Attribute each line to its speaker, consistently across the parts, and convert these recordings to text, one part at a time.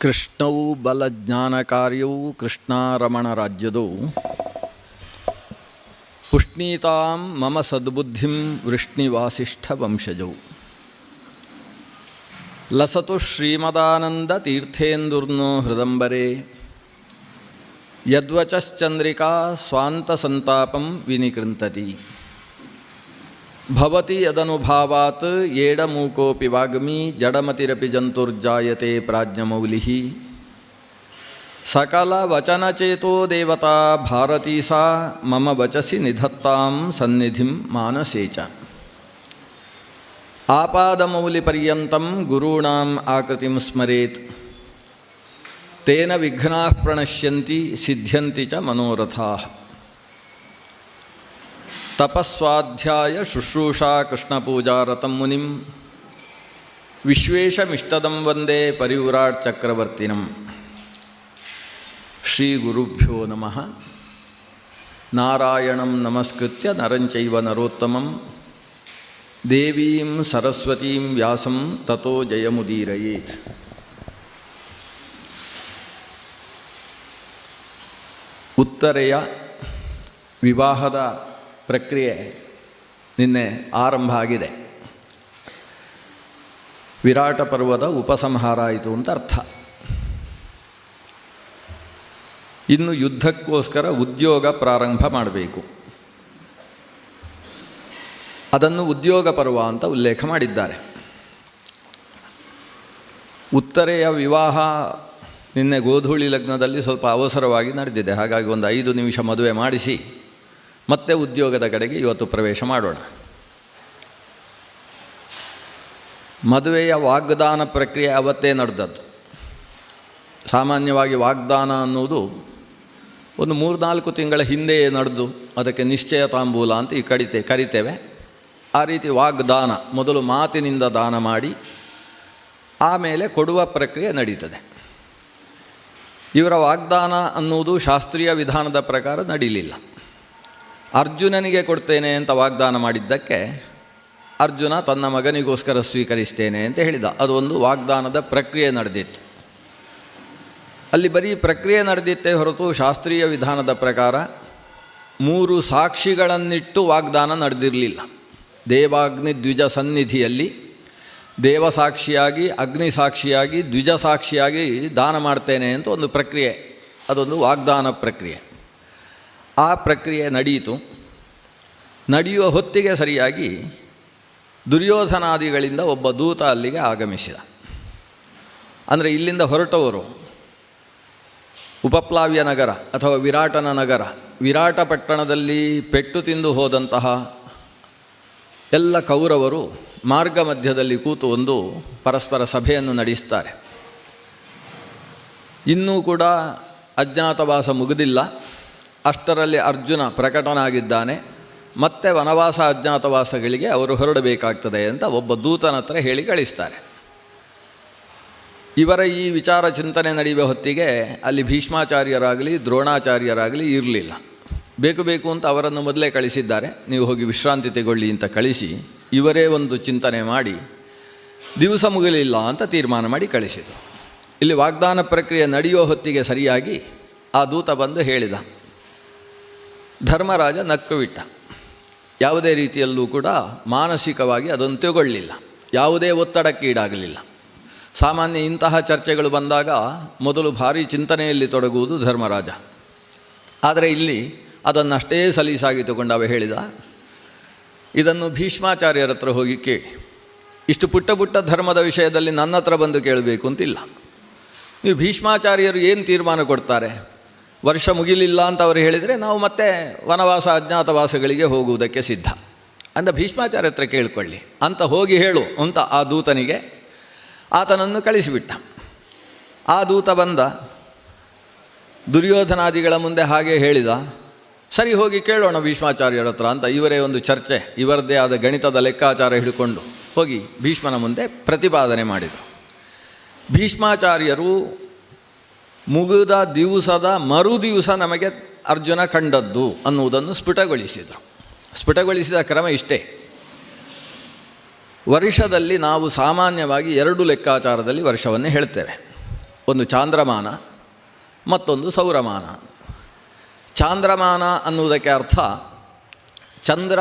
Speaker 1: ಕೃಷ್ಣವು ಬಲಜ್ಞಾನಕಾರ್ಯವು ಕೃಷ್ಣಾರಮಣ ರಾಜ್ಯದೋ ಪುಷ್ಣೀತಾಂ ಮಮ ಸದ್ಬುದ್ಧಿಂ ವೃಷ್ಣಿವಾಸಿಷ್ಠ ವಂಶಜೌ ಲಸತು ಶ್ರೀಮದಾನಂದ ತೀರ್ಥೇಂದುರ್ನೋ ಹೃದಂಬರೆ ಯದ್ವಚಶ್ಚಂದ್ರಿಕಾ ಸ್ವಾಂತ ಸಂತಾಪಂ ವಿನಿಕೃಂತತಿ ಭವತಿ ಯದನುಭಾವಾತ್ ಏಡಮೂಕೋಪಿ ವಾಗ್ಮಿ ಜಡಮತಿರಪಿ ಜಂತುರ್ಜಾಯತೆ ಪ್ರಾಜ್ಞಮೌಲಿಃ ಸಕಲ ವಚನಚೇತೋ ದೇವತಾ ಭಾರತೀ ಸಾ ಮಮ ವಚಸಿ ನಿಧತ್ತಾಂ ಸನ್ನಿಧಿಂ ಮಾನಸೇ ಚ ಆಪಾದಮೌಲಿಪರ್ಯಂತಂ ಗುರುಣಾಂ ಆಕೃತಿಂ ಸ್ಮರೇತ್ ತೇನ ವಿಘ್ನಾಃ ಪ್ರಣಶ್ಯಂತಿ ಸಿದ್ಧ್ಯಂತಿ ಚ ಮನೋರಥಾಃ ತಪಸ್ವಾಧ್ಯಾಯ ಶುಶ್ರೂಷಾ ಕೃಷ್ಣಪೂಜಾರತಂ ಮುನಿಂ ವಿಶ್ವೇಶಮಿಷ್ಟದಂ ವಂದೇ ಪರಿವ್ರಾಟ್ ಚಕ್ರವರ್ತಿನಂ. ಶ್ರೀ ಗುರುಭ್ಯೋ ನಮಃ. ನಾರಾಯಣಂ ನಮಸ್ಕೃತ್ಯ ನರಂಚೈವ ನರೋತ್ತಮಂ ದೇವೀಂ ಸರಸ್ವತೀಂ ವ್ಯಾಸಂ ತತೋ ಜಯಮುದೀರಯೇತ್. ಉತ್ತರೆಯ ವಿವಾಹದ ಪ್ರಕ್ರಿಯೆ ನಿನ್ನೆ ಆರಂಭ ಆಗಿದೆ. ವಿರಾಟ ಪರ್ವದ ಉಪಸಂಹಾರ ಆಯಿತು ಅಂತ ಅರ್ಥ. ಇನ್ನು ಯುದ್ಧಕ್ಕೋಸ್ಕರ ಉದ್ಯೋಗ ಪ್ರಾರಂಭ ಮಾಡಬೇಕು. ಅದನ್ನು ಉದ್ಯೋಗ ಪರ್ವ ಅಂತ ಉಲ್ಲೇಖ ಮಾಡಿದ್ದಾರೆ. ಉತ್ತರೆಯ ವಿವಾಹ ನಿನ್ನೆ ಗೋಧೂಳಿ ಲಗ್ನದಲ್ಲಿ ಸ್ವಲ್ಪ ಅವಸರವಾಗಿ ನಡೆದಿದೆ. ಹಾಗಾಗಿ ಒಂದು 5 ನಿಮಿಷ ಮದುವೆ ಮಾಡಿಸಿ ಮತ್ತೆ ಉದ್ಯೋಗದ ಕಡೆಗೆ ಇವತ್ತು ಪ್ರವೇಶ ಮಾಡೋಣ. ಮದುವೆಯ ವಾಗ್ದಾನ ಪ್ರಕ್ರಿಯೆ ಅವತ್ತೇ ನಡೆದದ್ದು. ಸಾಮಾನ್ಯವಾಗಿ ವಾಗ್ದಾನ ಅನ್ನೋದು ಒಂದು 3-4 ತಿಂಗಳ ಹಿಂದೆಯೇ ನಡೆದು ಅದಕ್ಕೆ ನಿಶ್ಚಯ ತಾಂಬೂಲ ಅಂತ ಕರಿತೇವೆ. ಆ ರೀತಿ ವಾಗ್ದಾನ ಮೊದಲು ಮಾತಿನಿಂದ ದಾನ ಮಾಡಿ ಆಮೇಲೆ ಕೊಡುವ ಪ್ರಕ್ರಿಯೆ ನಡೀತದೆ. ಇವರ ವಾಗ್ದಾನ ಅನ್ನುವುದು ಶಾಸ್ತ್ರೀಯ ವಿಧಾನದ ಪ್ರಕಾರ ನಡೀಲಿಲ್ಲ. ಅರ್ಜುನನಿಗೆ ಕೊಡ್ತೇನೆ ಅಂತ ವಾಗ್ದಾನ ಮಾಡಿದ್ದಕ್ಕೆ ಅರ್ಜುನ ತನ್ನ ಮಗನಿಗೋಸ್ಕರ ಸ್ವೀಕರಿಸ್ತೇನೆ ಅಂತ ಹೇಳಿದ. ಅದೊಂದು ವಾಗ್ದಾನದ ಪ್ರಕ್ರಿಯೆ ನಡೆದಿತ್ತು. ಅಲ್ಲಿ ಬರೀ ಪ್ರಕ್ರಿಯೆ ನಡೆದಿತ್ತೇ ಹೊರತು ಶಾಸ್ತ್ರೀಯ ವಿಧಾನದ ಪ್ರಕಾರ 3 ಸಾಕ್ಷಿಗಳನ್ನಿಟ್ಟು ವಾಗ್ದಾನ ನಡೆದಿರಲಿಲ್ಲ. ದೇವಾಗ್ನಿ ದ್ವಿಜ ಸನ್ನಿಧಿಯಲ್ಲಿ ದೇವಸಾಕ್ಷಿಯಾಗಿ ಅಗ್ನಿ ಸಾಕ್ಷಿಯಾಗಿ ದ್ವಿಜ ಸಾಕ್ಷಿಯಾಗಿ ದಾನ ಮಾಡ್ತೇನೆ ಅಂತ ಒಂದು ಪ್ರಕ್ರಿಯೆ, ಅದೊಂದು ವಾಗ್ದಾನ ಪ್ರಕ್ರಿಯೆ. ಆ ಪ್ರಕ್ರಿಯೆ ನಡೆಯಿತು. ನಡೆಯುವ ಹೊತ್ತಿಗೆ ಸರಿಯಾಗಿ ದುರ್ಯೋಧನಾದಿಗಳಿಂದ ಒಬ್ಬ ದೂತ ಅಲ್ಲಿಗೆ ಆಗಮಿಸಿದ. ಅಂದರೆ ಇಲ್ಲಿಂದ ಹೊರಟವರು ಉಪಪ್ಲಾವ್ಯ ನಗರ ಅಥವಾ ವಿರಾಟನ ನಗರ, ವಿರಾಟ ಪಟ್ಟಣದಲ್ಲಿ ಪೆಟ್ಟು ತಿಂದು ಹೋದಂತಹ ಎಲ್ಲ ಕೌರವರು ಮಾರ್ಗ ಮಧ್ಯದಲ್ಲಿ ಕೂತು ಒಂದು ಪರಸ್ಪರ ಸಭೆಯನ್ನು ನಡೆಸ್ತಾರೆ. ಇನ್ನೂ ಕೂಡ ಅಜ್ಞಾತವಾಸ ಮುಗಿದಿಲ್ಲ. ಅಷ್ಟರಲ್ಲಿ ಅರ್ಜುನ ಪ್ರಕಟನಾಗಿದ್ದಾನೆ. ಮತ್ತೆ ವನವಾಸ ಅಜ್ಞಾತವಾಸಗಳಿಗೆ ಅವರು ಹೊರಡಬೇಕಾಗ್ತದೆ ಅಂತ ಒಬ್ಬ ದೂತನ ಹತ್ರ ಹೇಳಿ ಕಳಿಸ್ತಾರೆ. ಇವರ ಈ ವಿಚಾರ ಚಿಂತನೆ ನಡೆಯುವ ಹೊತ್ತಿಗೆ ಅಲ್ಲಿ ಭೀಷ್ಮಾಚಾರ್ಯರಾಗಲಿ ದ್ರೋಣಾಚಾರ್ಯರಾಗಲಿ ಇರಲಿಲ್ಲ. ಬೇಕು ಅಂತ ಅವರನ್ನು ಮೊದಲೇ ಕಳಿಸಿದ್ದಾರೆ. ನೀವು ಹೋಗಿ ವಿಶ್ರಾಂತಿ ತೆಗೊಳ್ಳಿ ಅಂತ ಕಳಿಸಿ ಇವರೇ ಒಂದು ಚಿಂತನೆ ಮಾಡಿ ದಿವಸ ಮುಗಿಲಿಲ್ಲ ಅಂತ ತೀರ್ಮಾನ ಮಾಡಿ ಕಳಿಸಿದರು. ಇಲ್ಲಿ ವಾಗ್ದಾನ ಪ್ರಕ್ರಿಯೆ ನಡೆಯುವ ಹೊತ್ತಿಗೆ ಸರಿಯಾಗಿ ಆ ದೂತ ಬಂದು ಹೇಳಿದ. ಧರ್ಮರಾಜ ನಕ್ಕು ಬಿಟ್ಟ. ಯಾವುದೇ ರೀತಿಯಲ್ಲೂ ಕೂಡ ಮಾನಸಿಕವಾಗಿ ಅದನ್ನು ತಗೊಳ್ಳಿಲ್ಲ. ಯಾವುದೇ ಒತ್ತಡಕ್ಕೀಡಾಗಲಿಲ್ಲ. ಸಾಮಾನ್ಯ ಇಂತಹ ಚರ್ಚೆಗಳು ಬಂದಾಗ ಮೊದಲು ಭಾರಿ ಚಿಂತನೆಯಲ್ಲಿ ತೊಡಗುವುದು ಧರ್ಮರಾಜ. ಆದರೆ ಇಲ್ಲಿ ಅದನ್ನಷ್ಟೇ ಸಲೀಸಾಗಿ ತಗೊಂಡವ ಹೇಳಿದ, ಇದನ್ನು ಭೀಷ್ಮಾಚಾರ್ಯರ ಹತ್ರ ಹೋಗಿ ಕೇಳಿ. ಇಷ್ಟು ಪುಟ್ಟ ಧರ್ಮದ ವಿಷಯದಲ್ಲಿ ನನ್ನ ಹತ್ರ ಬಂದು ಕೇಳಬೇಕು ಅಂತಿಲ್ಲ. ನೀವು ಭೀಷ್ಮಾಚಾರ್ಯರು ಏನು ತೀರ್ಮಾನ ಕೊಡ್ತಾರೆ, ವರ್ಷ ಮುಗಿಲಿಲ್ಲ ಅಂತ ಅವರು ಹೇಳಿದರೆ ನಾವು ಮತ್ತೆ ವನವಾಸ ಅಜ್ಞಾತವಾಸಗಳಿಗೆ ಹೋಗುವುದಕ್ಕೆ ಸಿದ್ಧ ಅಂತ ಭೀಷ್ಮಾಚಾರ್ಯ ಹತ್ರ ಕೇಳಿಕೊಳ್ಳಿ ಅಂತ ಹೋಗಿ ಹೇಳು ಅಂತ ಆ ದೂತನಿಗೆ ಆತನನ್ನು ಕಳಿಸಿಬಿಟ್ಟ. ಆ ದೂತ ಬಂದ, ದುರ್ಯೋಧನಾದಿಗಳ ಮುಂದೆ ಹಾಗೆ ಹೇಳಿದ. ಸರಿ, ಹೋಗಿ ಕೇಳೋಣ ಭೀಷ್ಮಾಚಾರ್ಯರ ಹತ್ರ ಅಂತ ಇವರೇ ಒಂದು ಚರ್ಚೆ, ಇವರದ್ದೇ ಆದ ಗಣಿತದ ಲೆಕ್ಕಾಚಾರ ಹಿಡ್ಕೊಂಡು ಹೋಗಿ ಭೀಷ್ಮನ ಮುಂದೆ ಪ್ರತಿಪಾದನೆ ಮಾಡಿದರು. ಭೀಷ್ಮಾಚಾರ್ಯರು ಮುಗಿದ ದಿವಸದ ಮರುದಿವಸ ನಮಗೆ ಅರ್ಜುನ ಕಂಡದ್ದು ಅನ್ನುವುದನ್ನು ಸ್ಫುಟಗೊಳಿಸಿದರು. ಸ್ಫುಟಗೊಳಿಸಿದ ಕ್ರಮ ಇಷ್ಟೇ. ವರ್ಷದಲ್ಲಿ ನಾವು ಸಾಮಾನ್ಯವಾಗಿ 2 ಲೆಕ್ಕಾಚಾರದಲ್ಲಿ ವರ್ಷವನ್ನು ಹೇಳ್ತೇವೆ. ಒಂದು ಚಾಂದ್ರಮಾನ, ಮತ್ತೊಂದು ಸೌರಮಾನ. ಚಾಂದ್ರಮಾನ ಅನ್ನುವುದಕ್ಕೆ ಅರ್ಥ ಚಂದ್ರ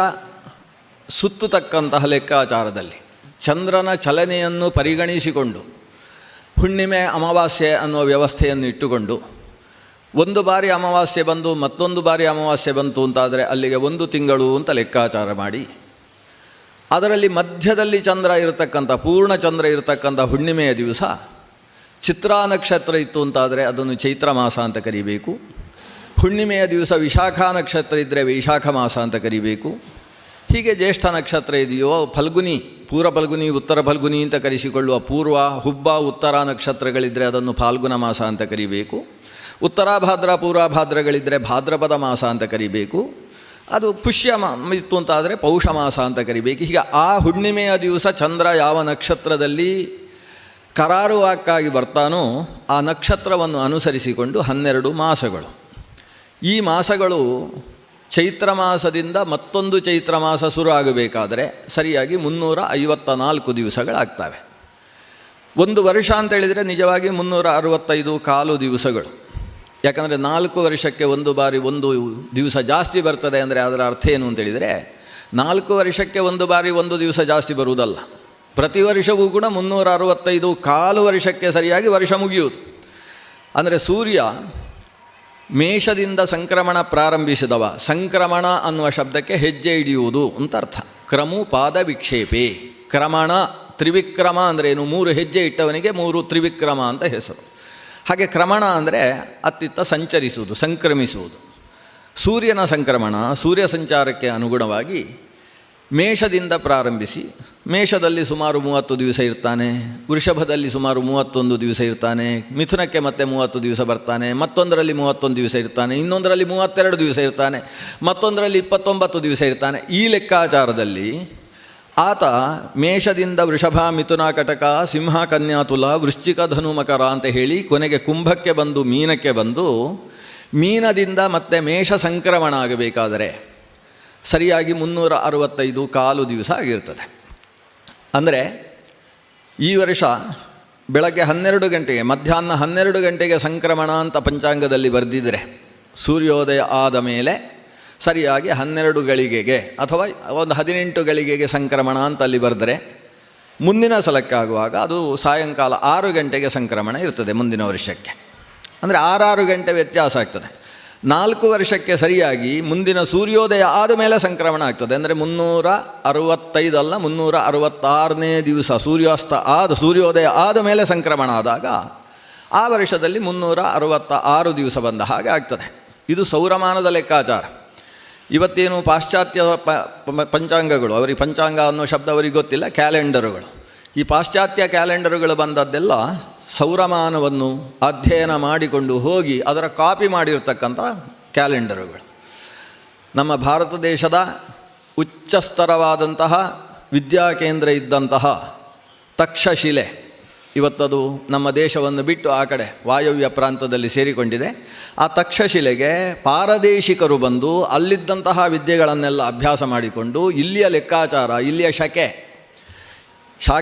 Speaker 1: ಸುತ್ತತಕ್ಕಂತಹ ಲೆಕ್ಕಾಚಾರದಲ್ಲಿ ಚಂದ್ರನ ಚಲನೆಯನ್ನು ಪರಿಗಣಿಸಿಕೊಂಡು ಹುಣ್ಣಿಮೆ ಅಮಾವಾಸ್ಯೆ ಅನ್ನುವ ವ್ಯವಸ್ಥೆಯನ್ನು ಇಟ್ಟುಕೊಂಡು ಒಂದು ಬಾರಿ ಅಮಾವಾಸ್ಯೆ ಬಂದು ಮತ್ತೊಂದು ಬಾರಿ ಅಮಾವಾಸ್ಯೆ ಬಂತು ಅಂತಾದರೆ ಅಲ್ಲಿಗೆ 1 ತಿಂಗಳು ಅಂತ ಲೆಕ್ಕಾಚಾರ ಮಾಡಿ, ಅದರಲ್ಲಿ ಮಧ್ಯದಲ್ಲಿ ಚಂದ್ರ ಇರತಕ್ಕಂಥ ಪೂರ್ಣ ಚಂದ್ರ ಇರತಕ್ಕಂಥ ಹುಣ್ಣಿಮೆಯ ದಿವಸ ಚಿತ್ರಾ ನಕ್ಷತ್ರ ಇತ್ತು ಅಂತಾದರೆ ಅದನ್ನು ಚೈತ್ರ ಮಾಸ ಅಂತ ಕರಿಬೇಕು. ಹುಣ್ಣಿಮೆಯ ದಿವಸ ವಿಶಾಖ ನಕ್ಷತ್ರ ಇದ್ದರೆ ವೈಶಾಖ ಮಾಸ ಅಂತ ಕರಿಬೇಕು. ಹೀಗೆ ಜ್ಯೇಷ್ಠ ನಕ್ಷತ್ರ ಇದೆಯೋ ಫಲ್ಗುನಿ, ಪೂರ್ವ ಫಲ್ಗುನಿ, ಉತ್ತರ ಫಲ್ಗುನಿ ಅಂತ ಕರೆಸಿಕೊಳ್ಳುವ ಪೂರ್ವ, ಹುಬ್ಬ, ಉತ್ತರ ನಕ್ಷತ್ರಗಳಿದ್ದರೆ ಅದನ್ನು ಫಾಲ್ಗುಣ ಮಾಸ ಅಂತ ಕರಿಬೇಕು. ಉತ್ತರಾಭಾದ್ರ, ಪೂರ್ವಭಾದ್ರಗಳಿದ್ದರೆ ಭಾದ್ರಪದ ಮಾಸ ಅಂತ ಕರಿಬೇಕು. ಅದು ಪುಷ್ಯ ಇತ್ತು ಅಂತಾದರೆ ಪೌಷ ಮಾಸ ಅಂತ ಕರಿಬೇಕು. ಹೀಗೆ ಆ ಹುಣ್ಣಿಮೆಯ ದಿವಸ ಚಂದ್ರ ಯಾವ ನಕ್ಷತ್ರದಲ್ಲಿ ಕರಾರುವಾಕ್ಕಾಗಿ ಬರ್ತಾನೋ ಆ ನಕ್ಷತ್ರವನ್ನು ಅನುಸರಿಸಿಕೊಂಡು 12 ಮಾಸಗಳು. ಈ ಮಾಸಗಳು ಚೈತ್ರ ಮಾಸದಿಂದ ಮತ್ತೊಂದು ಚೈತ್ರ ಮಾಸ ಶುರು ಆಗಬೇಕಾದರೆ ಸರಿಯಾಗಿ 354 ದಿವಸಗಳಾಗ್ತವೆ. ಒಂದು ವರ್ಷ ಅಂತೇಳಿದರೆ ನಿಜವಾಗಿ 365 ದಿವಸಗಳು. ಯಾಕಂದರೆ 4 ವರ್ಷಕ್ಕೆ ಒಂದು ಬಾರಿ ಒಂದು ದಿವಸ ಜಾಸ್ತಿ ಬರ್ತದೆ ಅಂದರೆ ಅದರ ಅರ್ಥ ಏನು ಅಂತೇಳಿದರೆ 4 ವರ್ಷಕ್ಕೆ ಒಂದು ಬಾರಿ ಒಂದು ದಿವಸ ಜಾಸ್ತಿ ಬರುವುದಲ್ಲ. ಪ್ರತಿ ವರ್ಷವೂ ಕೂಡ 365 ವರ್ಷಕ್ಕೆ ಸರಿಯಾಗಿ ವರ್ಷ ಮುಗಿಯುವುದು. ಅಂದರೆ ಸೂರ್ಯ ಮೇಷದಿಂದ ಸಂಕ್ರಮಣ ಪ್ರಾರಂಭಿಸಿದವ, ಸಂಕ್ರಮಣ ಅನ್ನುವ ಶಬ್ದಕ್ಕೆ ಹೆಜ್ಜೆ ಹಿಡಿಯುವುದು ಅಂತ ಅರ್ಥ. ಕ್ರಮು ಪಾದ ವಿಕ್ಷೇಪೆ, ಕ್ರಮಣ ತ್ರಿವಿಕ್ರಮ ಅಂದರೆ ಏನು, 3 ಹೆಜ್ಜೆ ಇಟ್ಟವನಿಗೆ 3 ತ್ರಿವಿಕ್ರಮ ಅಂತ ಹೆಸರು. ಹಾಗೆ ಕ್ರಮಣ ಅಂದರೆ ಅತ್ತಿತ್ತ ಸಂಚರಿಸುವುದು, ಸಂಕ್ರಮಿಸುವುದು. ಸೂರ್ಯನ ಸಂಕ್ರಮಣ ಸೂರ್ಯ ಸಂಚಾರಕ್ಕೆ ಅನುಗುಣವಾಗಿ ಮೇಷದಿಂದ ಪ್ರಾರಂಭಿಸಿ, ಮೇಷದಲ್ಲಿ ಸುಮಾರು 30 ದಿವಸ ಇರ್ತಾನೆ, ವೃಷಭದಲ್ಲಿ ಸುಮಾರು 31 ದಿವಸ ಇರ್ತಾನೆ, ಮಿಥುನಕ್ಕೆ ಮತ್ತೆ 30 ದಿವಸ ಬರ್ತಾನೆ, ಮತ್ತೊಂದರಲ್ಲಿ 31 ದಿವಸ ಇರ್ತಾನೆ, ಇನ್ನೊಂದರಲ್ಲಿ 32 ದಿವಸ ಇರ್ತಾನೆ, ಮತ್ತೊಂದರಲ್ಲಿ 29 ದಿವಸ ಇರ್ತಾನೆ. ಈ ಲೆಕ್ಕಾಚಾರದಲ್ಲಿ ಆತ ಮೇಷದಿಂದ ವೃಷಭ, ಮಿಥುನ, ಕಟಕ, ಸಿಂಹ, ಕನ್ಯಾ, ತುಲ, ವೃಶ್ಚಿಕ, ಧನು, ಮಕರ ಅಂತ ಹೇಳಿ ಕೊನೆಗೆ ಕುಂಭಕ್ಕೆ ಬಂದು ಮೀನಕ್ಕೆ ಬಂದು, ಮೀನದಿಂದ ಮತ್ತೆ ಮೇಷ ಸಂಕ್ರಮಣ ಆಗಬೇಕಾದರೆ ಸರಿಯಾಗಿ 365 ದಿವಸ ಆಗಿರ್ತದೆ. ಅಂದರೆ ಈ ವರ್ಷ ಬೆಳಗ್ಗೆ 12 ಗಂಟೆಗೆ, ಮಧ್ಯಾಹ್ನ 12 ಗಂಟೆಗೆ ಸಂಕ್ರಮಣ ಅಂತ ಪಂಚಾಂಗದಲ್ಲಿ ಬರೆದಿದ್ದರೆ ಸೂರ್ಯೋದಯ ಆದ ಮೇಲೆ ಸರಿಯಾಗಿ 12 ಗಳಿಗೆಗೆ ಅಥವಾ ಒಂದು 18 ಗಳಿಗೆಗೆ ಸಂಕ್ರಮಣ ಅಂತ ಅಲ್ಲಿ ಬರೆದರೆ ಮುಂದಿನ ಸಲಕ್ಕಾಗುವಾಗ ಅದು ಸಾಯಂಕಾಲ 6 ಗಂಟೆಗೆ ಸಂಕ್ರಮಣ ಇರ್ತದೆ ಮುಂದಿನ ವರ್ಷಕ್ಕೆ. ಅಂದರೆ 6 ಗಂಟೆ ವ್ಯತ್ಯಾಸ ಆಗ್ತದೆ. 4 ವರ್ಷಕ್ಕೆ ಸರಿಯಾಗಿ ಮುಂದಿನ ಸೂರ್ಯೋದಯ ಆದ ಮೇಲೆ ಸಂಕ್ರಮಣ ಆಗ್ತದೆ. ಅಂದರೆ 365 ಅಲ್ಲ 366ನೇ ದಿವಸ ಸೂರ್ಯೋದಯ ಆದ ಮೇಲೆ ಸಂಕ್ರಮಣ ಆದಾಗ ಆ ವರ್ಷದಲ್ಲಿ 366 ದಿವಸ ಬಂದ ಹಾಗೆ ಆಗ್ತದೆ. ಇದು ಸೌರಮಾನದ ಲೆಕ್ಕಾಚಾರ. ಇವತ್ತೇನು ಪಾಶ್ಚಾತ್ಯ ಪಂಚಾಂಗಗಳು, ಅವರಿಗೆ ಪಂಚಾಂಗ ಅನ್ನೋ ಶಬ್ದ ಅವರಿಗೆ ಗೊತ್ತಿಲ್ಲ, ಕ್ಯಾಲೆಂಡರುಗಳು. ಈ ಪಾಶ್ಚಾತ್ಯ ಕ್ಯಾಲೆಂಡರುಗಳು ಬಂದದ್ದೆಲ್ಲ ಸೌರಮಾನವನ್ನು ಅಧ್ಯಯನ ಮಾಡಿಕೊಂಡು ಹೋಗಿ ಅದರ ಕಾಪಿ ಮಾಡಿರ್ತಕ್ಕಂಥ ಕ್ಯಾಲೆಂಡರುಗಳು. ನಮ್ಮ ಭಾರತ ದೇಶದ ಉಚ್ಚಸ್ತರವಾದಂತಹ ವಿದ್ಯಾಕೇಂದ್ರ ಇದ್ದಂತಹ ತಕ್ಷಶಿಲೆ ಇವತ್ತದು ನಮ್ಮ ದೇಶವನ್ನು ಬಿಟ್ಟು ಆ ಕಡೆ ವಾಯವ್ಯ ಪ್ರಾಂತದಲ್ಲಿ ಸೇರಿಕೊಂಡಿದೆ. ಆ ತಕ್ಷಶಿಲೆಗೆ ಪಾರದೇಶಿಕರು ಬಂದು ಅಲ್ಲಿದ್ದಂತಹ ವಿದ್ಯೆಗಳನ್ನೆಲ್ಲ ಅಭ್ಯಾಸ ಮಾಡಿಕೊಂಡು ಇಲ್ಲಿಯ ಲೆಕ್ಕಾಚಾರ, ಇಲ್ಲಿಯ ಶಕೆ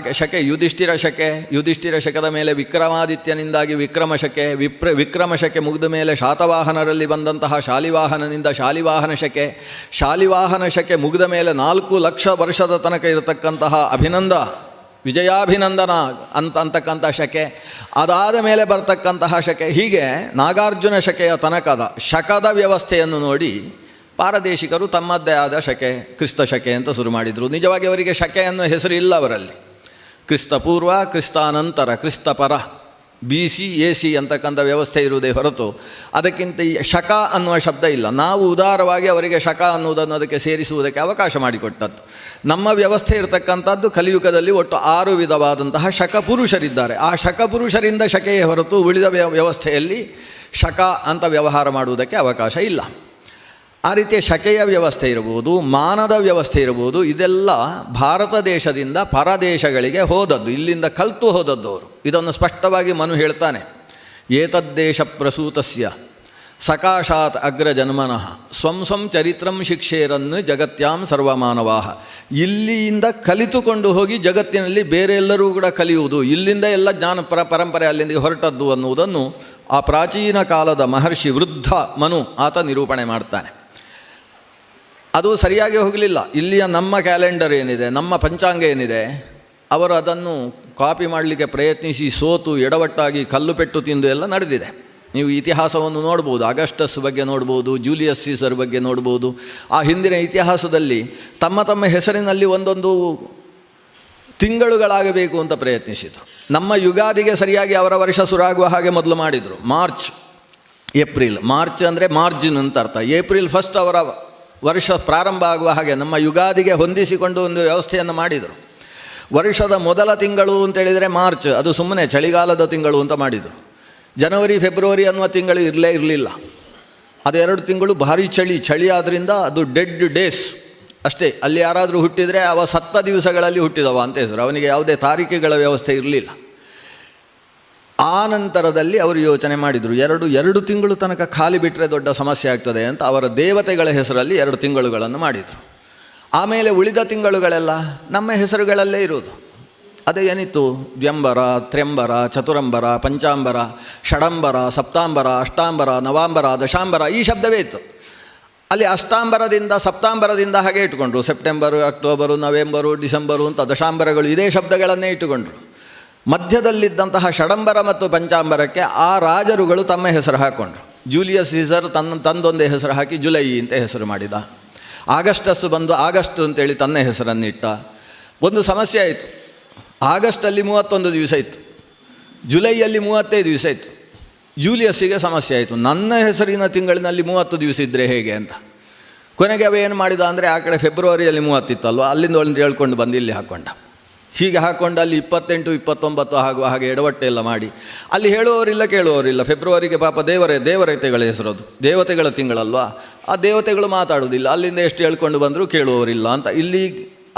Speaker 1: ಯುಧಿಷ್ಠಿರ ಶಕದ ಮೇಲೆ ವಿಕ್ರಮಾದಿತ್ಯನಿಂದಾಗಿ ವಿಕ್ರಮ ಶಕೆ ಮುಗಿದ ಮೇಲೆ ಶಾತವಾಹನರಲ್ಲಿ ಬಂದಂತಹ ಶಾಲಿವಾಹನನಿಂದ ಶಾಲಿವಾಹನ ಶಕೆ ಮುಗಿದ ಮೇಲೆ 4 ಲಕ್ಷ ವರ್ಷದ ತನಕ ಇರತಕ್ಕಂತಹ ವಿಜಯಾಭಿನಂದನ ಅಂತಕ್ಕಂಥ ಶಕೆ, ಅದಾದ ಮೇಲೆ ಬರ್ತಕ್ಕಂತಹ ಶಕೆ, ಹೀಗೆ ನಾಗಾರ್ಜುನ ಶಕೆಯ ತನಕದ ಶಕದ ವ್ಯವಸ್ಥೆಯನ್ನು ನೋಡಿ ಪಾರದೇಶಿಕರು ತಮ್ಮದ್ದೇ ಆದ ಶಕೆ, ಕ್ರಿಸ್ತ ಶಕೆ ಅಂತ ಶುರು ಮಾಡಿದರು. ನಿಜವಾಗಿ ಅವರಿಗೆ ಶಕೆ ಅನ್ನೋ ಹೆಸರು ಇಲ್ಲ ಅವರಲ್ಲಿ. ಕ್ರಿಸ್ತಪೂರ್ವ, ಕ್ರಿಸ್ತಾನಂತರ, ಕ್ರಿಸ್ತಪರ, BC AC ಅಂತಕ್ಕಂಥ ವ್ಯವಸ್ಥೆ ಇರುವುದೇ ಹೊರತು ಅದಕ್ಕಿಂತ ಈ ಶಕ ಅನ್ನುವ ಶಬ್ದ ಇಲ್ಲ. ನಾವು ಉದಾರವಾಗಿ ಅವರಿಗೆ ಶಕ ಅನ್ನುವುದನ್ನು ಅದಕ್ಕೆ ಸೇರಿಸುವುದಕ್ಕೆ ಅವಕಾಶ ಮಾಡಿಕೊಟ್ಟದ್ದು. ನಮ್ಮ ವ್ಯವಸ್ಥೆ ಇರತಕ್ಕಂಥದ್ದು ಕಲಿಯುಗದಲ್ಲಿ ಒಟ್ಟು 6 ವಿಧವಾದಂತಹ ಶಕಪುರುಷರಿದ್ದಾರೆ. ಆ ಶಕಪುರುಷರಿಂದ ಶಕೆಯೇ ಹೊರತು ಉಳಿದ ವ್ಯವಸ್ಥೆಯಲ್ಲಿ ಶಕ ಅಂತ ವ್ಯವಹಾರ ಮಾಡುವುದಕ್ಕೆ ಅವಕಾಶ ಇಲ್ಲ. ಆ ರೀತಿಯ ಶಕೆಯ ವ್ಯವಸ್ಥೆ ಇರಬಹುದು, ಮಾನದ ವ್ಯವಸ್ಥೆ ಇರಬಹುದು. ಇದೆಲ್ಲ ಭಾರತ ದೇಶದಿಂದ ಪರದೇಶಗಳಿಗೆ ಹೋದದ್ದು, ಇಲ್ಲಿಂದ ಕಲಿತು ಹೋದದ್ದು ಅವರು. ಇದನ್ನು ಸ್ಪಷ್ಟವಾಗಿ ಮನು ಹೇಳ್ತಾನೆ. ಏತದ್ದೇಶ ಪ್ರಸೂತಸ್ಯ ಸಕಾಶಾತ್ ಅಗ್ರಜನ್ಮನಃ ಸ್ವಂ ಸ್ವಂ ಚರಿತ್ರಂ ಶಿಕ್ಷೇರನ್ನು ಜಗತ್ಯಾಂ ಸರ್ವಮಾನವಾಹ. ಇಲ್ಲಿಯಿಂದ ಕಲಿತುಕೊಂಡು ಹೋಗಿ ಜಗತ್ತಿನಲ್ಲಿ ಬೇರೆ ಎಲ್ಲರೂ ಕೂಡ ಕಲಿಯುವುದು, ಇಲ್ಲಿಂದ ಎಲ್ಲ ಜ್ಞಾನ ಪರಂಪರೆ ಅಲ್ಲಿಂದ ಹೊರಟದ್ದು ಅನ್ನುವುದನ್ನು ಆ ಪ್ರಾಚೀನ ಕಾಲದ ಮಹರ್ಷಿ ವೃದ್ಧ ಮನು ಆತ ನಿರೂಪಣೆ ಮಾಡ್ತಾನೆ. ಅದು ಸರಿಯಾಗಿ ಹೋಗಲಿಲ್ಲ. ಇಲ್ಲಿಯ ನಮ್ಮ ಕ್ಯಾಲೆಂಡರ್ ಏನಿದೆ, ನಮ್ಮ ಪಂಚಾಂಗ ಏನಿದೆ, ಅವರು ಅದನ್ನು ಕಾಪಿ ಮಾಡಲಿಕ್ಕೆ ಪ್ರಯತ್ನಿಸಿ ಸೋತು ಎಡವಟ್ಟಾಗಿ ಕಲ್ಲು ಪೆಟ್ಟು ತಿಂದು ಎಲ್ಲ ನಡೆದಿದೆ. ನೀವು ಇತಿಹಾಸವನ್ನು ನೋಡ್ಬೋದು, ಅಗಸ್ಟಸ್ ಬಗ್ಗೆ ನೋಡ್ಬೋದು, ಜೂಲಿಯಸ್ ಸೀಸರ್ ಬಗ್ಗೆ ನೋಡ್ಬೋದು. ಆ ಹಿಂದಿನ ಇತಿಹಾಸದಲ್ಲಿ ತಮ್ಮ ತಮ್ಮ ಹೆಸರಿನಲ್ಲಿ ಒಂದೊಂದು ತಿಂಗಳುಗಳಾಗಬೇಕು ಅಂತ ಪ್ರಯತ್ನಿಸಿದರು. ನಮ್ಮ ಯುಗಾದಿಗೆ ಸರಿಯಾಗಿ ಅವರ ವರ್ಷ ಶುರುವಾಗುವ ಹಾಗೆ ಮೊದಲು ಮಾಡಿದರು. ಏಪ್ರಿಲ್, ಮಾರ್ಚ್ ಅಂದರೆ ಮಾರ್ಜಿನ್ ಅಂತ ಅರ್ಥ. ಏಪ್ರಿಲ್ 1 ಅವರ ವರ್ಷ ಪ್ರಾರಂಭ ಆಗುವ ಹಾಗೆ ನಮ್ಮ ಯುಗಾದಿಗೆ ಹೊಂದಿಸಿಕೊಂಡು ಒಂದು ವ್ಯವಸ್ಥೆಯನ್ನು ಮಾಡಿದರು. ವರ್ಷದ ಮೊದಲ ತಿಂಗಳು ಅಂತೇಳಿದರೆ ಮಾರ್ಚ್, ಅದು ಸುಮ್ಮನೆ ಚಳಿಗಾಲದ ತಿಂಗಳು ಅಂತ ಮಾಡಿದರು. ಜನವರಿ ಫೆಬ್ರವರಿ ಅನ್ನುವ ತಿಂಗಳು ಇರಲಿಲ್ಲ. ಅದು 2 ತಿಂಗಳು ಭಾರಿ ಚಳಿ ಆದ್ದರಿಂದ ಅದು ಡೆಡ್ ಡೇಸ್ ಅಷ್ಟೇ. ಅಲ್ಲಿ ಯಾರಾದರೂ ಹುಟ್ಟಿದರೆ ಅವ ಸತ್ತ ದಿವಸಗಳಲ್ಲಿ ಹುಟ್ಟಿದವ ಅಂತ ಹೆಸರು. ಅವನಿಗೆ ಯಾವುದೇ ತಾರೀಖುಗಳ ವ್ಯವಸ್ಥೆ ಇರಲಿಲ್ಲ. ಆ ನಂತರದಲ್ಲಿ ಅವರು ಯೋಚನೆ ಮಾಡಿದರು, ಎರಡು ತಿಂಗಳು ತನಕ ಖಾಲಿ ಬಿಟ್ಟರೆ ದೊಡ್ಡ ಸಮಸ್ಯೆ ಆಗ್ತದೆ ಅಂತ ಅವರ ದೇವತೆಗಳ ಹೆಸರಲ್ಲಿ 2 ತಿಂಗಳುಗಳನ್ನು ಮಾಡಿದರು. ಆಮೇಲೆ ಉಳಿದ ತಿಂಗಳುಗಳೆಲ್ಲ ನಮ್ಮ ಹೆಸರುಗಳಲ್ಲೇ ಇರೋದು. ಅದೇ ಏನಿತ್ತು, ದ್ವ್ಯಂಬರ, ತ್ರ್ಯಂಬರ, ಚತುರಂಬರ, ಪಂಚಾಂಬರ, ಷಡಂಬರ, ಸಪ್ತಾಂಬರ, ಅಷ್ಟಾಂಬರ, ನವಾಂಬರ, ದಶಾಂಬರ, ಈ ಶಬ್ದವೇ ಇತ್ತು. ಅಲ್ಲಿ ಅಷ್ಟಾಂಬರದಿಂದ ಸಪ್ತಾಂಬರದಿಂದ ಹಾಗೆ ಇಟ್ಟುಕೊಂಡ್ರು. ಸೆಪ್ಟೆಂಬರು, ಅಕ್ಟೋಬರು, ನವೆಂಬರು, ಡಿಸೆಂಬರು ಅಂತ ದಶಾಂಬರಗಳು ಇದೇ ಶಬ್ದಗಳನ್ನೇ ಇಟ್ಟುಕೊಂಡ್ರು. ಮಧ್ಯದಲ್ಲಿದ್ದಂತಹ ಷಡಂಬರ ಮತ್ತು ಪಂಚಾಂಬರಕ್ಕೆ ಆ ರಾಜರುಗಳು ತಮ್ಮ ಹೆಸರು ಹಾಕ್ಕೊಂಡ್ರು. ಜೂಲಿಯಸ್ ಸೀಸರ್ ತಂದೊಂದೇ ಹೆಸರು ಹಾಕಿ ಜುಲೈ ಅಂತ ಹೆಸರು ಮಾಡಿದ. ಆಗಸ್ಟಸ್ ಬಂದು ಆಗಸ್ಟ್ ಅಂತೇಳಿ ತನ್ನ ಹೆಸರನ್ನಿಟ್ಟ. ಒಂದು ಸಮಸ್ಯೆ ಆಯಿತು. ಆಗಸ್ಟಲ್ಲಿ 31 ದಿವಸ ಇತ್ತು, ಜುಲೈಯಲ್ಲಿ 35 ದಿವಸ ಇತ್ತು. ಜೂಲಿಯಸ್ಸಿಗೆ ಸಮಸ್ಯೆ ಆಯಿತು, ನನ್ನ ಹೆಸರಿನ ತಿಂಗಳಿನಲ್ಲಿ 30 ದಿವಸ ಇದ್ದರೆ ಹೇಗೆ ಅಂತ. ಕೊನೆಗೆ ಅವ ಏನು ಮಾಡಿದ ಅಂದರೆ, ಆ ಕಡೆ ಫೆಬ್ರವರಿಯಲ್ಲಿ 30 ಇತ್ತಲ್ವ, ಅಲ್ಲಿಂದ ಒಂದು ಹೇಳ್ಕೊಂಡು ಬಂದು ಇಲ್ಲಿ ಹಾಕ್ಕೊಂಡ. ಹೀಗೆ ಹಾಕ್ಕೊಂಡು ಅಲ್ಲಿ 28, 29 ಆಗುವ ಹಾಗೆ ಎಡವಟ್ಟೆಲ್ಲ ಮಾಡಿ, ಅಲ್ಲಿ ಹೇಳುವವರಿಲ್ಲ ಕೇಳುವವರಿಲ್ಲ. ಫೆಬ್ರವರಿಗೆ ಪಾಪ ದೇವತೆಗಳ ಹೆಸರದು, ದೇವತೆಗಳ ತಿಂಗಳಲ್ವಾ, ಆ ದೇವತೆಗಳು ಮಾತಾಡೋದಿಲ್ಲ. ಅಲ್ಲಿಂದ ಎಷ್ಟು ಹೇಳ್ಕೊಂಡು ಬಂದರೂ ಕೇಳುವವರಿಲ್ಲ ಅಂತ. ಇಲ್ಲಿ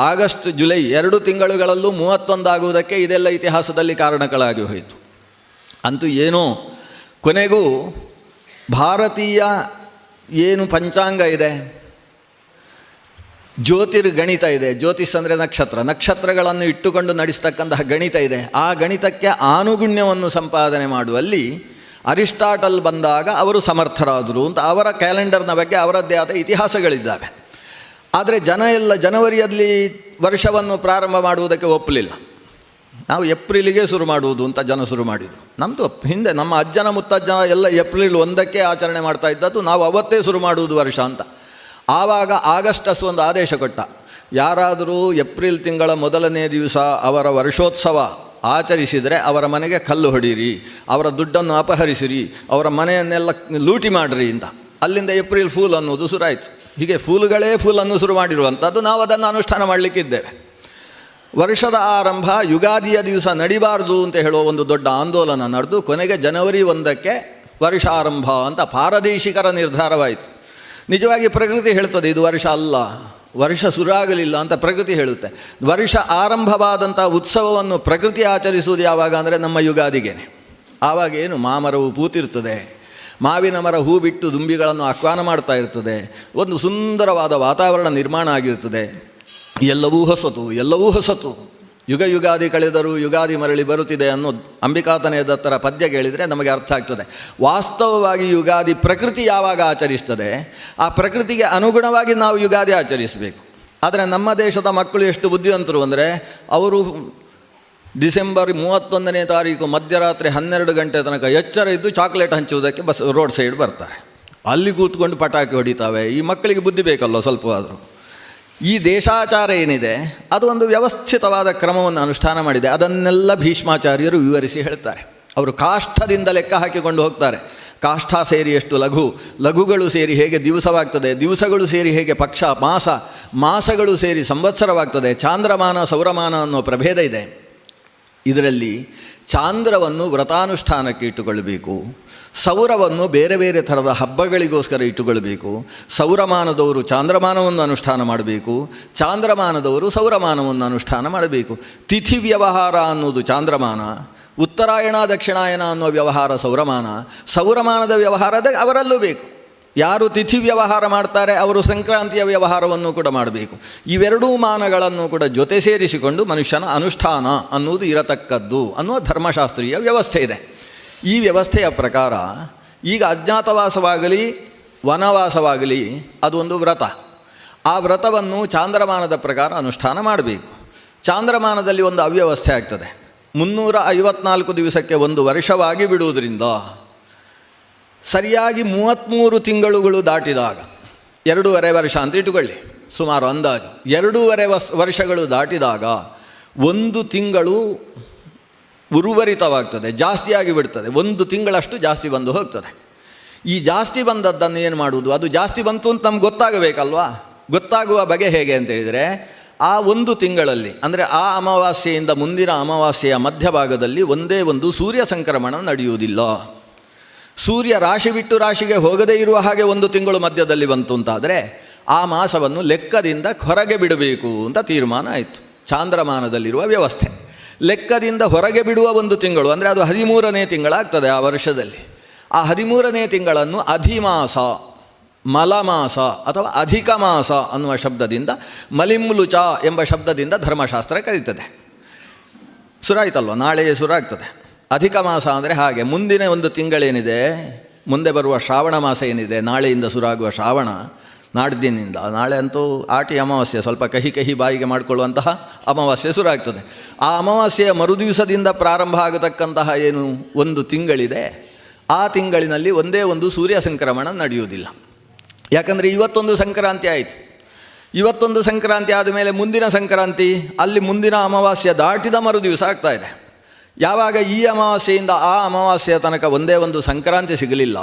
Speaker 1: ಆಗಸ್ಟ್ ಜುಲೈ 2 ತಿಂಗಳುಗಳಲ್ಲೂ 31 ಆಗುವುದಕ್ಕೆ ಇದೆಲ್ಲ ಇತಿಹಾಸದಲ್ಲಿ ಕಾರಣಗಳಾಗಿ ಹೋಯಿತು. ಅಂತೂ ಏನೋ ಕೊನೆಗೂ ಭಾರತೀಯ ಏನು ಪಂಚಾಂಗ ಇದೆ, ಜ್ಯೋತಿರ್ಗಣಿತ ಇದೆ, ಜ್ಯೋತಿಷ್ ಅಂದರೆ ನಕ್ಷತ್ರಗಳನ್ನು ಇಟ್ಟುಕೊಂಡು ನಡೆಸ್ತಕ್ಕಂತಹ ಗಣಿತ ಇದೆ. ಆ ಗಣಿತಕ್ಕೆ ಆನುಗುಣ್ಯವನ್ನು ಸಂಪಾದನೆ ಮಾಡುವಲ್ಲಿ ಅರಿಸ್ಟಾಟಲ್ ಬಂದಾಗ ಅವರು ಸಮರ್ಥರಾದರು ಅಂತ ಅವರ ಕ್ಯಾಲೆಂಡರ್ನ ಬಗ್ಗೆ ಅವರದ್ದೇ ಆದ ಇತಿಹಾಸಗಳಿದ್ದಾವೆ. ಆದರೆ ಜನವರಿಯಲ್ಲಿ ವರ್ಷವನ್ನು ಪ್ರಾರಂಭ ಮಾಡುವುದಕ್ಕೆ ಒಪ್ಪಲಿಲ್ಲ. ನಾವು ಏಪ್ರಿಲಿಗೆ ಶುರು ಮಾಡುವುದು ಅಂತ ಜನ ಶುರು ಮಾಡಿದರು. ನಮ್ಮದು ಹಿಂದೆ ನಮ್ಮ ಅಜ್ಜನ ಮುತ್ತಜ್ಜನ ಎಲ್ಲ ಏಪ್ರಿಲ್ 1ಕ್ಕೆ ಆಚರಣೆ ಮಾಡ್ತಾ ಇದ್ದದ್ದು, ನಾವು ಅವತ್ತೇ ಶುರು ಮಾಡುವುದು ವರ್ಷ ಅಂತ. ಆವಾಗ ಆಗಸ್ಟಸ್ ಒಂದು ಆದೇಶ ಕೊಟ್ಟ, ಯಾರಾದರೂ ಏಪ್ರಿಲ್ ತಿಂಗಳ ಮೊದಲನೇ ದಿವಸ ಅವರ ವರ್ಷೋತ್ಸವ ಆಚರಿಸಿದರೆ ಅವರ ಮನೆಗೆ ಕಲ್ಲು ಹೊಡೀರಿ, ಅವರ ದುಡ್ಡನ್ನು ಅಪಹರಿಸಿರಿ, ಅವರ ಮನೆಯನ್ನೆಲ್ಲ ಲೂಟಿ ಮಾಡಿರಿ ಅಂತ. ಅಲ್ಲಿಂದ ಏಪ್ರಿಲ್ ಫೂಲ್ ಅನ್ನೋದು ಶುರುವಾಯಿತು. ಹೀಗೆ ಫೂಲನ್ನು ಶುರು ಮಾಡಿರುವಂಥದ್ದು, ನಾವು ಅದನ್ನು ಅನುಷ್ಠಾನ ಮಾಡಲಿಕ್ಕಿದ್ದೇವೆ. ವರ್ಷದ ಆರಂಭ ಯುಗಾದಿಯ ದಿವಸ ನಡಿಬಾರ್ದು ಅಂತ ಹೇಳುವ ಒಂದು ದೊಡ್ಡ ಆಂದೋಲನ ನಡೆದು ಕೊನೆಗೆ ಜನವರಿ 1ಕ್ಕೆ ವರ್ಷ ಆರಂಭ ಅಂತ ಪಾರದೇಶಿಕರ ನಿರ್ಧಾರವಾಯಿತು. ನಿಜವಾಗಿ ಪ್ರಕೃತಿ ಹೇಳ್ತದೆ ಇದು ವರ್ಷ ಅಲ್ಲ, ವರ್ಷ ಶುರುವಾಗಲಿಲ್ಲ ಅಂತ ಪ್ರಕೃತಿ ಹೇಳುತ್ತೆ. ವರ್ಷ ಆರಂಭವಾದಂಥ ಉತ್ಸವವನ್ನು ಪ್ರಕೃತಿ ಆಚರಿಸುವುದು ಯಾವಾಗ ಅಂದರೆ ನಮ್ಮ ಯುಗಾದಿಗೇನೆ. ಆವಾಗ ಏನು, ಮಾಮರವು ಪೂತಿರ್ತದೆ, ಮಾವಿನ ಮರ ಹೂ ಬಿಟ್ಟು ದುಂಬಿಗಳನ್ನು ಆಹ್ವಾನ ಮಾಡ್ತಾ ಇರ್ತದೆ, ಒಂದು ಸುಂದರವಾದ ವಾತಾವರಣ ನಿರ್ಮಾಣ ಆಗಿರ್ತದೆ. ಎಲ್ಲವೂ ಹೊಸತು. ಯುಗಾದಿ ಕಳೆದರೂ ಯುಗಾದಿ ಮರಳಿ ಬರುತ್ತಿದೆ ಅನ್ನೋ ಅಂಬಿಕಾತನೆಯ ದತ್ತರ ಪದ್ಯ ಕೇಳಿದರೆ ನಮಗೆ ಅರ್ಥ ಆಗ್ತದೆ. ವಾಸ್ತವವಾಗಿ ಯುಗಾದಿ ಪ್ರಕೃತಿ ಯಾವಾಗ ಆಚರಿಸ್ತದೆ, ಆ ಪ್ರಕೃತಿಗೆ ಅನುಗುಣವಾಗಿ ನಾವು ಯುಗಾದಿ ಆಚರಿಸಬೇಕು. ಆದರೆ ನಮ್ಮ ದೇಶದ ಮಕ್ಕಳು ಎಷ್ಟು ಬುದ್ಧಿವಂತರು ಅಂದರೆ, ಅವರು ಡಿಸೆಂಬರ್ 31ನೇ ತಾರೀಕು ಮಧ್ಯರಾತ್ರಿ 12 ಗಂಟೆ ತನಕ ಎಚ್ಚರ ಇದ್ದು ಚಾಕ್ಲೇಟ್ ಹಂಚುವುದಕ್ಕೆ ರೋಡ್ ಸೈಡ್ ಬರ್ತಾರೆ. ಅಲ್ಲಿ ಕೂತ್ಕೊಂಡು ಪಟಾಕಿ ಹೊಡಿತಾವೆ. ಈ ಮಕ್ಕಳಿಗೆ ಬುದ್ಧಿ ಬೇಕಲ್ಲ ಸ್ವಲ್ಪ ಆದರೂ. ಈ ದೇಶಾಚಾರ ಏನಿದೆ ಅದು ಒಂದು ವ್ಯವಸ್ಥಿತವಾದ ಕ್ರಮವನ್ನು ಅನುಷ್ಠಾನ ಮಾಡಿದೆ. ಅದನ್ನೆಲ್ಲ ಭೀಷ್ಮಾಚಾರ್ಯರು ವಿವರಿಸಿ ಹೇಳ್ತಾರೆ. ಅವರು ಕಾಷ್ಠದಿಂದ ಲೆಕ್ಕ ಹಾಕಿಕೊಂಡು ಹೋಗ್ತಾರೆ. ಕಾಷ್ಠ ಸೇರಿ ಎಷ್ಟು ಲಘುಗಳು ಸೇರಿ ಹೇಗೆ ದಿವಸವಾಗ್ತದೆ, ದಿವಸಗಳು ಸೇರಿ ಹೇಗೆ ಪಕ್ಷ, ಮಾಸಗಳು ಸೇರಿ ಸಂವತ್ಸರವಾಗ್ತದೆ, ಚಾಂದ್ರಮಾನ ಸೌರಮಾನ ಅನ್ನೋ ಪ್ರಭೇದ ಇದೆ. ಇದರಲ್ಲಿ ಚಾಂದ್ರವನ್ನು ವ್ರತಾನುಷ್ಠಾನಕ್ಕೆ ಇಟ್ಟುಕೊಳ್ಳಬೇಕು, ಸೌರವನ್ನು ಬೇರೆ ಬೇರೆ ಥರದ ಹಬ್ಬಗಳಿಗೋಸ್ಕರ ಇಟ್ಟುಕೊಳ್ಳಬೇಕು. ಸೌರಮಾನದವರು ಚಾಂದ್ರಮಾನವನ್ನು ಅನುಷ್ಠಾನ ಮಾಡಬೇಕು, ಚಾಂದ್ರಮಾನದವರು ಸೌರಮಾನವನ್ನು ಅನುಷ್ಠಾನ ಮಾಡಬೇಕು. ತಿಥಿ ವ್ಯವಹಾರ ಅನ್ನೋದು ಚಾಂದ್ರಮಾನ, ಉತ್ತರಾಯಣ ದಕ್ಷಿಣಾಯನ ಅನ್ನೋ ವ್ಯವಹಾರ ಸೌರಮಾನ, ಸೌರಮಾನದ ವ್ಯವಹಾರದ ಅವರಲ್ಲೂ ಬೇಕು. ಯಾರು ತಿಥಿ ವ್ಯವಹಾರ ಮಾಡ್ತಾರೆ ಅವರು ಸಂಕ್ರಾಂತಿಯ ವ್ಯವಹಾರವನ್ನು ಕೂಡ ಮಾಡಬೇಕು. ಇವೆರಡೂ ಮಾನಗಳನ್ನು ಕೂಡ ಜೊತೆ ಸೇರಿಸಿಕೊಂಡು ಮನುಷ್ಯನ ಅನುಷ್ಠಾನ ಅನ್ನುವುದು ಇರತಕ್ಕದ್ದು ಅನ್ನುವ ಧರ್ಮಶಾಸ್ತ್ರೀಯ ವ್ಯವಸ್ಥೆ ಇದೆ. ಈ ವ್ಯವಸ್ಥೆಯ ಪ್ರಕಾರ ಈಗ ಅಜ್ಞಾತವಾಸವಾಗಲಿ ವನವಾಸವಾಗಲಿ ಅದೊಂದು ವ್ರತ. ಆ ವ್ರತವನ್ನು ಚಾಂದ್ರಮಾನದ ಪ್ರಕಾರ ಅನುಷ್ಠಾನ ಮಾಡಬೇಕು. ಚಾಂದ್ರಮಾನದಲ್ಲಿ ಒಂದು ಅವ್ಯವಸ್ಥೆ ಆಗ್ತದೆ. 354 ದಿವಸಕ್ಕೆ ಒಂದು ವರ್ಷವಾಗಿ ಬಿಡುವುದರಿಂದ ಸರಿಯಾಗಿ 33 ತಿಂಗಳುಗಳು ದಾಟಿದಾಗ, 2.5 ವರ್ಷ ಅಂತ ಇಟ್ಟುಕೊಳ್ಳಿ ಸುಮಾರು ಅಂದಾಜು, 2.5 ವರ್ಷಗಳು ದಾಟಿದಾಗ ಒಂದು ತಿಂಗಳು ಉರ್ವರಿತವಾಗ್ತದೆ, ಜಾಸ್ತಿಯಾಗಿ ಬಿಡ್ತದೆ. 1 ತಿಂಗಳಷ್ಟು ಜಾಸ್ತಿ ಬಂದು ಹೋಗ್ತದೆ. ಈ ಜಾಸ್ತಿ ಬಂದದ್ದನ್ನು ಏನು ಮಾಡುವುದು? ಅದು ಜಾಸ್ತಿ ಬಂತು ಅಂತ ನಮ್ಗೆ ಗೊತ್ತಾಗಬೇಕಲ್ವಾ? ಗೊತ್ತಾಗುವ ಬಗೆ ಹೇಗೆ ಅಂತೇಳಿದರೆ, ಆ 1 ತಿಂಗಳಲ್ಲಿ ಅಂದರೆ ಆ ಅಮಾವಾಸ್ಯೆಯಿಂದ ಮುಂದಿನ ಅಮಾವಾಸ್ಯೆಯ ಮಧ್ಯಭಾಗದಲ್ಲಿ ಒಂದೇ ಒಂದು ಸೂರ್ಯ ಸಂಕ್ರಮಣ ನಡೆಯುವುದಿಲ್ಲ. ಸೂರ್ಯ ರಾಶಿ ಬಿಟ್ಟು ರಾಶಿಗೆ ಹೋಗದೇ ಇರುವ ಹಾಗೆ 1 ತಿಂಗಳು ಮಧ್ಯದಲ್ಲಿ ಬಂತು ಅಂತಾದರೆ ಆ ಮಾಸವನ್ನು ಲೆಕ್ಕದಿಂದ ಹೊರಗೆ ಬಿಡಬೇಕು ಅಂತ ತೀರ್ಮಾನ ಆಯಿತು. ಚಾಂದ್ರಮಾನದಲ್ಲಿರುವ ವ್ಯವಸ್ಥೆ. ಲೆಕ್ಕದಿಂದ ಹೊರಗೆ ಬಿಡುವ 1 ತಿಂಗಳು ಅಂದರೆ ಅದು 13ನೇ ತಿಂಗಳಾಗ್ತದೆ ಆ ವರ್ಷದಲ್ಲಿ. ಆ 13ನೇ ತಿಂಗಳನ್ನು ಅಧಿಮಾಸ, ಮಲಮಾಸ ಅಥವಾ ಅಧಿಕ ಮಾಸ ಅನ್ನುವ ಶಬ್ದದಿಂದ, ಮಲಿಮ್ಲುಚ ಎಂಬ ಶಬ್ದದಿಂದ ಧರ್ಮಶಾಸ್ತ್ರ ಕರೀತದೆ. ಸುರಾಯ್ತಲ್ವ, ನಾಳೆಯೇ ಸುರಾಗ್ತದೆ. ಅಧಿಕ ಮಾಸ ಅಂದರೆ ಹಾಗೆ ಮುಂದಿನ 1 ತಿಂಗಳೇನಿದೆ, ಮುಂದೆ ಬರುವ ಶ್ರಾವಣ ಮಾಸ ಏನಿದೆ, ನಾಳೆಯಿಂದ ಶುರುವಾಗುವ ಶ್ರಾವಣ, ನಾಡ್ದಿನಿಂದ, ನಾಳೆ ಅಂತೂ ಆಟಿ ಅಮಾವಾಸ್ಯೆ, ಸ್ವಲ್ಪ ಕಹಿ ಕಹಿ ಬಾಯಿಗೆ ಮಾಡಿಕೊಳ್ಳುವಂತಹ ಅಮಾವಾಸ್ಯೆ ಶುರುವಾಗ್ತದೆ. ಆ ಅಮಾವಾಸ್ಯೆಯ ಮರುದಿವಸದಿಂದ ಪ್ರಾರಂಭ ಆಗತಕ್ಕಂತಹ ಏನು 1 ತಿಂಗಳಿದೆ, ಆ ತಿಂಗಳಿನಲ್ಲಿ ಒಂದೇ ಒಂದು ಸೂರ್ಯ ಸಂಕ್ರಮಣ ನಡೆಯುವುದಿಲ್ಲ. ಯಾಕಂದರೆ ಇವತ್ತೊಂದು ಸಂಕ್ರಾಂತಿ ಆಯಿತು. ಇವತ್ತೊಂದು ಸಂಕ್ರಾಂತಿ ಆದಮೇಲೆ ಮುಂದಿನ ಸಂಕ್ರಾಂತಿ, ಅಲ್ಲಿ ಮುಂದಿನ ಅಮಾವಾಸ್ಯೆ ದಾಟಿದ ಮರುದಿವಸ ಆಗ್ತಾಯಿದೆ. ಯಾವಾಗ ಈ ಅಮಾವಾಸ್ಯೆಯಿಂದ ಆ ಅಮಾವಾಸ್ಯೆಯ ತನಕ ಒಂದೇ ಒಂದು ಸಂಕ್ರಾಂತಿ ಸಿಗಲಿಲ್ಲ,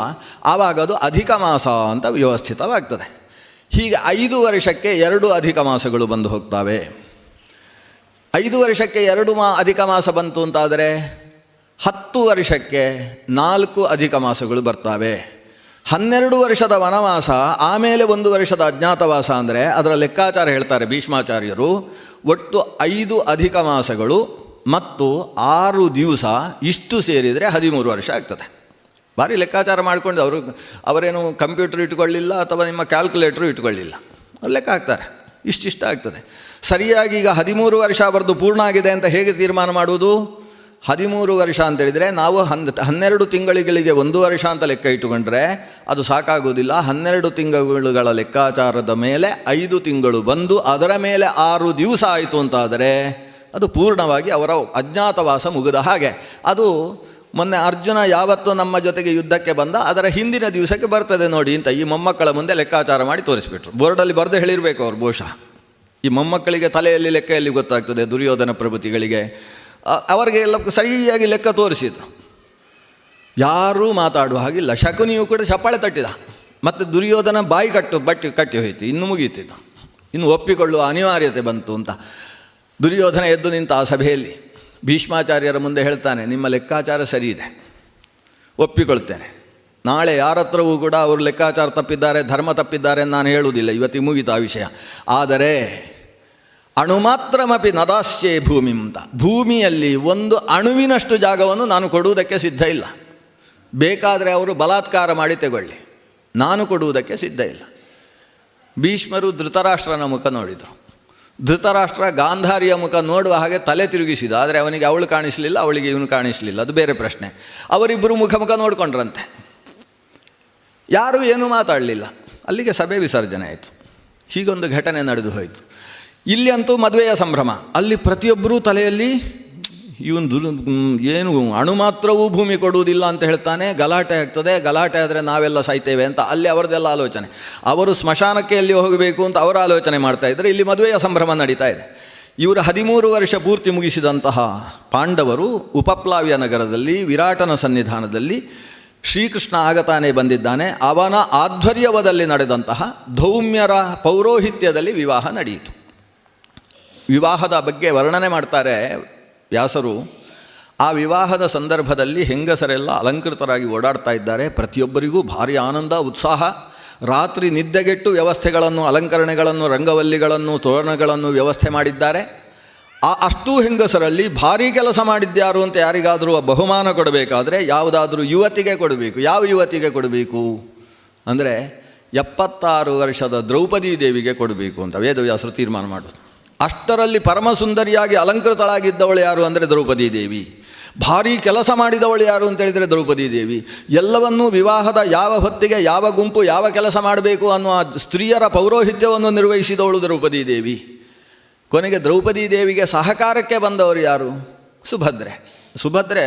Speaker 1: ಆವಾಗ ಅದು ಅಧಿಕ ಮಾಸ ಅಂತ ವ್ಯವಸ್ಥಿತವಾಗ್ತದೆ. ಹೀಗೆ 5 ವರ್ಷಕ್ಕೆ 2 ಅಧಿಕ ಮಾಸಗಳು ಬಂದು ಹೋಗ್ತವೆ. 5 ವರ್ಷಕ್ಕೆ 2 ಅಧಿಕ ಮಾಸ ಬಂತು ಅಂತಾದರೆ 10 ವರ್ಷಕ್ಕೆ 4 ಅಧಿಕ ಮಾಸಗಳು ಬರ್ತವೆ. 12 ವರ್ಷದ ವನವಾಸ, ಆಮೇಲೆ 1 ವರ್ಷದ ಅಜ್ಞಾತವಾಸ ಅಂದರೆ ಅದರ ಲೆಕ್ಕಾಚಾರ ಹೇಳ್ತಾರೆ ಭೀಷ್ಮಾಚಾರ್ಯರು. ಒಟ್ಟು 5 ಅಧಿಕ ಮಾಸಗಳು ಮತ್ತು 6 ದಿವಸ, ಇಷ್ಟು ಸೇರಿದರೆ 13 ವರ್ಷ ಆಗ್ತದೆ. ಭಾರಿ ಲೆಕ್ಕಾಚಾರ ಮಾಡಿಕೊಂಡು ಅವರೇನು ಕಂಪ್ಯೂಟರ್ ಇಟ್ಕೊಳ್ಳಿಲ್ಲ ಅಥವಾ ನಿಮ್ಮ ಕ್ಯಾಲ್ಕುಲೇಟ್ರು ಇಟ್ಕೊಳ್ಳಿಲ್ಲ, ಅವ್ರು ಲೆಕ್ಕ ಹಾಕ್ತಾರೆ, ಇಷ್ಟಿಷ್ಟ ಆಗ್ತದೆ. ಸರಿಯಾಗಿ ಈಗ 13 ವರ್ಷ ಬರೆದು ಪೂರ್ಣ ಆಗಿದೆ ಅಂತ ಹೇಗೆ ತೀರ್ಮಾನ ಮಾಡುವುದು? 13 ವರ್ಷ ಅಂತೇಳಿದರೆ ನಾವು 12 ತಿಂಗಳಿಗೆ 1 ವರ್ಷ ಅಂತ ಲೆಕ್ಕ ಇಟ್ಟುಕೊಂಡ್ರೆ ಅದು ಸಾಕಾಗುವುದಿಲ್ಲ. 12 ತಿಂಗಳುಗಳ ಲೆಕ್ಕಾಚಾರದ ಮೇಲೆ 5 ತಿಂಗಳು ಬಂದು ಅದರ ಮೇಲೆ 6 ದಿವಸ ಆಯಿತು ಅಂತಾದರೆ ಅದು ಪೂರ್ಣವಾಗಿ ಅವರ ಅಜ್ಞಾತವಾಸ ಮುಗಿದ ಹಾಗೆ. ಅದು ಮೊನ್ನೆ ಅರ್ಜುನ ಯಾವತ್ತು ನಮ್ಮ ಜೊತೆಗೆ ಯುದ್ಧಕ್ಕೆ ಬಂದ ಅದರ ಹಿಂದಿನ ದಿವಸಕ್ಕೆ ಬರ್ತದೆ ನೋಡಿ ಅಂತ ಈ ಮೊಮ್ಮಕ್ಕಳ ಮುಂದೆ ಲೆಕ್ಕಾಚಾರ ಮಾಡಿ ತೋರಿಸ್ಬಿಟ್ರು. ಬೋರ್ಡಲ್ಲಿ ಬರೆದು ಹೇಳಿರಬೇಕು ಅವ್ರು ಬಹುಶಃ. ಈ ಮೊಮ್ಮಕ್ಕಳಿಗೆ ತಲೆಯಲ್ಲಿ ಲೆಕ್ಕೆಯಲ್ಲಿ ಗೊತ್ತಾಗ್ತದೆ, ದುರ್ಯೋಧನ ಪ್ರಭೃತಿಗಳಿಗೆ ಅವರಿಗೆ ಎಲ್ಲ ಸರಿಯಾಗಿ ಲೆಕ್ಕ ತೋರಿಸಿದ್ರು. ಯಾರೂ ಮಾತಾಡುವ ಹಾಗಿಲ್ಲ. ಶಕುನಿಯು ಕೂಡ ಚಪ್ಪಾಳೆ ತಟ್ಟಿದ. ಮತ್ತು ದುರ್ಯೋಧನ ಬಾಯಿ ಕಟ್ಟಿ ಹೋಯಿತು. ಇನ್ನು ಮುಗೀತಿದ್ದು, ಇನ್ನು ಒಪ್ಪಿಕೊಳ್ಳುವ ಅನಿವಾರ್ಯತೆ ಬಂತು ಅಂತ ದುರ್ಯೋಧನ ಎದ್ದು ನಿಂತ ಆ ಸಭೆಯಲ್ಲಿ ಭೀಷ್ಮಾಚಾರ್ಯರ ಮುಂದೆ ಹೇಳ್ತಾನೆ, ನಿಮ್ಮ ಲೆಕ್ಕಾಚಾರ ಸರಿ ಇದೆ, ಒಪ್ಪಿಕೊಳ್ತೇನೆ. ನಾಳೆ ಯಾರ ಹತ್ರವೂ ಕೂಡ ಅವರು ಲೆಕ್ಕಾಚಾರ ತಪ್ಪಿದ್ದಾರೆ, ಧರ್ಮ ತಪ್ಪಿದ್ದಾರೆ ಅಂತ ನಾನು ಹೇಳುವುದಿಲ್ಲ, ಇವತ್ತಿಗೆ ಮುಗೀತು ಆ ವಿಷಯ. ಆದರೆ ಅಣುಮಾತ್ರಮಪಿ ನದಾಸ್ಯೇ ಭೂಮಿ ಅಂತ, ಭೂಮಿಯಲ್ಲಿ 1 ಅಣುವಿನಷ್ಟು ಜಾಗವನ್ನು ನಾನು ಕೊಡುವುದಕ್ಕೆ ಸಿದ್ಧ ಇಲ್ಲ. ಬೇಕಾದರೆ ಅವರು ಬಲಾತ್ಕಾರ ಮಾಡಿ ತಗೊಳ್ಳಿ, ನಾನು ಕೊಡುವುದಕ್ಕೆ ಸಿದ್ಧ ಇಲ್ಲ. ಭೀಷ್ಮರು ಧೃತರಾಷ್ಟ್ರನ ಮುಖ ನೋಡಿದರು. ಧೃತರಾಷ್ಟ್ರ ಗಾಂಧಾರಿಯ ಮುಖ ನೋಡುವ ಹಾಗೆ ತಲೆ ತಿರುಗಿಸಿದ. ಆದರೆ ಅವನಿಗೆ ಅವಳು ಕಾಣಿಸಲಿಲ್ಲ, ಅವಳಿಗೆ ಇವನು ಕಾಣಿಸಲಿಲ್ಲ, ಅದು ಬೇರೆ ಪ್ರಶ್ನೆ. ಅವರಿಬ್ಬರು ಮುಖ ನೋಡಿಕೊಂಡ್ರಂತೆ. ಯಾರೂ ಏನೂ ಮಾತಾಡಲಿಲ್ಲ. ಅಲ್ಲಿಗೆ ಸಭೆ ವಿಸರ್ಜನೆ ಆಯಿತು. ಹೀಗೊಂದು ಘಟನೆ ನಡೆದು ಹೋಯಿತು. ಇಲ್ಲಿ ಅಂತೂ ಮದುವೆಯ ಸಂಭ್ರಮ. ಅಲ್ಲಿ ಪ್ರತಿಯೊಬ್ಬರೂ ತಲೆಯಲ್ಲಿ ಇವನು ಏನು ಅಣು ಮಾತ್ರವೂ ಭೂಮಿ ಕೊಡುವುದಿಲ್ಲ ಅಂತ ಹೇಳ್ತಾನೆ, ಗಲಾಟೆ ಆಗ್ತದೆ, ಗಲಾಟೆ ಆದರೆ ನಾವೆಲ್ಲ ಸಾಯ್ತೇವೆ ಅಂತ ಅಲ್ಲಿ ಅವರದೆಲ್ಲ ಆಲೋಚನೆ. ಅವರು ಸ್ಮಶಾನಕ್ಕೆ ಎಲ್ಲಿ ಹೋಗಬೇಕು ಅಂತ ಅವರ ಆಲೋಚನೆ ಮಾಡ್ತಾಯಿದ್ದಾರೆ. ಇಲ್ಲಿ ಮದುವೆಯ ಸಂಭ್ರಮ ನಡೀತಾ ಇದೆ. ಇವರು 13 ವರ್ಷ ಪೂರ್ತಿ ಮುಗಿಸಿದಂತಹ ಪಾಂಡವರು ಉಪಪ್ಲಾವ್ಯ ನಗರದಲ್ಲಿ ವಿರಾಟನ ಸನ್ನಿಧಾನದಲ್ಲಿ ಶ್ರೀಕೃಷ್ಣ ಆಗತಾನೆ ಬಂದಿದ್ದಾನೆ. ಅವನ ಆಧ್ವರ್ಯವದಲ್ಲಿ ನಡೆದಂತಹ ಧೌಮ್ಯರ ಪೌರೋಹಿತ್ಯದಲ್ಲಿ ವಿವಾಹ ನಡೆಯಿತು. ವಿವಾಹದ ಬಗ್ಗೆ ವರ್ಣನೆ ಮಾಡ್ತಾರೆ ವ್ಯಾಸರು. ಆ ವಿವಾಹದ ಸಂದರ್ಭದಲ್ಲಿ ಹೆಂಗಸರೆಲ್ಲ ಅಲಂಕೃತರಾಗಿ ಓಡಾಡ್ತಾ ಇದ್ದಾರೆ. ಪ್ರತಿಯೊಬ್ಬರಿಗೂ ಭಾರಿ ಆನಂದ, ಉತ್ಸಾಹ. ರಾತ್ರಿ ನಿದ್ದೆಗೆಟ್ಟು ವ್ಯವಸ್ಥೆಗಳನ್ನು, ಅಲಂಕರಣೆಗಳನ್ನು, ರಂಗವಲ್ಲಿಗಳನ್ನು, ತೋರಣಗಳನ್ನು ವ್ಯವಸ್ಥೆ ಮಾಡಿದ್ದಾರೆ. ಅಷ್ಟೂ ಹೆಂಗಸರಲ್ಲಿ ಭಾರೀ ಕೆಲಸ ಮಾಡಿದ್ಯಾರು ಅಂತ ಯಾರಿಗಾದರೂ ಬಹುಮಾನ ಕೊಡಬೇಕಾದ್ರೆ ಯಾವುದಾದ್ರೂ ಯುವತಿಗೆ ಕೊಡಬೇಕು. ಯಾವ ಯುವತಿಗೆ ಕೊಡಬೇಕು ಅಂದರೆ 76 ವರ್ಷದ ದ್ರೌಪದಿ ದೇವಿಗೆ ಕೊಡಬೇಕು ಅಂತ ವೇದವ್ಯಾಸರು ತೀರ್ಮಾನ ಮಾಡೋದು. ಅಷ್ಟರಲ್ಲಿ ಪರಮಸುಂದರಿಯಾಗಿ ಅಲಂಕೃತಳಾಗಿದ್ದವಳು ಯಾರು ಅಂದರೆ ದ್ರೌಪದಿ ದೇವಿ. ಭಾರೀ ಕೆಲಸ ಮಾಡಿದವಳು ಯಾರು ಅಂತೇಳಿದರೆ ದ್ರೌಪದಿ ದೇವಿ. ಎಲ್ಲವನ್ನೂ ವಿವಾಹದ ಯಾವ ಹೊತ್ತಿಗೆ ಯಾವ ಗುಂಪು ಯಾವ ಕೆಲಸ ಮಾಡಬೇಕು ಅನ್ನುವ ಸ್ತ್ರೀಯರ ಪೌರೋಹಿತ್ಯವನ್ನು ನಿರ್ವಹಿಸಿದವಳು ದ್ರೌಪದಿ ದೇವಿ. ಕೊನೆಗೆ ದ್ರೌಪದಿ ದೇವಿಗೆ ಸಹಕಾರಕ್ಕೆ ಬಂದವರು ಯಾರು? ಸುಭದ್ರೆ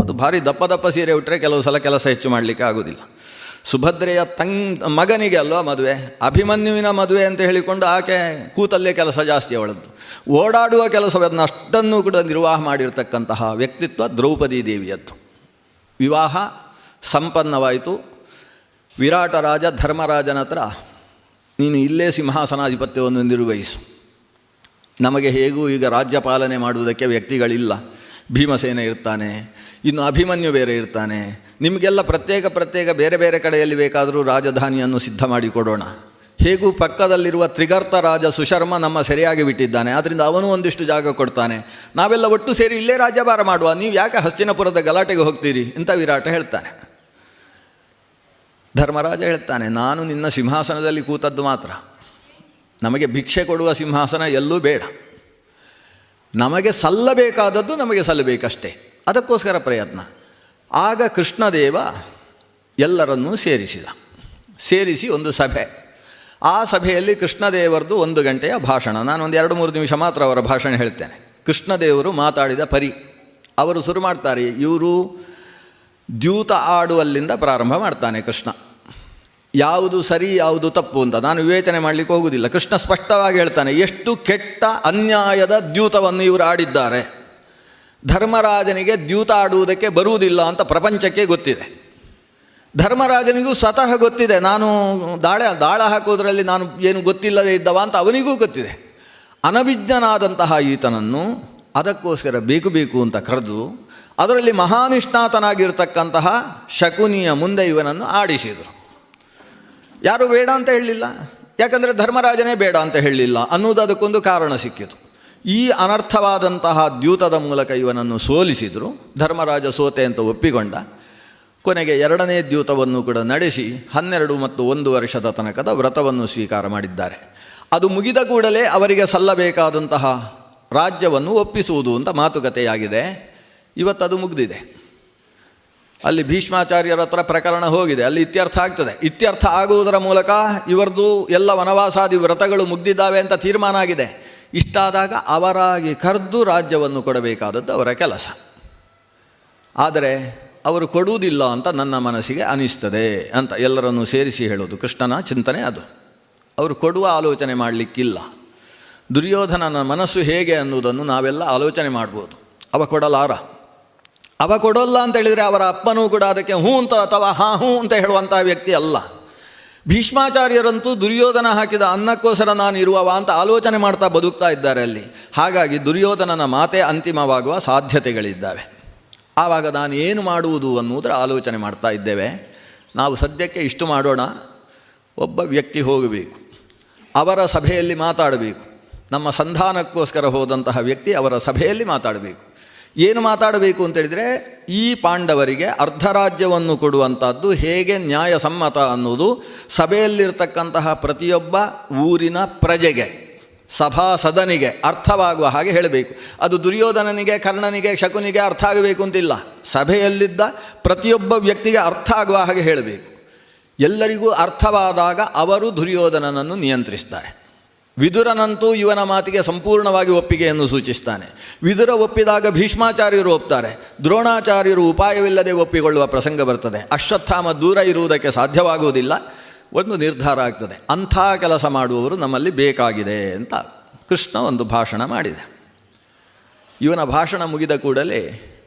Speaker 1: ಅದು ಭಾರಿ ದಪ್ಪ ಸೀರೆ ಉಟ್ಟರೆ ಕೆಲವು ಸಲ ಕೆಲಸ ಹೆಚ್ಚು ಮಾಡಲಿಕ್ಕೆ ಆಗೋದಿಲ್ಲ. ಸುಭದ್ರೆಯ ಮಗನಿಗೆ ಅಲ್ವಾ ಮದುವೆ, ಅಭಿಮನ್ಯುವಿನ ಮದುವೆ ಅಂತ ಹೇಳಿಕೊಂಡು ಆಕೆ ಕೂತಲ್ಲೇ ಕೆಲಸ ಜಾಸ್ತಿ ಅವಳದ್ದು. ಓಡಾಡುವ ಕೆಲಸವನ್ನು ಅಷ್ಟನ್ನು ಕೂಡ ನಿರ್ವಾಹ ಮಾಡಿರ್ತಕ್ಕಂತಹ ವ್ಯಕ್ತಿತ್ವ ದ್ರೌಪದಿ ದೇವಿಯದ್ದು. ವಿವಾಹ ಸಂಪನ್ನವಾಯಿತು. ವಿರಾಟ ರಾಜ ಧರ್ಮರಾಜನ ಹತ್ರ ನೀನು ಇಲ್ಲೇ ಸಿಂಹಾಸನಾಧಿಪತ್ಯವನ್ನು ನಿರ್ವಹಿಸು, ನಮಗೆ ಹೇಗೂ ಈಗ ರಾಜ್ಯ ಪಾಲನೆ ಮಾಡುವುದಕ್ಕೆ ವ್ಯಕ್ತಿಗಳಿಲ್ಲ, ಭೀಮಸೇನ ಇರ್ತಾನೆ, ಇನ್ನು ಅಭಿಮನ್ಯು ಬೇರೆ ಇರ್ತಾನೆ, ನಿಮಗೆಲ್ಲ ಪ್ರತ್ಯೇಕ ಬೇರೆ ಬೇರೆ ಕಡೆಯಲ್ಲಿ ಬೇಕಾದರೂ ರಾಜಧಾನಿಯನ್ನು ಸಿದ್ಧ ಮಾಡಿ ಕೊಡೋಣ. ಹೇಗೂ ಪಕ್ಕದಲ್ಲಿರುವ ತ್ರಿಗರ್ತ ರಾಜ ಸುಶರ್ಮ ನಮ್ಮ ಸರಿಯಾಗಿ ಬಿಟ್ಟಿದ್ದಾನೆ, ಆದ್ದರಿಂದ ಅವನು ಒಂದಿಷ್ಟು ಜಾಗ ಕೊಡ್ತಾನೆ, ನಾವೆಲ್ಲ ಒಟ್ಟು ಸೇರಿ ಇಲ್ಲೇ ರಾಜ್ಯಭಾರ ಮಾಡುವ, ನೀವು ಯಾಕೆ ಹಸ್ತಿನಪುರದ ಗಲಾಟೆಗೆ ಹೋಗ್ತೀರಿ ಅಂತ ವಿರಾಟ ಹೇಳ್ತಾನೆ. ಧರ್ಮರಾಜ ಹೇಳ್ತಾನೆ, ನಾನು ನಿನ್ನ ಸಿಂಹಾಸನದಲ್ಲಿ ಕೂತದ್ದು ಮಾತ್ರ, ನಮಗೆ ಭಿಕ್ಷೆ ಕೊಡುವ ಸಿಂಹಾಸನ ಎಲ್ಲೂ ಬೇಡ, ನಮಗೆ ಸಲ್ಲಬೇಕಾದದ್ದು ನಮಗೆ ಸಲ್ಲಬೇಕಷ್ಟೇ, ಅದಕ್ಕೋಸ್ಕರ ಪ್ರಯತ್ನ. ಆಗ ಕೃಷ್ಣದೇವ ಎಲ್ಲರನ್ನೂ ಸೇರಿಸಿ ಒಂದು ಸಭೆ. ಆ ಸಭೆಯಲ್ಲಿ ಕೃಷ್ಣದೇವರದು 1 ಗಂಟೆಯ ಭಾಷಣ. ನಾನು ಒಂದು 2-3 ನಿಮಿಷ ಮಾತ್ರ ಅವರ ಭಾಷಣ ಹೇಳ್ತೇನೆ. ಕೃಷ್ಣದೇವರು ಮಾತಾಡಿದ ಪರಿ ಅವರು ಶುರು ಮಾಡ್ತಾರೆ. ಇವರು ದ್ಯೂತ ಆಡುವಲ್ಲಿಂದ ಪ್ರಾರಂಭ ಮಾಡ್ತಾನೆ ಕೃಷ್ಣ. ಯಾವುದು ಸರಿ ಯಾವುದು ತಪ್ಪು ಅಂತ ನಾನು ವಿವೇಚನೆ ಮಾಡಲಿಕ್ಕೆ ಹೋಗುವುದಿಲ್ಲ. ಕೃಷ್ಣ ಸ್ಪಷ್ಟವಾಗಿ ಹೇಳ್ತಾನೆ, ಎಷ್ಟು ಕೆಟ್ಟ ಅನ್ಯಾಯದ ದ್ಯೂತವನ್ನು ಇವರು ಆಡಿದ್ದಾರೆ. ಧರ್ಮರಾಜನಿಗೆ ದ್ಯೂತ ಆಡುವುದಕ್ಕೆ ಬರುವುದಿಲ್ಲ ಅಂತ ಪ್ರಪಂಚಕ್ಕೆ ಗೊತ್ತಿದೆ, ಧರ್ಮರಾಜನಿಗೂ ಸ್ವತಃ ಗೊತ್ತಿದೆ, ನಾನು ದಾಳ ಹಾಕೋದ್ರಲ್ಲಿ ನಾನು ಏನು ಗೊತ್ತಿಲ್ಲದೆ ಇದ್ದವ ಅಂತ ಅವನಿಗೂ ಗೊತ್ತಿದೆ. ಅನಭಿಜ್ಞನಾದಂತಹ ಈತನನ್ನು ಅದಕ್ಕೋಸ್ಕರ ಬೇಕು ಅಂತ ಕರೆದು ಅದರಲ್ಲಿ ಮಹಾನಿಷ್ಣಾತನಾಗಿರ್ತಕ್ಕಂತಹ ಶಕುನಿಯ ಮುಂದೆ ಇವನನ್ನು ಆಡಿಸಿದರು. ಯಾರೂ ಬೇಡ ಅಂತ ಹೇಳಲಿಲ್ಲ, ಯಾಕಂದರೆ ಧರ್ಮರಾಜನೇ ಬೇಡ ಅಂತ ಹೇಳಲಿಲ್ಲ ಅನ್ನುವುದು ಅದಕ್ಕೊಂದು ಕಾರಣ ಸಿಕ್ಕಿತು. ಈ ಅನರ್ಥವಾದಂತಹ ದ್ಯೂತದ ಮೂಲಕ ಇವನನ್ನು ಸೋಲಿಸಿದರು. ಧರ್ಮರಾಜ ಸೋತೆ ಅಂತ ಒಪ್ಪಿಕೊಂಡ. ಕೊನೆಗೆ 2ನೇ ದ್ಯೂತವನ್ನು ಕೂಡ ನಡೆಸಿ 12 ಮತ್ತು 1 ವರ್ಷದ ತನಕದ ವ್ರತವನ್ನು ಸ್ವೀಕಾರ ಮಾಡಿದ್ದಾರೆ. ಅದು ಮುಗಿದ ಕೂಡಲೇ ಅವರಿಗೆ ಸಲ್ಲಬೇಕಾದಂತಹ ರಾಜ್ಯವನ್ನು ಒಪ್ಪಿಸುವುದು ಅಂತ ಮಾತುಕತೆಯಾಗಿದೆ. ಇವತ್ತದು ಮುಗಿದಿದೆ. ಅಲ್ಲಿ ಭೀಷ್ಮಾಚಾರ್ಯರ ಹತ್ರ ಪ್ರಕರಣ ಹೋಗಿದೆ, ಅಲ್ಲಿ ಇತ್ಯರ್ಥ ಆಗ್ತದೆ. ಇತ್ಯರ್ಥ ಆಗುವುದರ ಮೂಲಕ ಇವರದು ಎಲ್ಲ ವನವಾಸಾದಿ ವ್ರತಗಳು ಮುಗ್ದಿದ್ದಾವೆ ಅಂತ ತೀರ್ಮಾನ ಆಗಿದೆ. ಇಷ್ಟಾದಾಗ ಅವರಾಗಿ ಕರೆದು ರಾಜ್ಯವನ್ನು ಕೊಡಬೇಕಾದದ್ದು ಅವರ ಕೆಲಸ. ಆದರೆ ಅವರು ಕೊಡುವುದಿಲ್ಲ ಅಂತ ನನ್ನ ಮನಸ್ಸಿಗೆ ಅನಿಸ್ತದೆ ಅಂತ ಎಲ್ಲರನ್ನೂ ಸೇರಿಸಿ ಹೇಳೋದು ಕೃಷ್ಣನ ಚಿಂತನೆ ಅದು. ಅವರು ಕೊಡುವ ಆಲೋಚನೆ ಮಾಡಲಿಕ್ಕಿಲ್ಲ. ದುರ್ಯೋಧನನ ಮನಸ್ಸು ಹೇಗೆ ಅನ್ನುವುದನ್ನು ನಾವೆಲ್ಲ ಆಲೋಚನೆ ಮಾಡ್ಬೋದು. ಅವ ಕೊಡೋಲ್ಲ ಅಂತ ಹೇಳಿದರೆ ಅವರ ಅಪ್ಪನೂ ಕೂಡ ಅದಕ್ಕೆ ಹ್ಞೂ ಅಂತ ಅಥವಾ ಹ್ಞೂ ಅಂತ ಹೇಳುವಂಥ ವ್ಯಕ್ತಿ ಅಲ್ಲ. ಭೀಷ್ಮಾಚಾರ್ಯರಂತೂ ದುರ್ಯೋಧನ ಹಾಕಿದ ಅನ್ನಕ್ಕೋಸ್ಕರ ನಾನು ಇರುವವ ಅಂತ ಆಲೋಚನೆ ಮಾಡ್ತಾ ಬದುಕ್ತಾ ಇದ್ದಾರೆ ಅಲ್ಲಿ. ಹಾಗಾಗಿ ದುರ್ಯೋಧನನ ಮಾತೇ ಅಂತಿಮವಾಗುವ ಸಾಧ್ಯತೆಗಳಿದ್ದಾವೆ. ಆವಾಗ ನಾನು ಏನು ಮಾಡುವುದು ಅನ್ನುವುದರ ಆಲೋಚನೆ ಮಾಡ್ತಾ ಇದ್ದೇವೆ. ನಾವು ಸದ್ಯಕ್ಕೆ ಇಷ್ಟು ಮಾಡೋಣ, ಒಬ್ಬ ವ್ಯಕ್ತಿ ಹೋಗಬೇಕು, ಅವರ ಸಭೆಯಲ್ಲಿ ಮಾತಾಡಬೇಕು. ನಮ್ಮ ಸಂಧಾನಕ್ಕೋಸ್ಕರ ಹೋದಂತಹ ವ್ಯಕ್ತಿ ಅವರ ಸಭೆಯಲ್ಲಿ ಮಾತಾಡಬೇಕು. ಏನು ಮಾತಾಡಬೇಕು ಅಂತೇಳಿದರೆ, ಈ ಪಾಂಡವರಿಗೆ ಅರ್ಧ ರಾಜ್ಯವನ್ನು ಕೊಡುವಂಥದ್ದು ಹೇಗೆ ನ್ಯಾಯಸಮ್ಮತ ಅನ್ನೋದು ಸಭೆಯಲ್ಲಿರ್ತಕ್ಕಂತಹ ಪ್ರತಿಯೊಬ್ಬ ಊರಿನ ಪ್ರಜೆಗೆ, ಸಭಾಸದನಿಗೆ ಅರ್ಥವಾಗುವ ಹಾಗೆ ಹೇಳಬೇಕು. ಅದು ದುರ್ಯೋಧನನಿಗೆ, ಕರ್ಣನಿಗೆ, ಶಕುನಿಗೆ ಅರ್ಥ ಆಗಬೇಕು ಅಂತಿಲ್ಲ, ಸಭೆಯಲ್ಲಿದ್ದ ಪ್ರತಿಯೊಬ್ಬ ವ್ಯಕ್ತಿಗೆ ಅರ್ಥ ಆಗುವ ಹಾಗೆ ಹೇಳಬೇಕು. ಎಲ್ಲರಿಗೂ ಅರ್ಥವಾದಾಗ ಅವರು ದುರ್ಯೋಧನನನ್ನು ನಿಯಂತ್ರಿಸ್ತಾರೆ. ವಿದುರನಂತೂ ಇವನ ಮಾತಿಗೆ ಸಂಪೂರ್ಣವಾಗಿ ಒಪ್ಪಿಗೆಯನ್ನು ಸೂಚಿಸ್ತಾನೆ. ವಿದುರ ಒಪ್ಪಿದಾಗ ಭೀಷ್ಮಾಚಾರ್ಯರು ಒಪ್ತಾರೆ, ದ್ರೋಣಾಚಾರ್ಯರು ಉಪಾಯವಿಲ್ಲದೆ ಒಪ್ಪಿಕೊಳ್ಳುವ ಪ್ರಸಂಗ ಬರ್ತದೆ. ಅಶ್ವತ್ಥಾಮ ದೂರ ಇರುವುದಕ್ಕೆ ಸಾಧ್ಯವಾಗುವುದಿಲ್ಲ, ಒಂದು ನಿರ್ಧಾರ ಆಗ್ತದೆ. ಅಂಥ ಕೆಲಸ ಮಾಡುವವರು ನಮ್ಮಲ್ಲಿ ಬೇಕಾಗಿದೆ ಅಂತ ಕೃಷ್ಣ ಒಂದು ಭಾಷಣ ಮಾಡಿದೆ. ಇವನ ಭಾಷಣ ಮುಗಿದ ಕೂಡಲೇ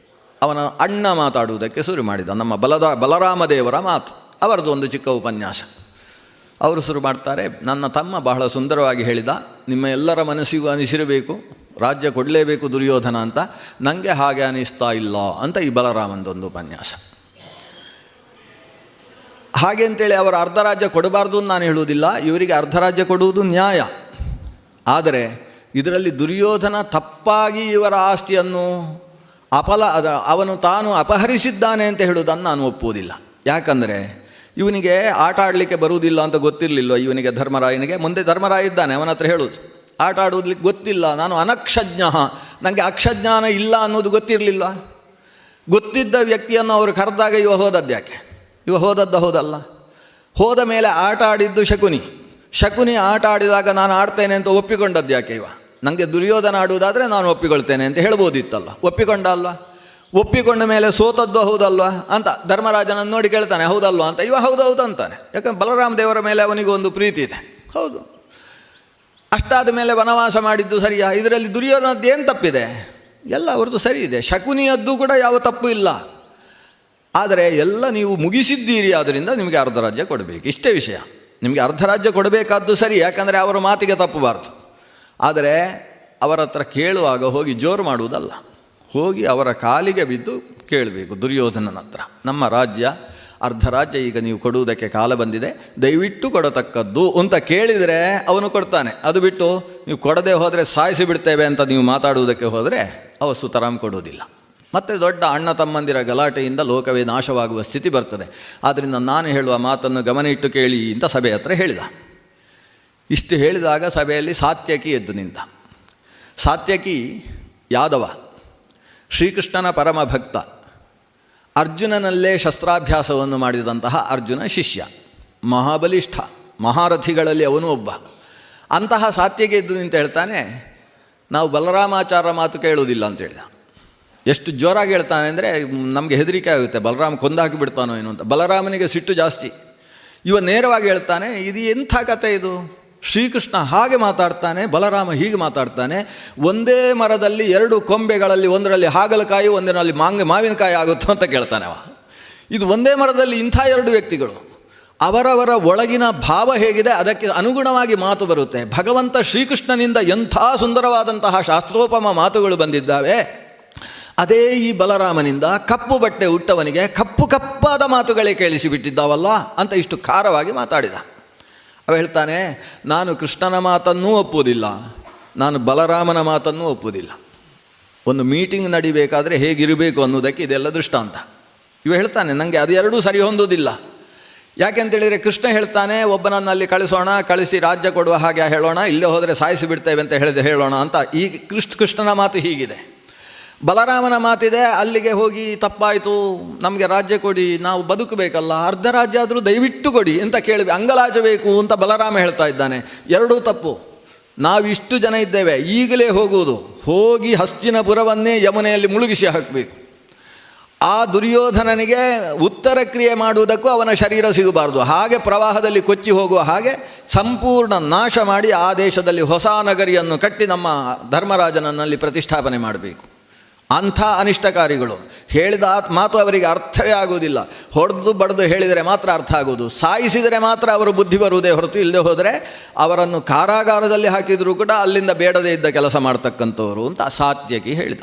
Speaker 1: ಅವನ ಅಣ್ಣ ಮಾತಾಡುವುದಕ್ಕೆ ಶುರು ಮಾಡಿದ. ನಮ್ಮ ಬಲರಾಮದೇವರ ಮಾತು, ಅವರದ್ದು ಒಂದು ಚಿಕ್ಕ ಉಪನ್ಯಾಸ. ಅವರು ಶುರು ಮಾಡ್ತಾರೆ, ನನ್ನ ತಮ್ಮ ಬಹಳ ಸುಂದರವಾಗಿ ಹೇಳಿದ, ನಿಮ್ಮ ಎಲ್ಲರ ಮನಸ್ಸಿಗೂ ಅನಿಸಿರಬೇಕು ರಾಜ್ಯ ಕೊಡಲೇಬೇಕು ದುರ್ಯೋಧನ ಅಂತ, ನನಗೆ ಹಾಗೆ ಅನಿಸ್ತಾ ಇಲ್ಲ ಅಂತ ಈ ಬಲರಾಮಂದೊಂದು ಉಪನ್ಯಾಸ. ಹಾಗೆ ಅಂತೇಳಿ ಅವರು ಅರ್ಧ ರಾಜ್ಯ ಕೊಡಬಾರ್ದು ಅಂತ ನಾನು ಹೇಳುವುದಿಲ್ಲ, ಇವರಿಗೆ ಅರ್ಧ ರಾಜ್ಯ ಕೊಡುವುದು ನ್ಯಾಯ. ಆದರೆ ಇದರಲ್ಲಿ ದುರ್ಯೋಧನ ತಪ್ಪಾಗಿ ಇವರ ಆಸ್ತಿಯನ್ನು ಅವನು ತಾನು ಅಪಹರಿಸಿದ್ದಾನೆ ಅಂತ ಹೇಳುವುದನ್ನು ನಾನು ಒಪ್ಪುವುದಿಲ್ಲ. ಯಾಕಂದರೆ ಇವನಿಗೆ ಆಟ ಆಡಲಿಕ್ಕೆ ಬರುವುದಿಲ್ಲ ಅಂತ ಗೊತ್ತಿರಲಿಲ್ಲ ಇವನಿಗೆ, ಧರ್ಮರಾಯನಿಗೆ. ಮುಂದೆ ಧರ್ಮರಾಯ ಇದ್ದಾನೆ, ಅವನ ಹತ್ರ ಹೇಳೋದು ಆಟ ಆಡುವುದಕ್ಕೆ ಗೊತ್ತಿಲ್ಲ, ನಾನು ಅನಕ್ಷಜ್ಞ, ನನಗೆ ಅಕ್ಷಜ್ಞಾನ ಇಲ್ಲ ಅನ್ನೋದು ಗೊತ್ತಿರಲಿಲ್ಲ. ಗೊತ್ತಿದ್ದ ವ್ಯಕ್ತಿಯನ್ನು ಅವರು ಕರೆದಾಗ ಇವ ಹೋದದ್ದು ಯಾಕೆ? ಇವ ಹೋದಲ್ಲ. ಹೋದ ಮೇಲೆ ಆಟ ಆಡಿದ್ದು ಶಕುನಿ ಆಟ ಆಡಿದಾಗ ನಾನು ಆಡ್ತೇನೆ ಅಂತ ಒಪ್ಪಿಕೊಂಡದ್ದು ಯಾಕೆ? ಇವ ನನಗೆ ದುರ್ಯೋಧನ ಆಡುವುದಾದರೆ ನಾನು ಒಪ್ಪಿಕೊಳ್ತೇನೆ ಅಂತ ಹೇಳ್ಬೋದಿತ್ತಲ್ಲ, ಒಪ್ಪಿಕೊಂಡ ಅಲ್ವಾ? ಒಪ್ಪಿಕೊಂಡ ಮೇಲೆ ಸೋತದ್ದು ಹೌದಲ್ವಾ ಅಂತ ಧರ್ಮರಾಜನನ್ನು ನೋಡಿ ಕೇಳ್ತಾನೆ, ಹೌದಲ್ವಾ ಅಂತ. ಇವ ಹೌದು ಅಂತಾನೆ. ಯಾಕಂದ್ರೆ ಬಲರಾಮ ದೇವರ ಮೇಲೆ ಅವನಿಗೆ ಒಂದು ಪ್ರೀತಿ ಇದೆ. ಹೌದು, ಅಷ್ಟಾದ ಮೇಲೆ ವನವಾಸ ಮಾಡಿದ್ದು ಸರಿಯಾ? ಇದರಲ್ಲಿ ದುರ್ಯೋಧನದ್ದು ಏನು ತಪ್ಪಿದೆ? ಎಲ್ಲ ಅವ್ರದ್ದು ಸರಿ ಇದೆ. ಶಕುನಿಯದ್ದು ಕೂಡ ಯಾವ ತಪ್ಪು ಇಲ್ಲ. ಆದರೆ ಎಲ್ಲ ನೀವು ಮುಗಿಸಿದ್ದೀರಿ, ಆದ್ದರಿಂದ ನಿಮಗೆ ಅರ್ಧ ರಾಜ್ಯ ಕೊಡಬೇಕು, ಇಷ್ಟೇ ವಿಷಯ. ನಿಮಗೆ ಅರ್ಧ ರಾಜ್ಯ ಕೊಡಬೇಕಾದ್ದು ಸರಿ, ಯಾಕಂದರೆ ಅವರ ಮಾತಿಗೆ ತಪ್ಪಬಾರ್ದು. ಆದರೆ ಅವರ ಹತ್ರ ಕೇಳುವಾಗ ಹೋಗಿ ಜೋರು ಮಾಡುವುದಲ್ಲ, ಹೋಗಿ ಅವರ ಕಾಲಿಗೆ ಬಿದ್ದು ಕೇಳಬೇಕು ದುರ್ಯೋಧನನ ಹತ್ರ. ನಮ್ಮ ರಾಜ್ಯ ಅರ್ಧ ರಾಜ್ಯ ಈಗ ನೀವು ಕೊಡುವುದಕ್ಕೆ ಕಾಲ ಬಂದಿದೆ, ದಯವಿಟ್ಟು ಕೊಡತಕ್ಕದ್ದು ಅಂತ ಕೇಳಿದರೆ ಅವನು ಕೊಡ್ತಾನೆ. ಅದು ಬಿಟ್ಟು ನೀವು ಕೊಡದೆ ಹೋದರೆ ಸಾಯಿಸಿ ಬಿಡ್ತೇವೆ ಅಂತ ನೀವು ಮಾತಾಡುವುದಕ್ಕೆ ಹೋದರೆ ಅವ ಸುತರಾಮ್ ಕೊಡುವುದಿಲ್ಲ. ಮತ್ತು ದೊಡ್ಡ ಅಣ್ಣ ತಮ್ಮಂದಿರ ಗಲಾಟೆಯಿಂದ ಲೋಕವೇ ನಾಶವಾಗುವ ಸ್ಥಿತಿ ಬರ್ತದೆ. ಆದ್ದರಿಂದ ನಾನು ಹೇಳುವ ಮಾತನ್ನು ಗಮನ ಇಟ್ಟು ಕೇಳಿ ಅಂತ ಸಭೆ ಹತ್ರ ಹೇಳಿದ. ಇಷ್ಟು ಹೇಳಿದಾಗ ಸಭೆಯಲ್ಲಿ ಸಾತ್ಯಕಿ ಎದ್ದು ನಿಂತ. ಸಾತ್ಯಕಿ ಯಾದವ, ಶ್ರೀಕೃಷ್ಣನ ಪರಮ ಭಕ್ತ, ಅರ್ಜುನನಲ್ಲೇ ಶಸ್ತ್ರಾಭ್ಯಾಸವನ್ನು ಮಾಡಿದಂತಹ ಅರ್ಜುನ ಶಿಷ್ಯ, ಮಹಾಬಲಿಷ್ಠ, ಮಹಾರಥಿಗಳಲ್ಲಿ ಅವನು ಒಬ್ಬ. ಅಂತಹ ಸಾತ್ಯಕಿ ಎದ್ದು ನಿಂತ ಹೇಳ್ತಾನೆ, ನಾವು ಬಲರಾಮಾಚಾರ್ಯ ಮಾತು ಕೇಳುವುದಿಲ್ಲ ಅಂತ ಹೇಳಿದ. ಎಷ್ಟು ಜೋರಾಗಿ ಹೇಳ್ತಾನೆ ಅಂದರೆ ನಮಗೆ ಹೆದರಿಕೆ ಆಗುತ್ತೆ, ಬಲರಾಮ ಕೊಂದಾಕಿ ಬಿಡ್ತಾನೋ ಏನು ಅಂತ. ಬಲರಾಮನಿಗೆ ಸಿಟ್ಟು ಜಾಸ್ತಿ. ಇವ ನೇರವಾಗಿ ಹೇಳ್ತಾನೆ, ಇದು ಎಂಥ ಕತೆ ಇದು? ಶ್ರೀಕೃಷ್ಣ ಹಾಗೆ ಮಾತಾಡ್ತಾನೆ, ಬಲರಾಮ ಹೀಗೆ ಮಾತಾಡ್ತಾನೆ. ಒಂದೇ ಮರದಲ್ಲಿ ಎರಡು ಕೊಂಬೆಗಳಲ್ಲಿ ಒಂದರಲ್ಲಿ ಹಾಗಲಕಾಯಿ, ಒಂದರಲ್ಲಿ ಮಾವಿನಕಾಯಿ ಆಗುತ್ತೋ ಅಂತ ಕೇಳ್ತಾನೆ ಅವ. ಇದು ಒಂದೇ ಮರದಲ್ಲಿ ಇಂಥ ಎರಡು ವ್ಯಕ್ತಿಗಳು, ಅವರವರ ಒಳಗಿನ ಭಾವ ಹೇಗಿದೆ ಅದಕ್ಕೆ ಅನುಗುಣವಾಗಿ ಮಾತು ಬರುತ್ತೆ. ಭಗವಂತ ಶ್ರೀಕೃಷ್ಣನಿಂದ ಎಂಥ ಸುಂದರವಾದಂತಹ ಶಾಸ್ತ್ರೋಪಮ ಮಾತುಗಳು ಬಂದಿದ್ದಾವೆ. ಅದೇ ಈ ಬಲರಾಮನಿಂದ ಕಪ್ಪು ಬಟ್ಟೆ ಉಟ್ಟವನಿಗೆ ಕಪ್ಪಾದ ಮಾತುಗಳೇ ಕೇಳಿಸಿಬಿಟ್ಟಿದ್ದಾವಲ್ಲ ಅಂತ ಇಷ್ಟು ಖಾರವಾಗಿ ಮಾತಾಡಿದ. ಅವ ಹೇಳ್ತಾನೆ, ನಾನು ಕೃಷ್ಣನ ಮಾತನ್ನೂ ಒಪ್ಪುವುದಿಲ್ಲ, ನಾನು ಬಲರಾಮನ ಮಾತನ್ನೂ ಒಪ್ಪುವುದಿಲ್ಲ. ಒಂದು ಮೀಟಿಂಗ್ ನಡಿಬೇಕಾದರೆ ಹೇಗಿರಬೇಕು ಅನ್ನೋದಕ್ಕೆ ಇದೆಲ್ಲ ದೃಷ್ಟಾಂತ. ಇವ ಹೇಳ್ತಾನೆ, ನನಗೆ ಅದು ಎರಡೂ ಸರಿ ಹೊಂದೋದಿಲ್ಲ. ಯಾಕೆಂತೇಳಿದರೆ ಕೃಷ್ಣ ಹೇಳ್ತಾನೆ, ಒಬ್ಬನನ್ನಲ್ಲಿ ಕಳಿಸೋಣ, ಕಳಿಸಿ ರಾಜ್ಯ ಕೊಡುವ ಹಾಗೆ ಹೇಳೋಣ, ಇಲ್ಲೇ ಹೋದರೆ ಸಾಯಿಸಿ ಬಿಡ್ತೇವೆ ಅಂತ ಹೇಳೋಣ ಅಂತ. ಈ ಕೃಷ್ಣನ ಮಾತು ಹೀಗಿದೆ. ಬಲರಾಮನ ಮಾತಿದೆ, ಅಲ್ಲಿಗೆ ಹೋಗಿ ತಪ್ಪಾಯಿತು, ನಮಗೆ ರಾಜ್ಯ ಕೊಡಿ, ನಾವು ಬದುಕಬೇಕಲ್ಲ, ಅರ್ಧ ರಾಜ್ಯ ಆದರೂ ದಯವಿಟ್ಟು ಕೊಡಿ ಅಂತ ಅಂಗಲಾಚಬೇಕು ಅಂತ ಬಲರಾಮ ಹೇಳ್ತಾ ಇದ್ದಾನೆ. ಎರಡೂ ತಪ್ಪು. ನಾವಿಷ್ಟು ಜನ ಇದ್ದೇವೆ, ಈಗಲೇ ಹೋಗುವುದು, ಹೋಗಿ ಹಸ್ತಿನಪುರವನ್ನೇ ಯಮುನೆಯಲ್ಲಿ ಮುಳುಗಿಸಿ ಹಾಕಬೇಕು. ಆ ದುರ್ಯೋಧನನಿಗೆ ಉತ್ತರ ಕ್ರಿಯೆ ಮಾಡುವುದಕ್ಕೂ ಅವನ ಶರೀರ ಸಿಗಬಾರ್ದು, ಹಾಗೆ ಪ್ರವಾಹದಲ್ಲಿ ಕೊಚ್ಚಿ ಹೋಗುವ ಹಾಗೆ ಸಂಪೂರ್ಣ ನಾಶ ಮಾಡಿ ಆ ದೇಶದಲ್ಲಿ ಹೊಸ ನಗರಿಯನ್ನು ಕಟ್ಟಿ ನಮ್ಮ ಧರ್ಮರಾಜನನ್ನಲ್ಲಿ ಪ್ರತಿಷ್ಠಾಪನೆ ಮಾಡಬೇಕು. ಅಂಥ ಅನಿಷ್ಟಕಾರಿಗಳು. ಹೇಳಿದ ಮಾತು ಅವರಿಗೆ ಅರ್ಥವೇ ಆಗುವುದಿಲ್ಲ. ಹೊಡೆದು ಬಡ್ದು ಹೇಳಿದರೆ ಮಾತ್ರ ಅರ್ಥ ಆಗುವುದು, ಸಾಯಿಸಿದರೆ ಮಾತ್ರ ಅವರು ಬುದ್ಧಿ ಬರುವುದೇ ಹೊರತು, ಇಲ್ಲದೆ ಹೋದರೆ ಅವರನ್ನು ಕಾರಾಗಾರದಲ್ಲಿ ಹಾಕಿದರೂ ಕೂಡ ಅಲ್ಲಿಂದ ಬೇಡದೇ ಇದ್ದ ಕೆಲಸ ಮಾಡ್ತಕ್ಕಂಥವರು ಅಂತ ಸಾತ್ಯಕಿ ಹೇಳಿದ.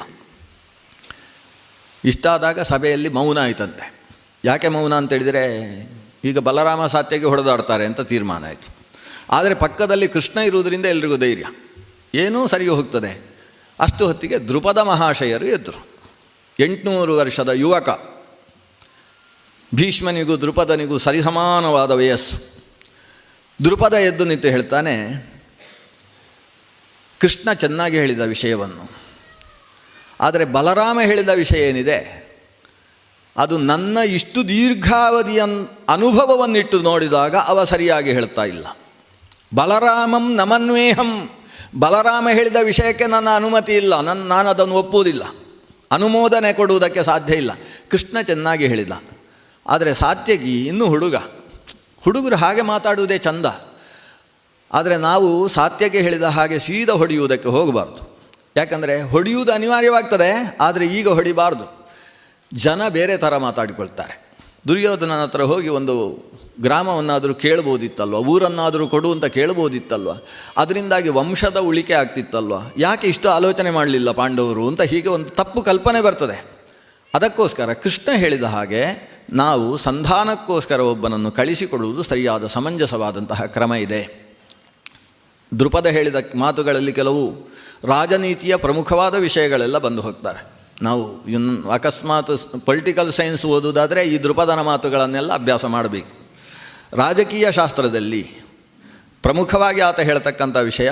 Speaker 1: ಇಷ್ಟಾದಾಗ ಸಭೆಯಲ್ಲಿ ಮೌನ ಆಯಿತಂತೆ. ಯಾಕೆ ಮೌನ ಅಂತೇಳಿದರೆ, ಈಗ ಬಲರಾಮ ಸಾತ್ಯಕಿ ಹೊಡೆದಾಡ್ತಾರೆ ಅಂತ ತೀರ್ಮಾನ ಆಯಿತು. ಆದರೆ ಪಕ್ಕದಲ್ಲಿ ಕೃಷ್ಣ ಇರುವುದರಿಂದ ಎಲ್ರಿಗೂ ಧೈರ್ಯ, ಏನೂ ಸರಿ ಹೋಗ್ತದೆ. ಅಷ್ಟು ಹೊತ್ತಿಗೆ ದ್ರುಪದ ಮಹಾಶಯರು ಎದ್ದರು. 800 ವರ್ಷದ ಯುವಕ, ಭೀಷ್ಮನಿಗೂ ದ್ರುಪದನಿಗೂ ಸರಿಸಮಾನವಾದ ವಯಸ್ಸು. ದ್ರುಪದ ಎದ್ದು ನಿಂತು ಹೇಳ್ತಾನೆ, ಕೃಷ್ಣ ಚೆನ್ನಾಗಿ ಹೇಳಿದ ವಿಷಯವನ್ನು, ಆದರೆ ಬಲರಾಮ ಹೇಳಿದ ವಿಷಯ ಏನಿದೆ ಅದು ನನ್ನ ಇಷ್ಟು ದೀರ್ಘಾವಧಿಯ ಅನುಭವವನ್ನಿಟ್ಟು ನೋಡಿದಾಗ ಅವ ಸರಿಯಾಗಿ ಹೇಳ್ತಾ ಇಲ್ಲ. ಬಲರಾಮಂ ನಮನ್ವೇಹಂ, ಬಲರಾಮ ಹೇಳಿದ ವಿಷಯಕ್ಕೆ ನನ್ನ ಅನುಮತಿ ಇಲ್ಲ, ನಾನು ಅದನ್ನು ಒಪ್ಪುವುದಿಲ್ಲ, ಅನುಮೋದನೆ ಕೊಡುವುದಕ್ಕೆ ಸಾಧ್ಯ ಇಲ್ಲ. ಕೃಷ್ಣ ಚೆನ್ನಾಗಿ ಹೇಳಿದ, ಆದರೆ ಸಾತ್ಯಕಿ ಇನ್ನೂ ಹುಡುಗರು ಹಾಗೆ ಮಾತಾಡುವುದೇ ಚಂದ. ಆದರೆ ನಾವು ಸಾತ್ಯಕಿ ಹೇಳಿದ ಹಾಗೆ ಸೀದಾ ಹೊಡೆಯುವುದಕ್ಕೆ ಹೋಗಬಾರ್ದು. ಯಾಕಂದರೆ ಹೊಡೆಯುವುದು ಅನಿವಾರ್ಯವಾಗ್ತದೆ, ಆದರೆ ಈಗ ಹೊಡಿಬಾರ್ದು. ಜನ ಬೇರೆ ಥರ ಮಾತಾಡಿಕೊಳ್ತಾರೆ. ದುರ್ಯೋಧನನ ಹತ್ರ ಹೋಗಿ ಒಂದು ಗ್ರಾಮವನ್ನಾದರೂ ಕೇಳ್ಬೋದಿತ್ತಲ್ವ, ಊರನ್ನಾದರೂ ಕೊಡು ಅಂತ ಕೇಳ್ಬೋದಿತ್ತಲ್ವ, ಅದರಿಂದಾಗಿ ವಂಶದ ಉಳಿಕೆ ಆಗ್ತಿತ್ತಲ್ವ, ಯಾಕೆ ಇಷ್ಟು ಆಲೋಚನೆ ಮಾಡಲಿಲ್ಲ ಪಾಂಡವರು ಅಂತ ಹೀಗೆ ಒಂದು ತಪ್ಪು ಕಲ್ಪನೆ ಬರ್ತದೆ. ಅದಕ್ಕೋಸ್ಕರ ಕೃಷ್ಣ ಹೇಳಿದ ಹಾಗೆ ನಾವು ಸಂಧಾನಕ್ಕೋಸ್ಕರ ಒಬ್ಬನನ್ನು ಕಳಿಸಿಕೊಡುವುದು ಸರಿಯಾದ ಸಮಂಜಸವಾದಂತಹ ಕ್ರಮ ಇದೆ. ದೃಪದ ಹೇಳಿದ ಮಾತುಗಳಲ್ಲಿ ಕೆಲವು ರಾಜನೀತಿಯ ಪ್ರಮುಖವಾದ ವಿಷಯಗಳೆಲ್ಲ ಬಂದು ಹೋಗ್ತಾರೆ. ನಾವು ಅಕಸ್ಮಾತ್ ಪೊಲಿಟಿಕಲ್ ಸೈನ್ಸ್ ಓದುವುದಾದರೆ ಈ ದೃಪದನ ಮಾತುಗಳನ್ನೆಲ್ಲ ಅಭ್ಯಾಸ ಮಾಡಬೇಕು. ರಾಜಕೀಯ ಶಾಸ್ತ್ರದಲ್ಲಿ ಪ್ರಮುಖವಾಗಿ ಆತ ಹೇಳ್ತಕ್ಕಂಥ ವಿಷಯ,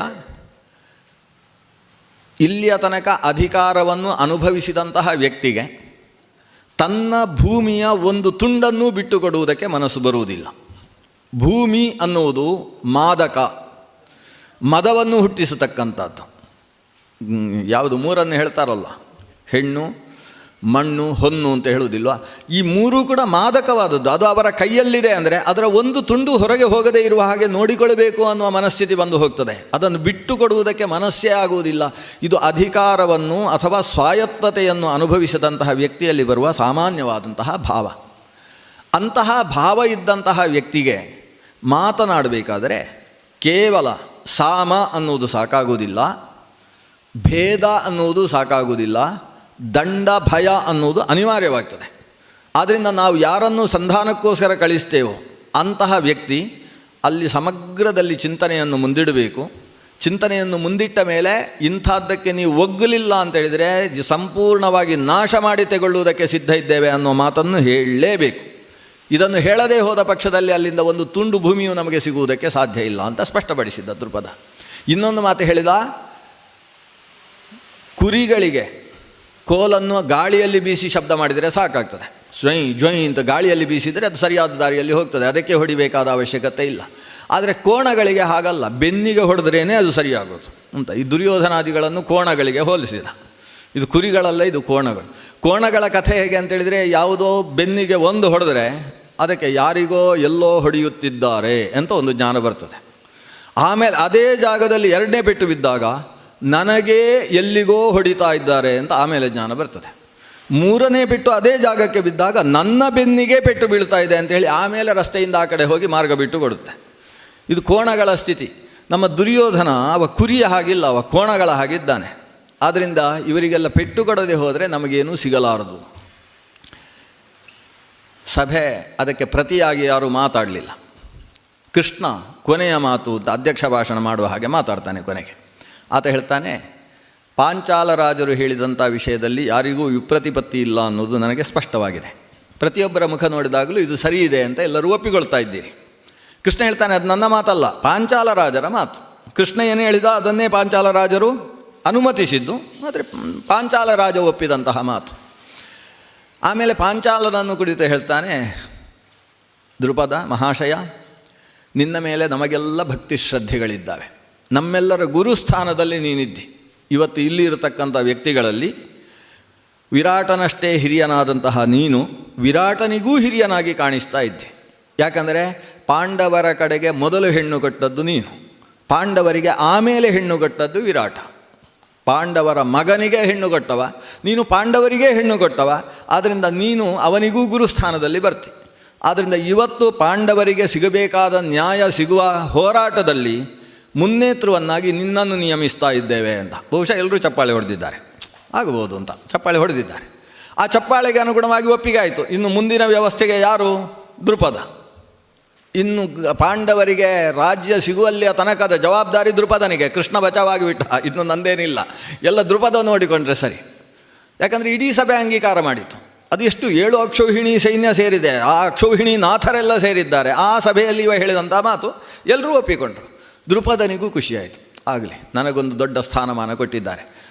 Speaker 1: ಇಲ್ಲಿಯ ತನಕ ಅಧಿಕಾರವನ್ನು ಅನುಭವಿಸಿದಂತಹ ವ್ಯಕ್ತಿಗೆ ತನ್ನ ಭೂಮಿಯ ಒಂದು ತುಂಡನ್ನು ಬಿಟ್ಟುಕೊಡುವುದಕ್ಕೆ ಮನಸ್ಸು ಬರುವುದಿಲ್ಲ. ಭೂಮಿ ಅನ್ನುವುದು ಮಾದಕ, ಮದವನ್ನು ಹುಟ್ಟಿಸತಕ್ಕಂಥದ್ದು. ಯಾವುದು ಮೂರನ್ನು ಹೇಳ್ತಾರಲ್ಲ, ಹೆಣ್ಣು, ಮಣ್ಣು, ಹೊನ್ನು ಅಂತ ಹೇಳುವುದಿಲ್ವ? ಈ ಮೂರೂ ಕೂಡ ಮಾದಕವಾದದ್ದು. ಅದು ಅವರ ಕೈಯಲ್ಲಿದೆ ಅಂದರೆ ಅದರ ಒಂದು ತುಂಡು ಹೊರಗೆ ಹೋಗದೇ ಇರುವ ಹಾಗೆ ನೋಡಿಕೊಳ್ಳಬೇಕು ಅನ್ನುವ ಮನಸ್ಥಿತಿ ಬಂದು ಹೋಗ್ತದೆ. ಅದನ್ನು ಬಿಟ್ಟು ಕೊಡುವುದಕ್ಕೆ ಮನಸ್ಸೇ ಆಗುವುದಿಲ್ಲ. ಇದು ಅಧಿಕಾರವನ್ನು ಅಥವಾ ಸ್ವಾಯತ್ತತೆಯನ್ನು ಅನುಭವಿಸಿದಂತಹ ವ್ಯಕ್ತಿಯಲ್ಲಿ ಬರುವ ಸಾಮಾನ್ಯವಾದಂತಹ ಭಾವ. ಅಂತಹ ಭಾವ ಇದ್ದಂತಹ ವ್ಯಕ್ತಿಗೆ ಮಾತನಾಡಬೇಕಾದರೆ ಕೇವಲ ಸಾಮ ಅನ್ನುವುದು ಸಾಕಾಗುವುದಿಲ್ಲ, ಭೇದ ಅನ್ನುವುದು ಸಾಕಾಗುವುದಿಲ್ಲ, ದಂಡ ಭಯ ಅನ್ನುವುದು ಅನಿವಾರ್ಯವಾಗ್ತದೆ. ಆದ್ದರಿಂದ ನಾವು ಯಾರನ್ನು ಸಂಧಾನಕ್ಕೋಸ್ಕರ ಕಳಿಸ್ತೇವೋ ಅಂತಹ ವ್ಯಕ್ತಿ ಅಲ್ಲಿ ಸಮಗ್ರದಲ್ಲಿ ಚಿಂತನೆಯನ್ನು ಮುಂದಿಡಬೇಕು. ಚಿಂತನೆಯನ್ನು ಮುಂದಿಟ್ಟ ಮೇಲೆ ಇಂಥದ್ದಕ್ಕೆ ನೀವು ಒಗ್ಗಲಿಲ್ಲ ಅಂತ ಹೇಳಿದರೆ ಸಂಪೂರ್ಣವಾಗಿ ನಾಶ ಮಾಡಿ ತೆಗೊಳ್ಳುವುದಕ್ಕೆ ಸಿದ್ಧ ಇದ್ದೇವೆ ಅನ್ನೋ ಮಾತನ್ನು ಹೇಳಲೇಬೇಕು. ಇದನ್ನು ಹೇಳದೇ ಹೋದ ಪಕ್ಷದಲ್ಲಿ ಅಲ್ಲಿಂದ ಒಂದು ತುಂಡು ಭೂಮಿಯು ನಮಗೆ ಸಿಗುವುದಕ್ಕೆ ಸಾಧ್ಯ ಇಲ್ಲ ಅಂತ ಸ್ಪಷ್ಟಪಡಿಸಿದ್ದ ದೃಪದ. ಇನ್ನೊಂದು ಮಾತು ಹೇಳಿದ, ಕುರಿಗಳಿಗೆ ಕೋಲನ್ನು ಗಾಳಿಯಲ್ಲಿ ಬೀಸಿ ಶಬ್ದ ಮಾಡಿದರೆ ಸಾಕಾಗ್ತದೆ. ಜ್ವಯ್ ಜ್ವಯ್ ಅಂತ ಗಾಳಿಯಲ್ಲಿ ಬೀಸಿದರೆ ಅದು ಸರಿಯಾದ ದಾರಿಯಲ್ಲಿ ಹೋಗ್ತದೆ, ಅದಕ್ಕೆ ಹೊಡಿಬೇಕಾದ ಅವಶ್ಯಕತೆ ಇಲ್ಲ. ಆದರೆ ಕೋಣಗಳಿಗೆ ಹಾಗಲ್ಲ, ಬೆನ್ನಿಗೆ ಹೊಡೆದ್ರೇ ಅದು ಸರಿಯಾಗೋದು ಅಂತ ಈ ದುರ್ಯೋಧನಾದಿಗಳನ್ನು ಕೋಣಗಳಿಗೆ ಹೋಲಿಸಿದ. ಇದು ಕುರಿಗಳಲ್ಲ, ಇದು ಕೋಣಗಳು. ಕೋಣಗಳ ಕಥೆ ಹೇಗೆ ಅಂತೇಳಿದರೆ, ಯಾವುದೋ ಬೆನ್ನಿಗೆ ಒಂದು ಹೊಡೆದ್ರೆ ಅದಕ್ಕೆ ಯಾರಿಗೋ ಎಲ್ಲೋ ಹೊಡೆಯುತ್ತಿದ್ದಾರೆ ಅಂತ ಒಂದು ಜ್ಞಾನ ಬರ್ತದೆ. ಆಮೇಲೆ ಅದೇ ಜಾಗದಲ್ಲಿ ಎರಡನೇ ಪೆಟ್ಟು ಬಿದ್ದಾಗ ನನಗೇ ಎಲ್ಲಿಗೋ ಹೊಡಿತಾ ಇದ್ದಾರೆ ಅಂತ ಆಮೇಲೆ ಜ್ಞಾನ ಬರ್ತದೆ. ಮೂರನೇ ಪೆಟ್ಟು ಅದೇ ಜಾಗಕ್ಕೆ ಬಿದ್ದಾಗ ನನ್ನ ಬೆನ್ನಿಗೆ ಪೆಟ್ಟು ಬೀಳ್ತಾ ಇದೆ ಅಂತೇಳಿ ಆಮೇಲೆ ರಸ್ತೆಯಿಂದ ಆ ಕಡೆ ಹೋಗಿ ಮಾರ್ಗ ಬಿಟ್ಟು ಕೊಡುತ್ತೆ. ಇದು ಕೋಣಗಳ ಸ್ಥಿತಿ. ನಮ್ಮ ದುರ್ಯೋಧನ ಅವ ಕುರಿಯ ಹಾಗಿಲ್ಲ, ಅವ ಕೋಣಗಳ ಹಾಗಿದ್ದಾನೆ. ಆದ್ದರಿಂದ ಇವರಿಗೆಲ್ಲ ಪೆಟ್ಟು ಕೊಡದೆ ಹೋದರೆ ನಮಗೇನೂ ಸಿಗಲಾರದು. ಸಭೆ ಅದಕ್ಕೆ ಪ್ರತಿಯಾಗಿ ಯಾರೂ ಮಾತಾಡಲಿಲ್ಲ. ಕೃಷ್ಣ ಕೊನೆಯ ಮಾತು ಅಧ್ಯಕ್ಷ ಭಾಷಣ ಮಾಡುವ ಹಾಗೆ ಮಾತಾಡ್ತಾನೆ. ಕೊನೆಗೆ ಆತ ಹೇಳ್ತಾನೆ, ಪಾಂಚಾಲ ರಾಜರು ಹೇಳಿದಂಥ ವಿಷಯದಲ್ಲಿ ಯಾರಿಗೂ ವಿಪ್ರತಿಪತ್ತಿ ಇಲ್ಲ ಅನ್ನೋದು ನನಗೆ ಸ್ಪಷ್ಟವಾಗಿದೆ. ಪ್ರತಿಯೊಬ್ಬರ ಮುಖ ನೋಡಿದಾಗಲೂ ಇದು ಸರಿ ಇದೆ ಅಂತ ಎಲ್ಲರೂ ಒಪ್ಪಿಕೊಳ್ತಾ ಇದ್ದೀರಿ. ಕೃಷ್ಣ ಹೇಳ್ತಾನೆ, ಅದು ನನ್ನ ಮಾತಲ್ಲ, ಪಾಂಚಾಲ ರಾಜರ ಮಾತು. ಕೃಷ್ಣ ಏನು ಹೇಳಿದ ಅದನ್ನೇ ಪಾಂಚಾಲ ರಾಜರು ಅನುಮತಿಸಿದ್ದು, ಆದರೆ ಪಾಂಚಾಲ ರಾಜ ಒಪ್ಪಿದಂತಹ ಮಾತು. ಆಮೇಲೆ ಪಾಂಚಾಲನನ್ನು ಕುರಿತು ಹೇಳ್ತಾನೆ, ದೃಪದ ಮಹಾಶಯ, ನಿನ್ನ ಮೇಲೆ ನಮಗೆಲ್ಲ ಭಕ್ತಿ ಶ್ರದ್ಧೆಗಳಿದ್ದಾವೆ. ನಮ್ಮೆಲ್ಲರ ಗುರುಸ್ಥಾನದಲ್ಲಿ ನೀನಿದ್ದಿ. ಇವತ್ತು ಇಲ್ಲಿ ಇರತಕ್ಕಂಥ ವ್ಯಕ್ತಿಗಳಲ್ಲಿ ವಿರಾಟನಷ್ಟೇ ಹಿರಿಯನಾದಂತಹ ನೀನು ವಿರಾಟನಿಗೂ ಹಿರಿಯನಾಗಿ ಕಾಣಿಸ್ತಾ ಇದ್ದಿ. ಯಾಕಂದರೆ ಪಾಂಡವರ ಕಡೆಗೆ ಮೊದಲು ಹೆಣ್ಣು ಕೊಟ್ಟದ್ದು ನೀನು, ಪಾಂಡವರಿಗೆ ಆಮೇಲೆ ಹೆಣ್ಣು ಕೊಟ್ಟದ್ದು ವಿರಾಟ. ಪಾಂಡವರ ಮಗನಿಗೆ ಹೆಣ್ಣು ಕೊಟ್ಟವ ನೀನು, ಪಾಂಡವರಿಗೆ ಹೆಣ್ಣು ಕೊಟ್ಟವ. ಆದ್ದರಿಂದ ನೀನು ಅವನಿಗೂ ಗುರುಸ್ಥಾನದಲ್ಲಿ ಬರ್ತಿ. ಆದ್ದರಿಂದ ಇವತ್ತು ಪಾಂಡವರಿಗೆ ಸಿಗಬೇಕಾದ ನ್ಯಾಯ ಸಿಗುವ ಹೋರಾಟದಲ್ಲಿ ಮುನ್ನೇತೃವನ್ನಾಗಿ ನಿನ್ನನ್ನು ನಿಯಮಿಸ್ತಾ ಇದ್ದೇವೆ ಅಂತ ಬಹುಶಃ ಎಲ್ಲರೂ ಚಪ್ಪಾಳೆ ಹೊಡೆದಿದ್ದಾರೆ, ಆಗಬಹುದು ಅಂತ ಚಪ್ಪಾಳೆ ಹೊಡೆದಿದ್ದಾರೆ. ಆ ಚಪ್ಪಾಳೆಗೆ ಅನುಗುಣವಾಗಿ ಒಪ್ಪಿಗೆ ಆಯಿತು. ಇನ್ನು ಮುಂದಿನ ವ್ಯವಸ್ಥೆಗೆ ಯಾರು? ದೃಪದ. ಇನ್ನು ಪಾಂಡವರಿಗೆ ರಾಜ್ಯ ಸಿಗುವಲ್ಲಿಯ ತನಕದ ಜವಾಬ್ದಾರಿ ದೃಪದನಿಗೆ. ಕೃಷ್ಣ ಬಚಾವಾಗಿ ಬಿಟ್ಟ, ಇನ್ನು ನಂದೇನಿಲ್ಲ, ಎಲ್ಲ ದೃಪದ ನೋಡಿಕೊಂಡ್ರೆ ಸರಿ. ಯಾಕಂದರೆ ಇಡೀ ಸಭೆ ಅಂಗೀಕಾರ ಮಾಡಿತು. ಅದು ಎಷ್ಟು 7 ಅಕ್ಷೌಹಿಣಿ ಸೈನ್ಯ ಸೇರಿದೆ, ಆ ಅಕ್ಷೌಹಿಣಿ ನಾಥರೆಲ್ಲ ಸೇರಿದ್ದಾರೆ. ಆ ಸಭೆಯಲ್ಲಿ ಇವ ಹೇಳಿದಂಥ ಮಾತು ಎಲ್ಲರೂ ಒಪ್ಪಿಕೊಂಡ್ರು. ದೃಪದನಿಗೂ ಖುಷಿಯಾಯಿತು. ಆಗಲಿ, ನನಗೊಂದು ದೊಡ್ಡ ಸ್ಥಾನಮಾನ ಕೊಟ್ಟಿದ್ದಾರೆ.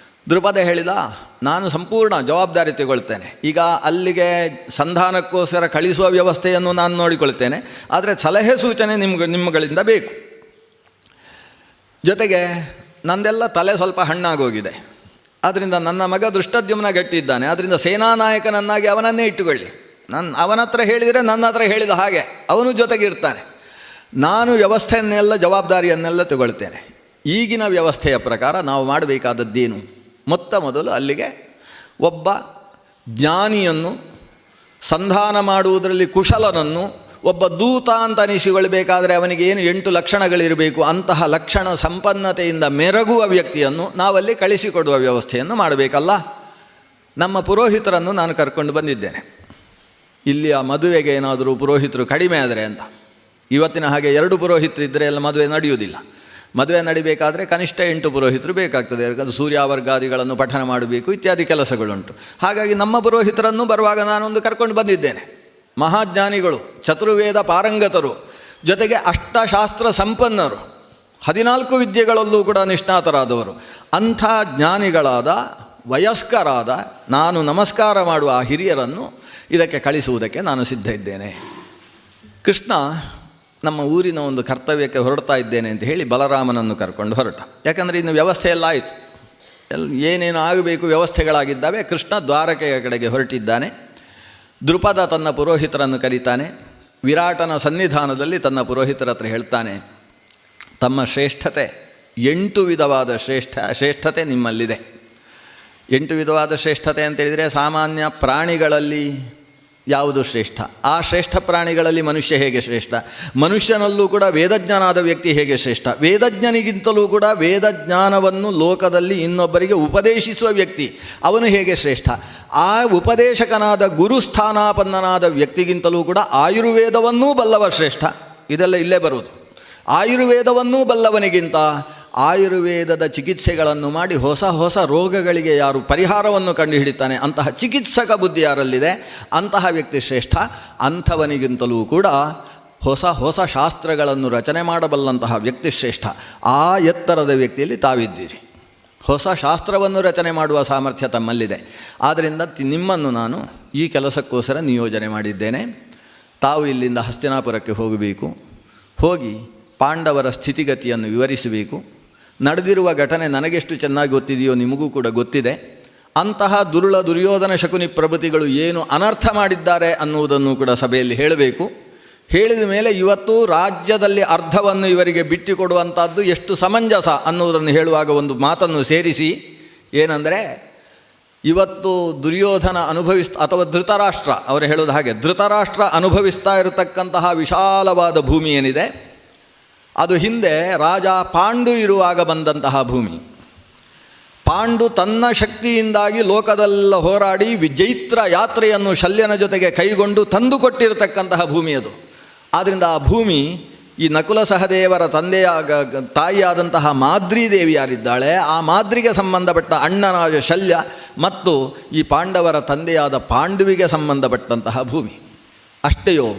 Speaker 1: ದೃಪದ ಹೇಳಿದ, ನಾನು ಸಂಪೂರ್ಣ ಜವಾಬ್ದಾರಿ ತಗೊಳ್ತೇನೆ. ಈಗ ಅಲ್ಲಿಗೆ ಸಂಧಾನಕ್ಕೋಸ್ಕರ ಕಳಿಸುವ ವ್ಯವಸ್ಥೆಯನ್ನು ನಾನು ನೋಡಿಕೊಳ್ತೇನೆ, ಆದರೆ ಸಲಹೆ ಸೂಚನೆ ನಿಮ್ಮಗಳಿಂದ ಬೇಕು. ಜೊತೆಗೆ ನಂದೆಲ್ಲ ತಲೆ ಸ್ವಲ್ಪ ಹಣ್ಣಾಗೋಗಿದೆ, ಆದ್ದರಿಂದ ನನ್ನ ಮಗ ದೃಷ್ಟದ್ಯುಮ್ನ ಗಟ್ಟಿದ್ದಾನೆ, ಆದ್ದರಿಂದ ಸೇನಾನಾಯಕನನ್ನಾಗಿ ಅವನನ್ನೇ ಇಟ್ಟುಕೊಳ್ಳಿ. ಅವನ ಹತ್ರ ಹೇಳಿದರೆ ನನ್ನ ಹತ್ರ ಹೇಳಿದ ಹಾಗೆ ಅವನು ಜೊತೆಗಿರ್ತಾನೆ. ನಾನು ವ್ಯವಸ್ಥೆಯನ್ನೆಲ್ಲ ಜವಾಬ್ದಾರಿಯನ್ನೆಲ್ಲ ತಗೊಳ್ತೇನೆ. ಈಗಿನ ವ್ಯವಸ್ಥೆಯ ಪ್ರಕಾರ ನಾವು ಮಾಡಬೇಕಾದದ್ದೇನು? ಮೊದಲು ಅಲ್ಲಿಗೆ ಒಬ್ಬ ಜ್ಞಾನಿಯನ್ನು, ಸಂಧಾನ ಮಾಡುವುದರಲ್ಲಿ ಕುಶಲನನ್ನು, ಒಬ್ಬ ದೂತ ಅಂತ ಅನಿಸಿಕೊಳ್ಬೇಕಾದ್ರೆ ಅವನಿಗೆ ಏನು 8 ಲಕ್ಷಣಗಳಿರಬೇಕು, ಅಂತಹ ಲಕ್ಷಣ ಸಂಪನ್ನತೆಯಿಂದ ಮೆರಗುವ ವ್ಯಕ್ತಿಯನ್ನು ನಾವಲ್ಲಿ ಕಳಿಸಿಕೊಡುವ ವ್ಯವಸ್ಥೆಯನ್ನು ಮಾಡಬೇಕಲ್ಲ. ನಮ್ಮ ಪುರೋಹಿತರನ್ನು ನಾನು ಕರ್ಕೊಂಡು ಬಂದಿದ್ದೇನೆ. ಇಲ್ಲಿ ಆ ಮದುವೆಗೆ ಏನಾದರೂ ಪುರೋಹಿತರು ಕಡಿಮೆ ಆದರೆ ಅಂತ. ಇವತ್ತಿನ ಹಾಗೆ 2 ಪುರೋಹಿತರಿದ್ದರೆ ಎಲ್ಲ ಮದುವೆ ನಡೆಯುವುದಿಲ್ಲ. ಮದುವೆ ನಡಿಬೇಕಾದರೆ ಕನಿಷ್ಠ 8 ಪುರೋಹಿತರು ಬೇಕಾಗ್ತದೆ. ಯಾಕಂದರೆ ಸೂರ್ಯಾವರ್ಗಾದಿಗಳನ್ನು ಪಠನ ಮಾಡಬೇಕು, ಇತ್ಯಾದಿ ಕೆಲಸಗಳುಂಟು. ಹಾಗಾಗಿ ನಮ್ಮ ಪುರೋಹಿತರನ್ನು ಬರುವಾಗ ನಾನೊಂದು ಕರ್ಕೊಂಡು ಬಂದಿದ್ದೇನೆ. ಮಹಾಜ್ಞಾನಿಗಳು, ಚತುರ್ವೇದ ಪಾರಂಗತರು, ಜೊತೆಗೆ ಅಷ್ಟಶಾಸ್ತ್ರ ಸಂಪನ್ನರು, 14 ವಿದ್ಯೆಗಳಲ್ಲೂ ಕೂಡ ನಿಷ್ಣಾತರಾದವರು. ಅಂಥ ಜ್ಞಾನಿಗಳಾದ ವಯಸ್ಕರಾದ ನಾನು ನಮಸ್ಕಾರ ಮಾಡುವ ಆ ಹಿರಿಯರನ್ನು ಇದಕ್ಕೆ ಕಳಿಸುವುದಕ್ಕೆ ನಾನು ಸಿದ್ಧ ಇದ್ದೇನೆ. ಕೃಷ್ಣ ನಮ್ಮ ಊರಿನ ಒಂದು ಕರ್ತವ್ಯಕ್ಕೆ ಹೊರಡ್ತಾ ಇದ್ದೇನೆ ಅಂತ ಹೇಳಿ ಬಲರಾಮನನ್ನು ಕರ್ಕೊಂಡು ಹೊರಟ. ಯಾಕಂದರೆ ಇನ್ನು ವ್ಯವಸ್ಥೆ ಎಲ್ಲ ಆಯಿತು, ಏನೇನು ಆಗಬೇಕು ವ್ಯವಸ್ಥೆಗಳಾಗಿದ್ದಾವೆ. ಕೃಷ್ಣ ದ್ವಾರಕೆಯ ಕಡೆಗೆ ಹೊರಟಿದ್ದಾನೆ. ದೃಪದ ತನ್ನ ಪುರೋಹಿತರನ್ನು ಕರೀತಾನೆ. ವಿರಾಟನ ಸನ್ನಿಧಾನದಲ್ಲಿ ತನ್ನ ಪುರೋಹಿತರ ಹತ್ರ ಹೇಳ್ತಾನೆ, ತಮ್ಮ ಶ್ರೇಷ್ಠತೆ 8 ವಿಧವಾದ ಶ್ರೇಷ್ಠತೆ ನಿಮ್ಮಲ್ಲಿದೆ. 8 ವಿಧವಾದ ಶ್ರೇಷ್ಠತೆ ಅಂತೇಳಿದರೆ ಸಾಮಾನ್ಯ ಪ್ರಾಣಿಗಳಲ್ಲಿ ಯಾವುದು ಶ್ರೇಷ್ಠ? ಆ ಶ್ರೇಷ್ಠ ಪ್ರಾಣಿಗಳಲ್ಲಿ ಮನುಷ್ಯ ಹೇಗೆ ಶ್ರೇಷ್ಠ? ಮನುಷ್ಯನಲ್ಲೂ ಕೂಡ ವೇದಜ್ಞಾನಾದ ವ್ಯಕ್ತಿ ಹೇಗೆ ಶ್ರೇಷ್ಠ? ವೇದಜ್ಞನಿಗಿಂತಲೂ ಕೂಡ ವೇದಜ್ಞಾನವನ್ನು ಲೋಕದಲ್ಲಿ ಇನ್ನೊಬ್ಬರಿಗೆ ಉಪದೇಶಿಸುವ ವ್ಯಕ್ತಿ ಅವನು ಹೇಗೆ ಶ್ರೇಷ್ಠ? ಆ ಉಪದೇಶಕನಾದ ಗುರುಸ್ಥಾನಾಪನ್ನನಾದ ವ್ಯಕ್ತಿಗಿಂತಲೂ ಕೂಡ ಆಯುರ್ವೇದವನ್ನೂ ಬಲ್ಲವ ಶ್ರೇಷ್ಠ. ಇದೆಲ್ಲ ಇಲ್ಲೇ ಬರುವುದು. ಆಯುರ್ವೇದವನ್ನೂ ಬಲ್ಲವನಿಗಿಂತ ಆಯುರ್ವೇದದ ಚಿಕಿತ್ಸೆಗಳನ್ನು ಮಾಡಿ ಹೊಸ ಹೊಸ ರೋಗಗಳಿಗೆ ಯಾರು ಪರಿಹಾರವನ್ನು ಕಂಡುಹಿಡಿತಾನೆ ಅಂತಹ ಚಿಕಿತ್ಸಕ ಬುದ್ಧಿ ಯಾರಲ್ಲಿದೆ ಅಂತಹ ವ್ಯಕ್ತಿ ಶ್ರೇಷ್ಠ. ಅಂಥವನಿಗಿಂತಲೂ ಕೂಡ ಹೊಸ ಹೊಸ ಶಾಸ್ತ್ರಗಳನ್ನು ರಚನೆ ಮಾಡಬಲ್ಲಂತಹ ವ್ಯಕ್ತಿ ಶ್ರೇಷ್ಠ. ಆ ಎತ್ತರದ ವ್ಯಕ್ತಿಯಲ್ಲಿ ತಾವಿದ್ದೀರಿ. ಹೊಸ ಶಾಸ್ತ್ರವನ್ನು ರಚನೆ ಮಾಡುವ ಸಾಮರ್ಥ್ಯ ತಮ್ಮಲ್ಲಿದೆ. ಆದ್ದರಿಂದ ನಿಮ್ಮನ್ನು ನಾನು ಈ ಕೆಲಸಕ್ಕೋಸ್ಕರ ನಿಯೋಜನೆ ಮಾಡಿದ್ದೇನೆ. ತಾವು ಇಲ್ಲಿಂದ ಹಸ್ತಿನಾಪುರಕ್ಕೆ ಹೋಗಬೇಕು. ಹೋಗಿ ಪಾಂಡವರ ಸ್ಥಿತಿಗತಿಯನ್ನು ವಿವರಿಸಬೇಕು. ನಡೆದಿರುವ ಘಟನೆ ನನಗೆಷ್ಟು ಚೆನ್ನಾಗಿ ಗೊತ್ತಿದೆಯೋ ನಿಮಗೂ ಕೂಡ ಗೊತ್ತಿದೆ. ಅಂತಹ ದುರ್ಯೋಧನ ಶಕುನಿ ಪ್ರಭೃತಿಗಳು ಏನು ಅನರ್ಥ ಮಾಡಿದ್ದಾರೆ ಅನ್ನುವುದನ್ನು ಕೂಡ ಸಭೆಯಲ್ಲಿ ಹೇಳಬೇಕು. ಹೇಳಿದ ಮೇಲೆ ಇವತ್ತು ರಾಜ್ಯದಲ್ಲಿ ಅರ್ಧವನ್ನು ಇವರಿಗೆ ಬಿಟ್ಟುಕೊಡುವಂಥದ್ದು ಎಷ್ಟು ಸಮಂಜಸ ಅನ್ನುವುದನ್ನು ಹೇಳುವಾಗ ಒಂದು ಮಾತನ್ನು ಸೇರಿಸಿ, ಏನಂದರೆ ಇವತ್ತು ದುರ್ಯೋಧನ ಅಥವಾ ಧೃತರಾಷ್ಟ್ರ ಅವರು ಹೇಳೋದು ಹಾಗೆ, ಧೃತರಾಷ್ಟ್ರ ಅನುಭವಿಸ್ತಾ ಇರತಕ್ಕಂತಹ ವಿಶಾಲವಾದ ಭೂಮಿ ಏನಿದೆ ಅದು ಹಿಂದೆ ರಾಜ ಪಾಂಡು ಇರುವಾಗ ಬಂದಂತಹ ಭೂಮಿ. ಪಾಂಡು ತನ್ನ ಶಕ್ತಿಯಿಂದಾಗಿ ಲೋಕದೆಲ್ಲ ಹೋರಾಡಿ ಜೈತ್ರ ಯಾತ್ರೆಯನ್ನು ಶಲ್ಯನ ಜೊತೆಗೆ ಕೈಗೊಂಡು ತಂದು ಕೊಟ್ಟಿರತಕ್ಕಂತಹ ಭೂಮಿ ಅದು. ಆದ್ದರಿಂದ ಆ ಭೂಮಿ ಈ ನಕುಲ ಸಹದೇವರ ತಾಯಿಯಾದಂತಹ ಮಾದ್ರಿ ದೇವಿ ಯಾರಿದ್ದಾಳೆ ಆ ಮಾದ್ರಿಗೆ ಸಂಬಂಧಪಟ್ಟ ಅಣ್ಣನಾದ ಶಲ್ಯ ಮತ್ತು ಈ ಪಾಂಡವರ ತಂದೆಯಾದ ಪಾಂಡುವಿಗೆ ಸಂಬಂಧಪಟ್ಟಂತಹ ಭೂಮಿ. ಅಷ್ಟೆಯೋ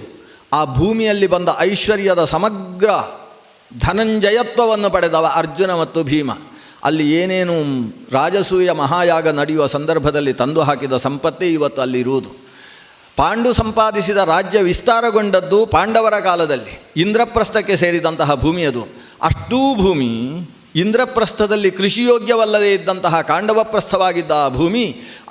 Speaker 1: ಆ ಭೂಮಿಯಲ್ಲಿ ಬಂದ ಐಶ್ವರ್ಯದ ಸಮಗ್ರ ಧನಂಜಯತ್ವವನ್ನು ಪಡೆದವ ಅರ್ಜುನ ಮತ್ತು ಭೀಮ. ಅಲ್ಲಿ ಏನೇನು ರಾಜಸೂಯ ಮಹಾಯಾಗ ನಡೆಯುವ ಸಂದರ್ಭದಲ್ಲಿ ತಂದು ಹಾಕಿದ ಸಂಪತ್ತೇ ಇವತ್ತು ಅಲ್ಲಿರುವುದು. ಪಾಂಡು ಸಂಪಾದಿಸಿದ ರಾಜ್ಯ ವಿಸ್ತಾರಗೊಂಡದ್ದು ಪಾಂಡವರ ಕಾಲದಲ್ಲಿ. ಇಂದ್ರಪ್ರಸ್ಥಕ್ಕೆ ಸೇರಿದಂತಹ ಭೂಮಿ ಅದು. ಅಷ್ಟೂ ಭೂಮಿ ಇಂದ್ರಪ್ರಸ್ಥದಲ್ಲಿ ಕೃಷಿಯೋಗ್ಯವಲ್ಲದೇ ಇದ್ದಂತಹ ಕಾಂಡವಪ್ರಸ್ಥವಾಗಿದ್ದ ಆ ಭೂಮಿ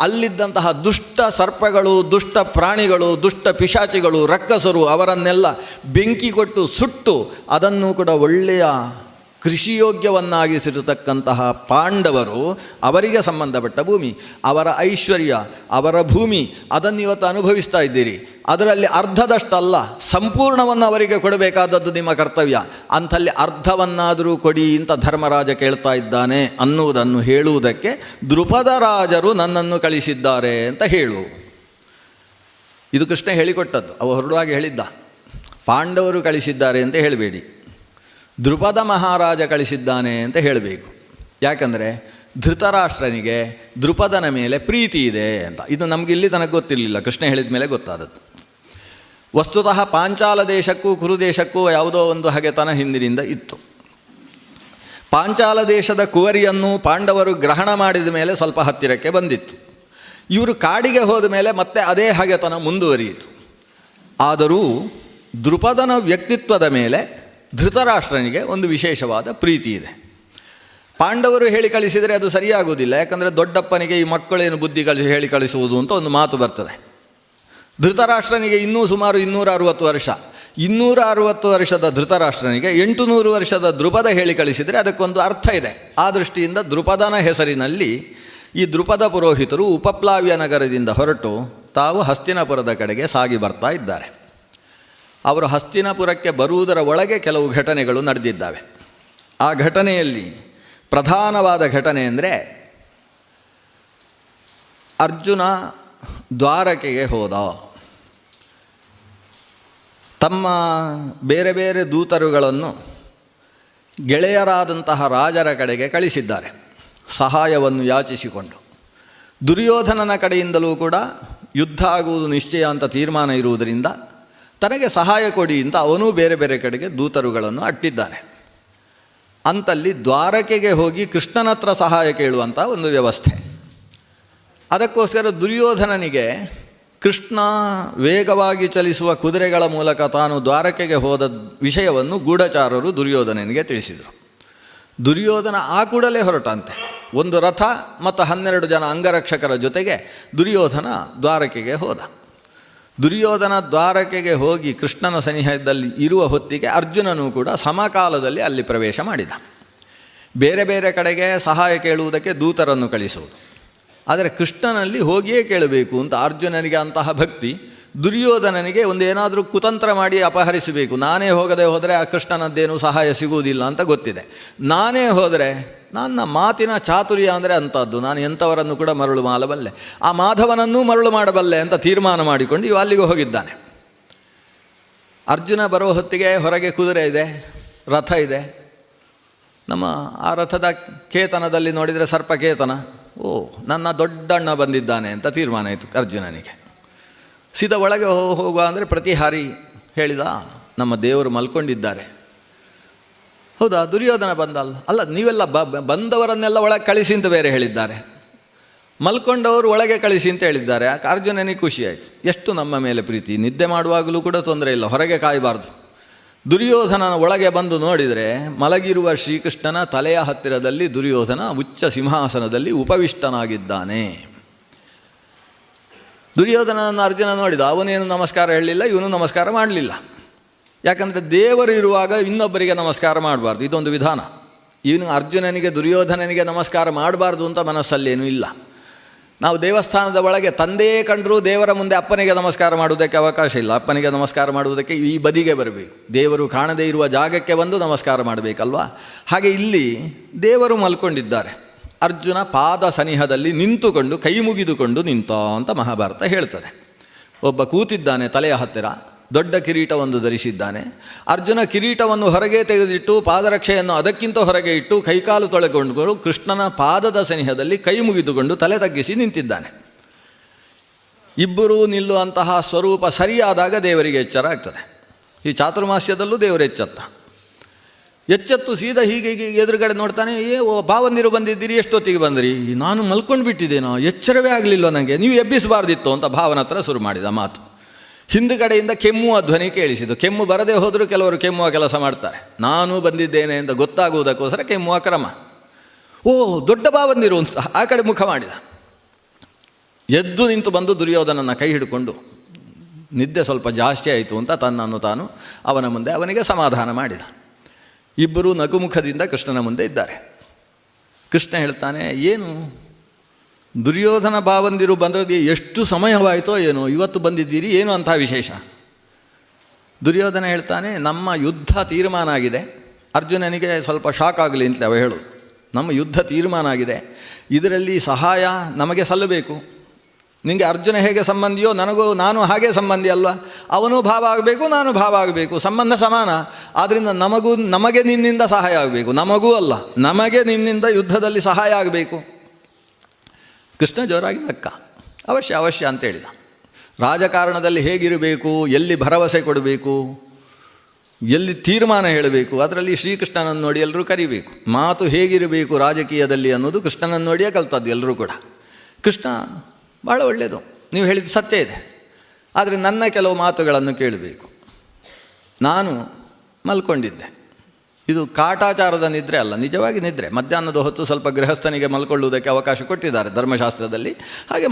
Speaker 1: ಅಲ್ಲಿದ್ದಂತಹ ದುಷ್ಟ ಸರ್ಪಗಳು, ದುಷ್ಟ ಪ್ರಾಣಿಗಳು, ದುಷ್ಟ ಪಿಶಾಚಿಗಳು, ರಕ್ಕಸರು ಅವರನ್ನೆಲ್ಲ ಬೆಂಕಿ ಕೊಟ್ಟು ಸುಟ್ಟು ಅದನ್ನು ಕೂಡ ಒಳ್ಳೆಯ ಕೃಷಿಯೋಗ್ಯವನ್ನಾಗಿಸಿರತಕ್ಕಂತಹ ಪಾಂಡವರು ಅವರಿಗೆ ಸಂಬಂಧಪಟ್ಟ ಭೂಮಿ. ಅವರ ಐಶ್ವರ್ಯ, ಅವರ ಭೂಮಿ ಅದನ್ನು ಇವತ್ತು ಅನುಭವಿಸ್ತಾ ಇದ್ದೀರಿ. ಅದರಲ್ಲಿ ಅರ್ಧದಷ್ಟಲ್ಲ, ಸಂಪೂರ್ಣವನ್ನು ಅವರಿಗೆ ಕೊಡಬೇಕಾದದ್ದು ನಿಮ್ಮ ಕರ್ತವ್ಯ. ಅಂಥಲ್ಲಿ ಅರ್ಧವನ್ನಾದರೂ ಕೊಡಿ ಅಂತ ಧರ್ಮರಾಜ ಕೇಳ್ತಾ ಇದ್ದಾನೆ ಅನ್ನುವುದನ್ನು ಹೇಳುವುದಕ್ಕೆ ದೃಪದ ರಾಜರು ನನ್ನನ್ನು ಕಳಿಸಿದ್ದಾರೆ ಅಂತ ಹೇಳು. ಇದು ಕೃಷ್ಣ ಹೇಳಿಕೊಟ್ಟದ್ದು. ಅವ ಹೊರಡುವಾಗ ಹೇಳಿದ್ದ, ಪಾಂಡವರು ಕಳಿಸಿದ್ದಾರೆ ಅಂತ ಹೇಳಬೇಡಿ, ದೃಪದ ಮಹಾರಾಜ ಕಳಿಸಿದ್ದಾನೆ ಅಂತ ಹೇಳಬೇಕು. ಯಾಕಂದರೆ ಧೃತರಾಷ್ಟ್ರನಿಗೆ ದೃಪದನ ಮೇಲೆ ಪ್ರೀತಿ ಇದೆ ಅಂತ. ಇದು ನಮಗಿಲ್ಲಿ ತನಗೆ ಗೊತ್ತಿರಲಿಲ್ಲ, ಕೃಷ್ಣ ಹೇಳಿದ ಮೇಲೆ ಗೊತ್ತಾದದ್ದು. ವಸ್ತುತಃ ಪಾಂಚಾಲ ದೇಶಕ್ಕೂ ಕುರುದೇಶಕ್ಕೂ ಯಾವುದೋ ಒಂದು ಹಗೆತನ ಹಿಂದಿನಿಂದ ಇತ್ತು. ಪಾಂಚಾಲ ದೇಶದ ಕುವರಿಯನ್ನು ಪಾಂಡವರು ಗ್ರಹಣ ಮಾಡಿದ ಮೇಲೆ ಸ್ವಲ್ಪ ಹತ್ತಿರಕ್ಕೆ ಬಂದಿತ್ತು. ಇವರು ಕಾಡಿಗೆ ಹೋದ ಮೇಲೆ ಮತ್ತೆ ಅದೇ ಹಗೆತನ ಮುಂದುವರಿಯಿತು. ಆದರೂ ದೃಪದನ ವ್ಯಕ್ತಿತ್ವದ ಮೇಲೆ ಧೃತರಾಷ್ಟ್ರನಿಗೆ ಒಂದು ವಿಶೇಷವಾದ ಪ್ರೀತಿ ಇದೆ. ಪಾಂಡವರು ಹೇಳಿ ಕಳಿಸಿದರೆ ಅದು ಸರಿಯಾಗುವುದಿಲ್ಲ. ಯಾಕಂದರೆ ದೊಡ್ಡಪ್ಪನಿಗೆ ಈ ಮಕ್ಕಳೇನು ಬುದ್ಧಿ ಹೇಳಿ ಕಳಿಸುವುದು ಅಂತ ಒಂದು ಮಾತು ಬರ್ತದೆ. ಧೃತರಾಷ್ಟ್ರನಿಗೆ ಇನ್ನೂ ಸುಮಾರು 260 ವರ್ಷ. 260 ವರ್ಷದ ಧೃತರಾಷ್ಟ್ರನಿಗೆ 800 ವರ್ಷದ ದೃಪದ ಹೇಳಿ ಕಳಿಸಿದರೆ ಅದಕ್ಕೊಂದು ಅರ್ಥ ಇದೆ. ಆ ದೃಷ್ಟಿಯಿಂದ ದೃಪದನ ಹೆಸರಿನಲ್ಲಿ ಈ ದೃಪದ ಪುರೋಹಿತರು ಉಪಪ್ಲಾವ್ಯ ನಗರದಿಂದ ಹೊರಟು ತಾವು ಹಸ್ತಿನಾಪುರದ ಕಡೆಗೆ ಸಾಗಿ ಬರ್ತಾ ಇದ್ದಾರೆ. ಅವರು ಹಸ್ತಿನಾಪುರಕ್ಕೆ ಬರುವುದರ ಒಳಗೆ ಕೆಲವು ಘಟನೆಗಳು ನಡೆದಿದ್ದಾವೆ. ಆ ಘಟನೆಯಲ್ಲಿ ಪ್ರಧಾನವಾದ ಘಟನೆ ಅಂದರೆ ಅರ್ಜುನ ದ್ವಾರಕೆಗೆ ಹೋದ. ತಮ್ಮ ಬೇರೆ ಬೇರೆ ದೂತರುಗಳನ್ನು ಗೆಳೆಯರಾದಂತಹ ರಾಜರ ಕಡೆಗೆ ಕಳಿಸಿದ್ದಾರೆ ಸಹಾಯವನ್ನು ಯಾಚಿಸಿಕೊಂಡು. ದುರ್ಯೋಧನನ ಕಡೆಯಿಂದಲೂ ಕೂಡ ಯುದ್ಧ ಆಗುವುದು ನಿಶ್ಚಯ ಅಂತ ತೀರ್ಮಾನ ಇರುವುದರಿಂದ ತನಗೆ ಸಹಾಯ ಕೊಡಿ ಅಂತ ಅವನೂ ಬೇರೆ ಬೇರೆ ಕಡೆಗೆ ದೂತರುಗಳನ್ನು ಅಟ್ಟಿದ್ದಾನೆ. ಅಂತಲ್ಲಿ ದ್ವಾರಕೆಗೆ ಹೋಗಿ ಕೃಷ್ಣನ ಹತ್ರ ಸಹಾಯ ಕೇಳುವಂಥ ಒಂದು ವ್ಯವಸ್ಥೆ. ಅದಕ್ಕೋಸ್ಕರ ದುರ್ಯೋಧನನಿಗೆ ಕೃಷ್ಣ ವೇಗವಾಗಿ ಚಲಿಸುವ ಕುದುರೆಗಳ ಮೂಲಕ ತಾನು ದ್ವಾರಕೆಗೆ ಹೋದ ವಿಷಯವನ್ನು ಗೂಢಚಾರರು ದುರ್ಯೋಧನನಿಗೆ ತಿಳಿಸಿದರು. ದುರ್ಯೋಧನ ಆ ಕೂಡಲೇ ಹೊರಟಂತೆ. ಒಂದು ರಥ ಮತ್ತು 12 ಜನ ಅಂಗರಕ್ಷಕರ ಜೊತೆಗೆ ದುರ್ಯೋಧನ ದ್ವಾರಕೆಗೆ ಹೋದ. ದುರ್ಯೋಧನ ದ್ವಾರಕೆಗೆ ಹೋಗಿ ಕೃಷ್ಣನ ಸನಿಹದಲ್ಲಿ ಇರುವ ಹೊತ್ತಿಗೆ ಅರ್ಜುನನೂ ಕೂಡ ಸಮಕಾಲದಲ್ಲಿ ಅಲ್ಲಿ ಪ್ರವೇಶ ಮಾಡಿದ. ಬೇರೆ ಬೇರೆ ಕಡೆಗೆ ಸಹಾಯ ಕೇಳುವುದಕ್ಕೆ ದೂತರನ್ನು ಕಳಿಸುವುದು, ಆದರೆ ಕೃಷ್ಣನಲ್ಲಿ ಹೋಗಿಯೇ ಕೇಳಬೇಕು ಅಂತ ಅರ್ಜುನನಿಗೆ ಅಂತಹ ಭಕ್ತಿ. ದುರ್ಯೋಧನನಿಗೆ ಒಂದೇನಾದರೂ ಕುತಂತ್ರ ಮಾಡಿ ಅಪಹರಿಸಬೇಕು, ನಾನೇ ಹೋಗದೆ ಹೋದರೆ ಆ ಕೃಷ್ಣನದ್ದೇನೂ ಸಹಾಯ ಸಿಗುವುದಿಲ್ಲ ಅಂತ ಗೊತ್ತಿದೆ. ನಾನೇ ಹೋದರೆ ನನ್ನ ಮಾತಿನ ಚಾತುರ್ಯ ಅಂದರೆ ಅಂಥದ್ದು, ನಾನು ಎಂಥವರನ್ನು ಕೂಡ ಮರಳು ಮಾಡಬಲ್ಲೆ, ಆ ಮಾಧವನನ್ನೂ ಮರಳು ಮಾಡಬಲ್ಲೆ ಅಂತ ತೀರ್ಮಾನ ಮಾಡಿಕೊಂಡು ಇವ ಅಲ್ಲಿಗೆ ಹೋಗಿದ್ದಾನೆ. ಅರ್ಜುನ ಬರೋ ಹೊತ್ತಿಗೆ ಹೊರಗೆ ಕುದುರೆ ಇದೆ, ರಥ ಇದೆ. ನಮ್ಮ ಆ ರಥದ ಕೇತನದಲ್ಲಿ ನೋಡಿದರೆ ಸರ್ಪಕೇತನ. ಓ, ನನ್ನ ದೊಡ್ಡಣ್ಣ ಬಂದಿದ್ದಾನೆ ಅಂತ ತೀರ್ಮಾನ ಆಯಿತು ಅರ್ಜುನನಿಗೆ. ಸೀದಾ ಒಳಗೆ ಹೋಗುವ ಅಂದರೆ ಪ್ರತಿಹಾರಿ ಹೇಳಿದ, ನಮ್ಮ ದೇವರು ಮಲ್ಕೊಂಡಿದ್ದಾರೆ. ಹೌದಾ, ದುರ್ಯೋಧನ ಬಂದಲ್ಲ? ಅಲ್ಲ, ನೀವೆಲ್ಲ ಬಂದವರನ್ನೆಲ್ಲ ಒಳಗೆ ಕಳಿಸಿ ಅಂತ ಬೇರೆ ಹೇಳಿದ್ದಾರೆ, ಮಲ್ಕೊಂಡವರು ಒಳಗೆ ಕಳಿಸಿ ಅಂತ ಹೇಳಿದ್ದಾರೆ. ಅರ್ಜುನನಿಗೆ ಖುಷಿ ಆಯಿತು. ಎಷ್ಟು ನಮ್ಮ ಮೇಲೆ ಪ್ರೀತಿ, ನಿದ್ದೆ ಮಾಡುವಾಗಲೂ ಕೂಡ ತೊಂದರೆ ಇಲ್ಲ, ಹೊರಗೆ ಕಾಯಬಾರ್ದು. ದುರ್ಯೋಧನನ ಒಳಗೆ ಬಂದು ನೋಡಿದರೆ ಮಲಗಿರುವ ಶ್ರೀಕೃಷ್ಣನ ತಲೆಯ ಹತ್ತಿರದಲ್ಲಿ ದುರ್ಯೋಧನ ಉಚ್ಚ ಸಿಂಹಾಸನದಲ್ಲಿ ಉಪವಿಷ್ಟನಾಗಿದ್ದಾನೆ. ದುರ್ಯೋಧನನನ್ನು ಅರ್ಜುನ ನೋಡಿದ. ಅವನೇನು ನಮಸ್ಕಾರ ಹೇಳಲಿಲ್ಲ, ಇವನು ನಮಸ್ಕಾರ ಮಾಡಲಿಲ್ಲ. ಯಾಕಂದರೆ ದೇವರು ಇರುವಾಗ ಇನ್ನೊಬ್ಬರಿಗೆ ನಮಸ್ಕಾರ ಮಾಡಬಾರ್ದು, ಇದೊಂದು ವಿಧಾನ. ಇವನು ಅರ್ಜುನನಿಗೆ ದುರ್ಯೋಧನನಿಗೆ ನಮಸ್ಕಾರ ಮಾಡಬಾರ್ದು ಅಂತ ಮನಸ್ಸಲ್ಲೇನೂ ಇಲ್ಲ. ನಾವು ದೇವಸ್ಥಾನದ ಒಳಗೆ ತಂದೆಯೇ ಕಂಡರೂ ದೇವರ ಮುಂದೆ ಅಪ್ಪನಿಗೆ ನಮಸ್ಕಾರ ಮಾಡುವುದಕ್ಕೆ ಅವಕಾಶ ಇಲ್ಲ. ಅಪ್ಪನಿಗೆ ನಮಸ್ಕಾರ ಮಾಡುವುದಕ್ಕೆ ಈ ಬದಿಗೆ ಬರಬೇಕು, ದೇವರು ಕಾಣದೇ ಇರುವ ಜಾಗಕ್ಕೆ ಬಂದು ನಮಸ್ಕಾರ ಮಾಡಬೇಕಲ್ವಾ. ಹಾಗೆ ಇಲ್ಲಿ ದೇವರು ಮಲ್ಕೊಂಡಿದ್ದಾರೆ. ಅರ್ಜುನ ಪಾದ ಸನಿಹದಲ್ಲಿ ನಿಂತುಕೊಂಡು ಕೈ ಮುಗಿದುಕೊಂಡು ನಿಂತ ಅಂತ ಮಹಾಭಾರತ ಹೇಳ್ತದೆ. ಒಬ್ಬ ಕೂತಿದ್ದಾನೆ ತಲೆಯ ಹತ್ತಿರ, ದೊಡ್ಡ ಕಿರೀಟವನ್ನು ಧರಿಸಿದ್ದಾನೆ. ಅರ್ಜುನ ಕಿರೀಟವನ್ನು ಹೊರಗೆ ತೆಗೆದಿಟ್ಟು ಪಾದರಕ್ಷೆಯನ್ನು ಅದಕ್ಕಿಂತ ಹೊರಗೆ ಇಟ್ಟು ಕೈಕಾಲು ತೊಳೆಕೊಂಡು ಕೃಷ್ಣನ ಪಾದದ ಸನಿಹದಲ್ಲಿ ಕೈ ಮುಗಿದುಕೊಂಡು ತಲೆ ತಗ್ಗಿಸಿ ನಿಂತಿದ್ದಾನೆ. ಇಬ್ಬರೂ ನಿಲ್ಲುವಂತಹ ಸ್ವರೂಪ ಸರಿಯಾದಾಗ ದೇವರಿಗೆ ಎಚ್ಚರ ಆಗ್ತದೆ. ಈ ಚಾತುರ್ಮಾಸ್ಯದಲ್ಲೂ ದೇವರು ಎಚ್ಚೆತ್ತು ಸೀದಾ ಹೀಗೆ ಎದುರುಗಡೆ ನೋಡ್ತಾನೆ. ಭಾವಂದಿರು ಬಂದಿದ್ದೀರಿ, ಎಷ್ಟೊತ್ತಿಗೆ ಬಂದಿರಿ? ನಾನು ಮಲ್ಕೊಂಡು ಬಿಟ್ಟಿದ್ದೇನೋ, ಎಚ್ಚರವೇ ಆಗಲಿಲ್ಲ ನನಗೆ, ನೀವು ಎಬ್ಬಿಸಬಾರ್ದಿತ್ತು ಅಂತ ಭಾವನ ಹತ್ರ ಶುರು ಮಾಡಿದ ಮಾತು. ಹಿಂದುಗಡೆಯಿಂದ ಕೆಮ್ಮುವ ಧ್ವನಿ ಕೇಳಿಸಿತು. ಕೆಮ್ಮು ಬರದೇ ಹೋದರೂ ಕೆಲವರು ಕೆಮ್ಮುವ ಕೆಲಸ ಮಾಡ್ತಾರೆ. ನಾನು ಬಂದಿದ್ದೇನೆ ಅಂತ ಗೊತ್ತಾಗುವುದಕ್ಕೋಸ್ಕರ ಕೆಮ್ಮುವ ಕ್ರಮ. ಓ, ದೊಡ್ಡ ಭಾವಂದಿರು ಅಂತ ಆ ಕಡೆ ಮುಖ ಮಾಡಿದ. ಎದ್ದು ನಿಂತು ಬಂದು ದುರ್ಯೋಧನನ ಕೈ ಹಿಡ್ಕೊಂಡು, ನಿದ್ದೆ ಸ್ವಲ್ಪ ಜಾಸ್ತಿ ಆಯಿತು ಅಂತ ತನ್ನನ್ನು ತಾನು ಅವನ ಮುಂದೆ ಅವನಿಗೆ ಸಮಾಧಾನ ಮಾಡಿದ. ಇಬ್ಬರೂ ನಗುಮುಖದಿಂದ ಕೃಷ್ಣನ ಮುಂದೆ ಇದ್ದಾರೆ. ಕೃಷ್ಣ ಹೇಳ್ತಾನೆ, ಏನು ದುರ್ಯೋಧನ ಭಾವಂದಿರು ಬಂದದ್ದು ಎಷ್ಟು ಸಮಯವಾಯಿತೋ ಏನೋ, ಇವತ್ತು ಬಂದಿದ್ದೀರಿ, ಏನು ಅಂಥ ವಿಶೇಷ? ದುರ್ಯೋಧನ ಹೇಳ್ತಾನೆ, ನಮ್ಮ ಯುದ್ಧ ತೀರ್ಮಾನ ಆಗಿದೆ. ಅರ್ಜುನನಿಗೆ ಸ್ವಲ್ಪ ಶಾಕ್ ಆಗಲಿ ಅಂತ ಅವ ಹೇಳು. ನಮ್ಮ ಯುದ್ಧ ತೀರ್ಮಾನ ಆಗಿದೆ, ಇದರಲ್ಲಿ ಸಹಾಯ ನಮಗೆ ಸಲ್ಲಬೇಕು. ನಿಮಗೆ ಅರ್ಜುನ ಹೇಗೆ ಸಂಬಂಧಿಯೋ ನಾನು ಹಾಗೆ ಸಂಬಂಧಿ ಅಲ್ವಾ? ಅವನು ಭಾವ ಆಗಬೇಕು, ನಾನು ಭಾವ ಆಗಬೇಕು, ಸಂಬಂಧ ಸಮಾನ. ಆದ್ದರಿಂದ ನಮಗೆ ನಿನ್ನಿಂದ ಸಹಾಯ ಆಗಬೇಕು. ನಮಗೂ ಅಲ್ಲ, ನಮಗೆ ನಿನ್ನಿಂದ ಯುದ್ಧದಲ್ಲಿ ಸಹಾಯ ಆಗಬೇಕು. ಕೃಷ್ಣ ಜೋರಾಗಿ ನಕ್ಕ. ಅವಶ್ಯ ಅಂತ ಹೇಳಿದ. ರಾಜಕಾರಣದಲ್ಲಿ ಹೇಗಿರಬೇಕು, ಎಲ್ಲಿ ಭರವಸೆ ಕೊಡಬೇಕು, ಎಲ್ಲಿ ತೀರ್ಮಾನ ಹೇಳಬೇಕು, ಅದರಲ್ಲಿ ಶ್ರೀಕೃಷ್ಣನನ್ನು ನೋಡಿ ಎಲ್ಲರೂ ಕರಿಬೇಕು. ಮಾತು ಹೇಗಿರಬೇಕು ರಾಜಕೀಯದಲ್ಲಿ ಅನ್ನೋದು ಕೃಷ್ಣನನ್ನು ನೋಡಿಯೇ ಕಲ್ತದ್ದು ಎಲ್ಲರೂ ಕೂಡ. ಕೃಷ್ಣ ಭಾಳ ಒಳ್ಳೆಯದು, ನೀವು ಹೇಳಿದ್ದು ಸತ್ಯ ಇದೆ, ಆದರೆ ನನ್ನ ಕೆಲವು ಮಾತುಗಳನ್ನು ಕೇಳಬೇಕು. ನಾನು ಮಲ್ಕೊಂಡಿದ್ದೆ, ಇದು ಕಾಟಾಚಾರದ ನಿದ್ರೆ ಅಲ್ಲ, ನಿಜವಾಗಿ ನಿದ್ರೆ. ಮಧ್ಯಾಹ್ನದ ಹೊತ್ತು ಸ್ವಲ್ಪ ಗೃಹಸ್ಥನಿಗೆ ಮಲ್ಕೊಳ್ಳುವುದಕ್ಕೆ ಅವಕಾಶ ಕೊಟ್ಟಿದ್ದಾರೆ ಧರ್ಮಶಾಸ್ತ್ರದಲ್ಲಿ. ಹಾಗೆ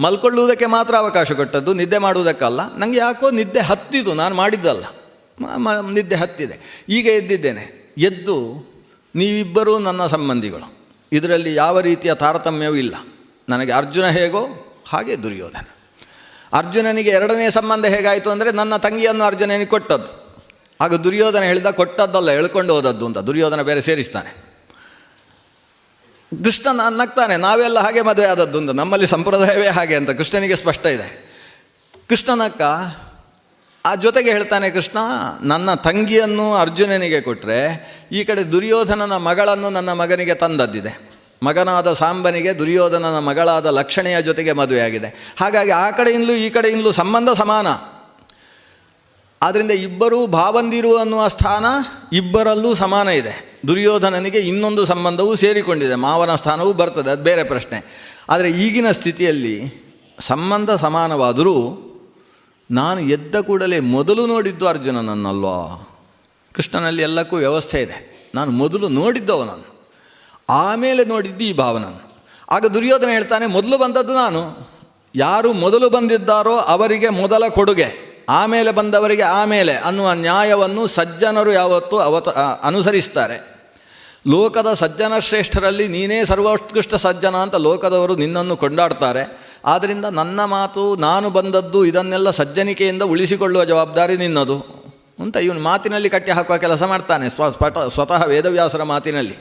Speaker 1: ಮಲ್ಕೊಳ್ಳುವುದಕ್ಕೆ ಮಾತ್ರ ಅವಕಾಶ ಕೊಟ್ಟದ್ದು, ನಿದ್ದೆ ಮಾಡುವುದಕ್ಕಲ್ಲ. ನನಗೆ ಯಾಕೋ ನಿದ್ದೆ ಹತ್ತಿದ್ದು, ನಾನು ಮಾಡಿದ್ದಲ್ಲ, ನಿದ್ದೆ ಹತ್ತಿದೆ. ಈಗ ಎದ್ದಿದ್ದೇನೆ. ಎದ್ದು ನೀವಿಬ್ಬರೂ ನನ್ನ ಸಂಬಂಧಿಗಳು, ಇದರಲ್ಲಿ ಯಾವ ರೀತಿಯ ತಾರತಮ್ಯವೂ ಇಲ್ಲ. ನನಗೆ ಅರ್ಜುನ ಹೇಗೋ ಹಾಗೆ ದುರ್ಯೋಧನ. ಅರ್ಜುನನಿಗೆ ಎರಡನೇ ಸಂಬಂಧ ಹೇಗಾಯಿತು ಅಂದರೆ, ನನ್ನ ತಂಗಿಯನ್ನು ಅರ್ಜುನನಿಗೆ ಕೊಟ್ಟದ್ದು. ಆಗ ದುರ್ಯೋಧನ ಹೇಳಿದ, ಕೊಟ್ಟದ್ದಲ್ಲ ಎಳ್ಕೊಂಡು ಹೋದದ್ದು ಅಂತ. ದುರ್ಯೋಧನ ಬೇರೆ ಸೇರಿಸ್ತಾನೆ. ಕೃಷ್ಣ ನಗ್ತಾನೆ, ನಾವೆಲ್ಲ ಹಾಗೆ ಮದುವೆ ಆದದ್ದು ಅಂತ, ನಮ್ಮಲ್ಲಿ ಸಂಪ್ರದಾಯವೇ ಹಾಗೆ ಅಂತ ಕೃಷ್ಣನಿಗೆ ಸ್ಪಷ್ಟ ಇದೆ. ಕೃಷ್ಣನಕ್ಕ, ಆ ಜೊತೆಗೆ ಹೇಳ್ತಾನೆ ಕೃಷ್ಣ, ನನ್ನ ತಂಗಿಯನ್ನು ಅರ್ಜುನನಿಗೆ ಕೊಟ್ಟರೆ ಈ ಕಡೆ ದುರ್ಯೋಧನನ ಮಗಳನ್ನು ನನ್ನ ಮಗನಿಗೆ ತಂದದ್ದಿದೆ. ಮಗನಾದ ಸಾಂಬನಿಗೆ ದುರ್ಯೋಧನನ ಮಗಳಾದ ಲಕ್ಷಣೆಯ ಜೊತೆಗೆ ಮದುವೆಯಾಗಿದೆ. ಹಾಗಾಗಿ ಆ ಕಡೆಯಿಂದಲೂ ಈ ಕಡೆಯಿಂದಲೂ ಸಂಬಂಧ ಸಮಾನ. ಆದ್ದರಿಂದ ಇಬ್ಬರೂ ಭಾವಂದಿರು ಅನ್ನುವ ಸ್ಥಾನ ಇಬ್ಬರಲ್ಲೂ ಸಮಾನ ಇದೆ. ದುರ್ಯೋಧನನಿಗೆ ಇನ್ನೊಂದು ಸಂಬಂಧವೂ ಸೇರಿಕೊಂಡಿದೆ, ಮಾವನ ಸ್ಥಾನವೂ ಬರ್ತದೆ, ಅದು ಬೇರೆ ಪ್ರಶ್ನೆ. ಆದರೆ ಈಗಿನ ಸ್ಥಿತಿಯಲ್ಲಿ ಸಂಬಂಧ ಸಮಾನವಾದರೂ ನಾನು ಎದ್ದ ಕೂಡಲೇ ಮೊದಲು ನೋಡಿದ್ದು ಅರ್ಜುನನನ್ನಲ್ವಾ? ಕೃಷ್ಣನಲ್ಲಿ ಎಲ್ಲಕ್ಕೂ ವ್ಯವಸ್ಥೆ ಇದೆ. ನಾನು ಮೊದಲು ನೋಡಿದ್ದವನನ್ನು, ಆಮೇಲೆ ನೋಡಿದ್ದು ಈ ಭಾವನನ್ನು. ಆಗ ದುರ್ಯೋಧನ ಹೇಳ್ತಾನೆ, ಮೊದಲು ಬಂದದ್ದು ನಾನು. ಯಾರು ಮೊದಲು ಬಂದಿದ್ದಾರೋ ಅವರಿಗೆ ಮೊದಲ ಕೊಡುಗೆ, ಆಮೇಲೆ ಬಂದವರಿಗೆ ಆಮೇಲೆ ಅನ್ನುವ ನ್ಯಾಯವನ್ನು ಸಜ್ಜನರು ಯಾವತ್ತೂ ಅನುಸರಿಸ್ತಾರೆ. ಲೋಕದ ಸಜ್ಜನ ಶ್ರೇಷ್ಠರಲ್ಲಿ ನೀನೇ ಸರ್ವೋತ್ಕೃಷ್ಟ ಸಜ್ಜನ ಅಂತ ಲೋಕದವರು ನಿನ್ನನ್ನು ಕೊಂಡಾಡ್ತಾರೆ. ಆದ್ದರಿಂದ ನನ್ನ ಮಾತು, ನಾನು ಬಂದದ್ದು, ಇದನ್ನೆಲ್ಲ ಸಜ್ಜನಿಕೆಯಿಂದ ಉಳಿಸಿಕೊಳ್ಳುವ ಜವಾಬ್ದಾರಿ ನಿನ್ನದು ಅಂತ ಇವನು ಮಾತಿನಲ್ಲಿ ಕಟ್ಟಿ ಹಾಕುವ ಕೆಲಸ ಮಾಡ್ತಾನೆ, ಸ್ವತಃ ವೇದವ್ಯಾಸರ ಮಾತಿನಲ್ಲಿ.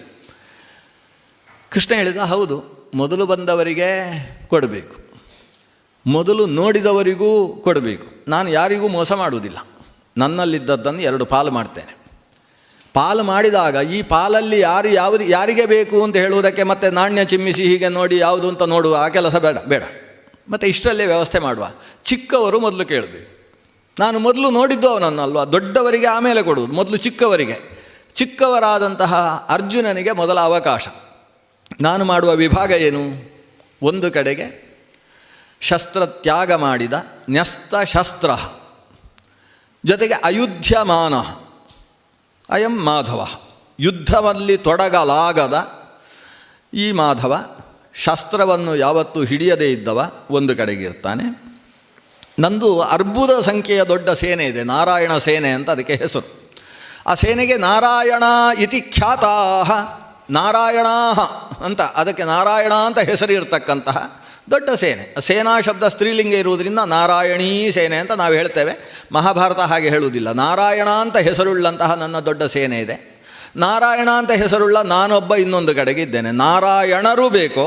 Speaker 1: ಕೃಷ್ಣ ಹೇಳಿದ, ಹೌದು, ಮೊದಲು ಬಂದವರಿಗೆ ಕೊಡಬೇಕು, ಮೊದಲು ನೋಡಿದವರಿಗೂ ಕೊಡಬೇಕು. ನಾನು ಯಾರಿಗೂ ಮೋಸ ಮಾಡುವುದಿಲ್ಲ. ನನ್ನಲ್ಲಿದ್ದದ್ದನ್ನು 2 ಪಾಲು ಮಾಡ್ತೇನೆ. ಪಾಲು ಮಾಡಿದಾಗ ಈ ಪಾಲಲ್ಲಿ ಯಾರಿಗೆ ಬೇಕು ಅಂತ ಹೇಳುವುದಕ್ಕೆ ಮತ್ತೆ ನಾಣ್ಯ ಚಿಮ್ಮಿಸಿ ಹೀಗೆ ನೋಡಿ ಯಾವುದು ಅಂತ ನೋಡುವ ಆ ಕೆಲಸ ಬೇಡ. ಮತ್ತು ಇಷ್ಟರಲ್ಲೇ ವ್ಯವಸ್ಥೆ ಮಾಡುವ. ಚಿಕ್ಕವರು ಮೊದಲು ಕೇಳಬೇಕು. ನಾನು ಮೊದಲು ನೋಡಿದ್ದು ಅವನನ್ನಲ್ವ, ದೊಡ್ಡವರಿಗೆ ಆಮೇಲೆ ಕೊಡುವುದು, ಮೊದಲು ಚಿಕ್ಕವರಿಗೆ. ಚಿಕ್ಕವರಾದಂತಹ ಅರ್ಜುನನಿಗೆ ಮೊದಲ ಅವಕಾಶ. ನಾನು ಮಾಡುವ ವಿಭಾಗ ಏನು? ಒಂದು ಕಡೆಗೆ ಶಸ್ತ್ರತ್ಯಾಗ ಮಾಡಿದ ನ್ಯಸ್ತ ಶಸ್ತ್ರ, ಜೊತೆಗೆ ಅಯುಧ್ಯಮಾನ ಅಯಂ ಮಾಧವ, ಯುದ್ಧದಲ್ಲಿ ತೊಡಗಲಾಗದ ಈ ಮಾಧವ, ಶಸ್ತ್ರವನ್ನು ಯಾವತ್ತೂ ಹಿಡಿಯದೇ ಇದ್ದವ ಒಂದು ಕಡೆಗೆ ಇರ್ತಾನೆ. ನಂದು ಅರ್ಬುದ ಸಂಖ್ಯೆಯ ದೊಡ್ಡ ಸೇನೆ ಇದೆ, ನಾರಾಯಣ ಸೇನೆ ಅಂತ ಅದಕ್ಕೆ ಹೆಸರು. ಆ ಸೇನೆಗೆ ನಾರಾಯಣ ಇತಿ ಖ್ಯಾತಾ, ನಾರಾಯಣ ಅಂತ ಅದಕ್ಕೆ ನಾರಾಯಣ ಅಂತ ಹೆಸರು ಇರತಕ್ಕಂತಹ ದೊಡ್ಡ ಸೇನೆ. ಸೇನಾ ಶಬ್ದ ಸ್ತ್ರೀಲಿಂಗ ಇರುವುದರಿಂದ ನಾರಾಯಣೀ ಸೇನೆ ಅಂತ ನಾವು ಹೇಳ್ತೇವೆ. ಮಹಾಭಾರತ ಹಾಗೆ ಹೇಳುವುದಿಲ್ಲ. ನಾರಾಯಣ ಅಂತ ಹೆಸರುಳ್ಳಂತಹ ನನ್ನ ದೊಡ್ಡ ಸೇನೆ ಇದೆ. ನಾರಾಯಣ ಅಂತ ಹೆಸರುಳ್ಳ ನಾನೊಬ್ಬ ಇನ್ನೊಂದು ಕಡೆಗೆ ಇದ್ದೇನೆ. ನಾರಾಯಣರು ಬೇಕು,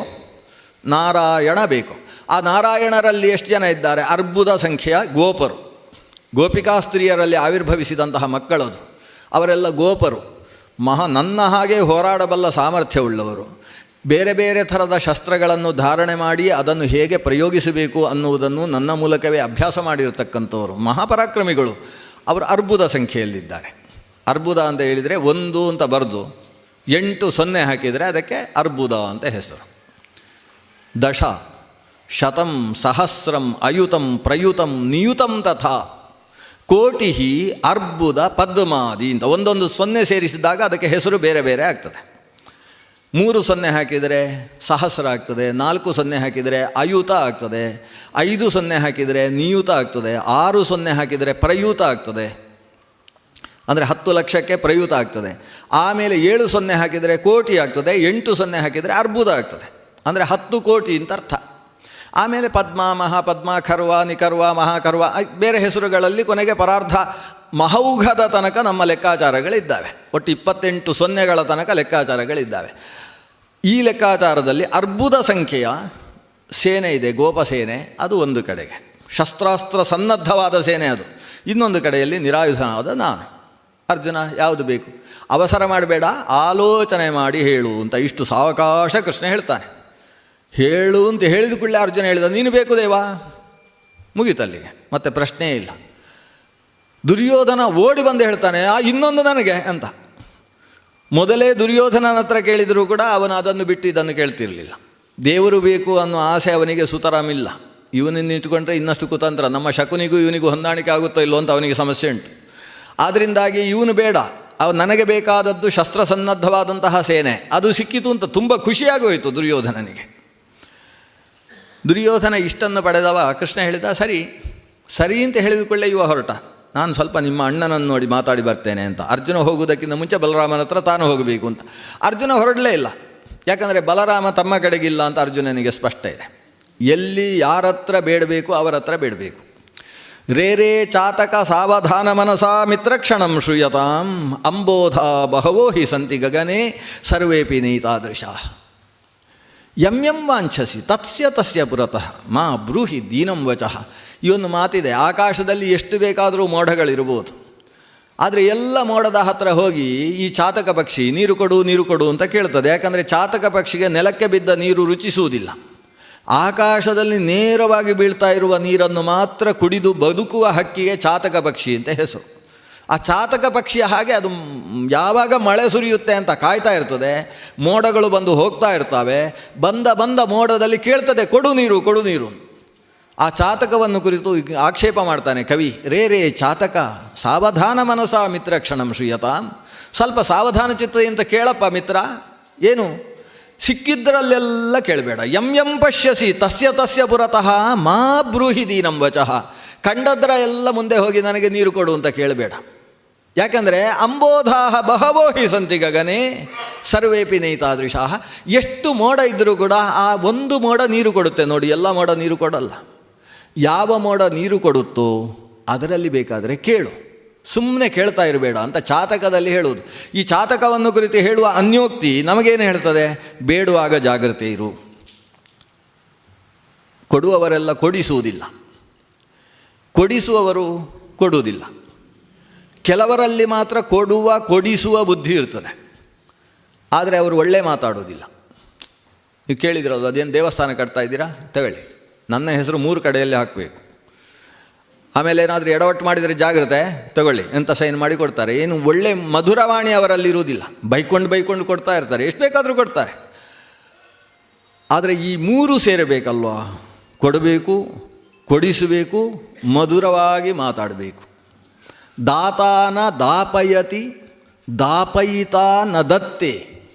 Speaker 1: ನಾರಾಯಣ ಬೇಕು. ಆ ನಾರಾಯಣರಲ್ಲಿ ಎಷ್ಟು ಜನ ಇದ್ದಾರೆ? ಅರ್ಬುದ ಸಂಖ್ಯೆಯ ಗೋಪರು, ಗೋಪಿಕಾ ಸ್ತ್ರೀಯರಲ್ಲಿ ಆವಿರ್ಭವಿಸಿದಂತಹ ಮಕ್ಕಳದು. ಅವರೆಲ್ಲ ಗೋಪರು, ನನ್ನ ಹಾಗೆ ಹೋರಾಡಬಲ್ಲ ಸಾಮರ್ಥ್ಯವುಳ್ಳವರು. ಬೇರೆ ಬೇರೆ ಥರದ ಶಸ್ತ್ರಗಳನ್ನು ಧಾರಣೆ ಮಾಡಿ ಅದನ್ನು ಹೇಗೆ ಪ್ರಯೋಗಿಸಬೇಕು ಅನ್ನುವುದನ್ನು ನನ್ನ ಮೂಲಕವೇ ಅಭ್ಯಾಸ ಮಾಡಿರತಕ್ಕಂಥವರು, ಮಹಾಪರಾಕ್ರಮಿಗಳು. ಅವರು ಅರ್ಬುದ ಸಂಖ್ಯೆಯಲ್ಲಿದ್ದಾರೆ. ಅರ್ಬುದ ಅಂತ ಹೇಳಿದರೆ 1 ಅಂತ ಬರೆದು 8 0 ಹಾಕಿದರೆ ಅದಕ್ಕೆ ಅರ್ಬುದ ಅಂತ ಹೆಸರು. ದಶ ಶತಂ ಸಹಸ್ರಂ ಅಯುತಂ ಪ್ರಯುತಂ ನಿಯುತಂ ತಥಾ ಕೋಟಿ ಅರ್ಬುದ ಪದ್ಮಾದಿ ಅಂತ ಒಂದೊಂದು 0 ಸೇರಿಸಿದಾಗ ಅದಕ್ಕೆ ಹೆಸರು ಬೇರೆ ಬೇರೆ ಆಗ್ತದೆ. 3 0 ಹಾಕಿದರೆ ಸಹಸ್ರ ಆಗ್ತದೆ, 4 0 ಹಾಕಿದರೆ ಅಯುತ ಆಗ್ತದೆ, 5 0 ಹಾಕಿದರೆ ನಿಯುತ ಆಗ್ತದೆ, 6 0 ಹಾಕಿದರೆ ಪ್ರಯುತ ಆಗ್ತದೆ, ಅಂದರೆ 10 ಲಕ್ಷಕ್ಕೆ ಪ್ರಯುತ ಆಗ್ತದೆ. ಆಮೇಲೆ 7 0 ಹಾಕಿದರೆ ಕೋಟಿ ಆಗ್ತದೆ, 8 0 ಹಾಕಿದರೆ ಅರ್ಬುದ ಆಗ್ತದೆ, ಅಂದರೆ 10 ಕೋಟಿ ಅಂತ ಅರ್ಥ. ಆಮೇಲೆ ಪದ್ಮ, ಮಹಾಪದ್ಮ, ಖರ್ವ, ನಿಖರ್ವ, ಮಹಾಕರ್ವ, ಬೇರೆ ಹೆಸರುಗಳಲ್ಲಿ ಕೊನೆಗೆ ಪರಾರ್ಧ ಮಹೌಘದ ತನಕ ನಮ್ಮ ಲೆಕ್ಕಾಚಾರಗಳಿದ್ದಾವೆ. ಒಟ್ಟು 28 0ಗಳ ತನಕ ಲೆಕ್ಕಾಚಾರಗಳಿದ್ದಾವೆ. ಈ ಲೆಕ್ಕಾಚಾರದಲ್ಲಿ ಅರ್ಬುದ ಸಂಖ್ಯೆಯ ಸೇನೆ ಇದೆ, ಗೋಪಸೇನೆ. ಅದು ಒಂದು ಕಡೆಗೆ ಶಸ್ತ್ರಾಸ್ತ್ರ ಸನ್ನದ್ಧವಾದ ಸೇನೆ, ಅದು ಇನ್ನೊಂದು ಕಡೆಯಲ್ಲಿ ನಿರಾಯುಧನಾದ ನಾನು. ಅರ್ಜುನ ಯಾವುದು ಬೇಕು? ಅವಸರ ಮಾಡಬೇಡ, ಆಲೋಚನೆ ಮಾಡಿ ಹೇಳು ಅಂತ ಇಷ್ಟು ಸಾವಕಾಶ ಕೃಷ್ಣ ಹೇಳ್ತಾನೆ. ಹೇಳು ಅಂತ ಹೇಳಿದ ಕೂಡಲೇ ಅರ್ಜುನ ಹೇಳಿದ, ನೀನು ಬೇಕು ದೇವಾ, ಮುಗೀತಲ್ಲಿಗೆ, ಮತ್ತೆ ಪ್ರಶ್ನೆ ಇಲ್ಲ. ದುರ್ಯೋಧನ ಓಡಿ ಬಂದು ಹೇಳ್ತಾನೆ, ಇನ್ನೊಂದು ನನಗೆ ಅಂತ. ಮೊದಲೇ ದುರ್ಯೋಧನನ ಹತ್ರ ಕೇಳಿದರೂ ಕೂಡ ಅವನು ಅದನ್ನು ಬಿಟ್ಟು ಇದನ್ನು ಕೇಳ್ತಿರಲಿಲ್ಲ. ದೇವರು ಬೇಕು ಅನ್ನೋ ಆಸೆ ಅವನಿಗೆ ಸುತರಾಮಿಲ್ಲ. ಇವನನ್ನು ಇಟ್ಕೊಂಡ್ರೆ ಇನ್ನಷ್ಟು ಕುತಂತ್ರ, ನಮ್ಮ ಶಕುನಿಗೂ ಇವನಿಗೂ ಹೊಂದಾಣಿಕೆ ಆಗುತ್ತೋ ಇಲ್ಲೋ ಅಂತ ಅವನಿಗೆ ಸಮಸ್ಯೆ ಉಂಟು. ಆದ್ದರಿಂದಾಗಿ ಇವನು ಬೇಡ, ನನಗೆ ಬೇಕಾದದ್ದು ಶಸ್ತ್ರಸನ್ನದ್ಧವಾದಂತಹ ಸೇನೆ, ಅದು ಸಿಕ್ಕಿತು ಅಂತ ತುಂಬ ಖುಷಿಯಾಗೋಯಿತು ದುರ್ಯೋಧನನಿಗೆ. ದುರ್ಯೋಧನ ಇಷ್ಟನ್ನು ಪಡೆದವ. ಕೃಷ್ಣ ಹೇಳಿದ, ಸರಿ ಸರಿ ಅಂತ ಹೇಳಿದುಕೊಳ್ಳೆ ಇವ ಹೊರಟ. ನಾನು ಸ್ವಲ್ಪ ನಿಮ್ಮ ಅಣ್ಣನನ್ನು ನೋಡಿ ಮಾತಾಡಿ ಬರ್ತೇನೆ ಅಂತ. ಅರ್ಜುನ ಹೋಗುವುದಕ್ಕಿಂತ ಮುಂಚೆ ಬಲರಾಮನ ಹತ್ರ ತಾನು ಹೋಗಬೇಕು ಅಂತ. ಅರ್ಜುನ ಹೊರಡಲೇ ಇಲ್ಲ, ಯಾಕಂದರೆ ಬಲರಾಮ ತಮ್ಮ ಕಡೆಗಿಲ್ಲ ಅಂತ ಅರ್ಜುನನಿಗೆ ಸ್ಪಷ್ಟ ಇದೆ. ಎಲ್ಲಿ ಯಾರತ್ರ ಬೇಡಬೇಕು ಅವರ ಹತ್ರ ಬೇಡಬೇಕು. ರೇ ಚಾತಕ ಸಾವಧಾನ ಮನಸಾ ಮಿತ್ರಕ್ಷಣಂ ಶ್ರೂಯತಾಂ ಅಂಬೋಧ ಬಹವೋ ಹಿ ಸಂತಿ ಗಗನೆ ಸರ್ವೇಪಿ ನೀತಾದೃಶ. ಯಂ ವಾಂಛಸಿ ತತ್ಸ್ಯ ತಸ್ಯ ಪುರತಃ ಮಾ ಬ್ರೂಹಿ ದೀನಂ ವಚಃ. ಈ ಒಂದು ಮಾತಿದೆ, ಆಕಾಶದಲ್ಲಿ ಎಷ್ಟು ಬೇಕಾದರೂ ಮೋಡಗಳಿರ್ಬೋದು, ಆದರೆ ಎಲ್ಲ ಮೋಡದ ಹತ್ತಿರ ಹೋಗಿ ಈ ಚಾತಕ ಪಕ್ಷಿ ನೀರು ಕೊಡು ನೀರು ಕೊಡು ಅಂತ ಕೇಳ್ತದೆ. ಯಾಕಂದರೆ ಚಾತಕ ಪಕ್ಷಿಗೆ ನೆಲಕ್ಕೆ ಬಿದ್ದ ನೀರು ರುಚಿಸುವುದಿಲ್ಲ. ಆಕಾಶದಲ್ಲಿ ನೇರವಾಗಿ ಬೀಳ್ತಾ ಇರುವ ನೀರನ್ನು ಮಾತ್ರ ಕುಡಿದು ಬದುಕುವ ಹಕ್ಕಿಗೆ ಚಾತಕ ಪಕ್ಷಿ ಅಂತ ಹೆಸರು. ಆ ಚಾತಕ ಪಕ್ಷಿಯ ಹಾಗೆ ಅದು ಯಾವಾಗ ಮಳೆ ಸುರಿಯುತ್ತೆ ಅಂತ ಕಾಯ್ತಾ ಇರ್ತದೆ. ಮೋಡಗಳು ಬಂದು ಹೋಗ್ತಾ ಇರ್ತವೆ. ಬಂದ ಮೋಡದಲ್ಲಿ ಕೇಳ್ತದೆ ಕೊಡು ನೀರು ಕೊಡು ನೀರು. ಆ ಚಾತಕವನ್ನು ಕುರಿತು ಆಕ್ಷೇಪ ಮಾಡ್ತಾನೆ ಕವಿ. ರೇ ಚಾತಕ ಸಾವಧಾನ ಮನಸ ಮಿತ್ರ ಕ್ಷಣಂ ಶ್ರೀಯತಾಂ. ಸ್ವಲ್ಪ ಸಾವಧಾನ ಚಿತ್ತದಿಂದ ಕೇಳಪ್ಪ ಮಿತ್ರ. ಏನು ಸಿಕ್ಕಿದ್ರಲ್ಲೆಲ್ಲ ಕೇಳಬೇಡ. ಯಂ ಪಶ್ಯಸಿ ತಸ್ಯ ಪುರತಃ ಮಾ ಬ್ರೂಹಿ ದೀನಂ ವಚಃ. ಕಂಡದ್ರ ಎಲ್ಲ ಮುಂದೆ ಹೋಗಿ ನನಗೆ ನೀರು ಕೊಡು ಅಂತ ಕೇಳಬೇಡ. ಯಾಕಂದರೆ ಅಂಬೋಧಾಹ ಬಹವೋ ಹಿ ಸಂತಿ ಗಗನೆ ಸರ್ವೇಪಿ ನೈತಾದೃಶಾಹ. ಎಷ್ಟು ಮೋಡ ಇದ್ದರೂ ಕೂಡ ಆ ಒಂದು ಮೋಡ ನೀರು ಕೊಡುತ್ತೆ ನೋಡಿ, ಎಲ್ಲ ಮೋಡ ನೀರು ಕೊಡಲ್ಲ. ಯಾವ ಮೋಡ ನೀರು ಕೊಡುತ್ತೋ ಅದರಲ್ಲಿ ಬೇಕಾದರೆ ಕೇಳು, ಸುಮ್ಮನೆ ಕೇಳ್ತಾ ಇರಬೇಡ ಅಂತ ಚಾತಕದಲ್ಲಿ ಹೇಳುವುದು. ಈ ಚಾತಕವನ್ನು ಕುರಿತು ಹೇಳುವ ಅನ್ಯೋಕ್ತಿ ನಮಗೇನು ಹೇಳ್ತದೆ? ಬೇಡುವಾಗ ಜಾಗ್ರತೆ ಇರು. ಕೊಡುವವರೆಲ್ಲ ಕೊಡಿಸುವುದಿಲ್ಲ, ಕೊಡಿಸುವವರು ಕೊಡುವುದಿಲ್ಲ. ಕೆಲವರಲ್ಲಿ ಮಾತ್ರ ಕೊಡಿಸುವ ಬುದ್ಧಿ ಇರ್ತದೆ, ಆದರೆ ಅವರು ಒಳ್ಳೆ ಮಾತಾಡೋದಿಲ್ಲ. ನೀವು ಕೇಳಿದಿರಲ್ಲ, ಅದೇನು ದೇವಸ್ಥಾನ ಕಟ್ತಾ ಇದ್ದೀರಾ ತಗೊಳ್ಳಿ, ನನ್ನ ಹೆಸರು 3 ಕಡೆಯಲ್ಲಿ ಹಾಕಬೇಕು. ಆಮೇಲೆ ಏನಾದರೂ ಎಡವಟ್ಟು ಮಾಡಿದರೆ ಜಾಗ್ರತೆ ತಗೊಳ್ಳಿ ಅಂತ ಸೈನ್ ಮಾಡಿ ಕೊಡ್ತಾರೆ. ಏನು ಒಳ್ಳೆ ಮಧುರವಾಣಿ ಅವರಲ್ಲಿ ಇರುವುದಿಲ್ಲ, ಬೈಕೊಂಡು ಕೊಡ್ತಾ ಇರ್ತಾರೆ, ಎಷ್ಟು ಬೇಕಾದರೂ ಕೊಡ್ತಾರೆ. ಆದರೆ ಈ 3 ಸೇರಬೇಕಲ್ವ, ಕೊಡಬೇಕು, ಕೊಡಿಸಬೇಕು, ಮಧುರವಾಗಿ ಮಾತಾಡಬೇಕು. ದಾತಾನ ದಾಪಯತಿ ದಾಪಯಿತಾ ನ ದತ್ತೆ.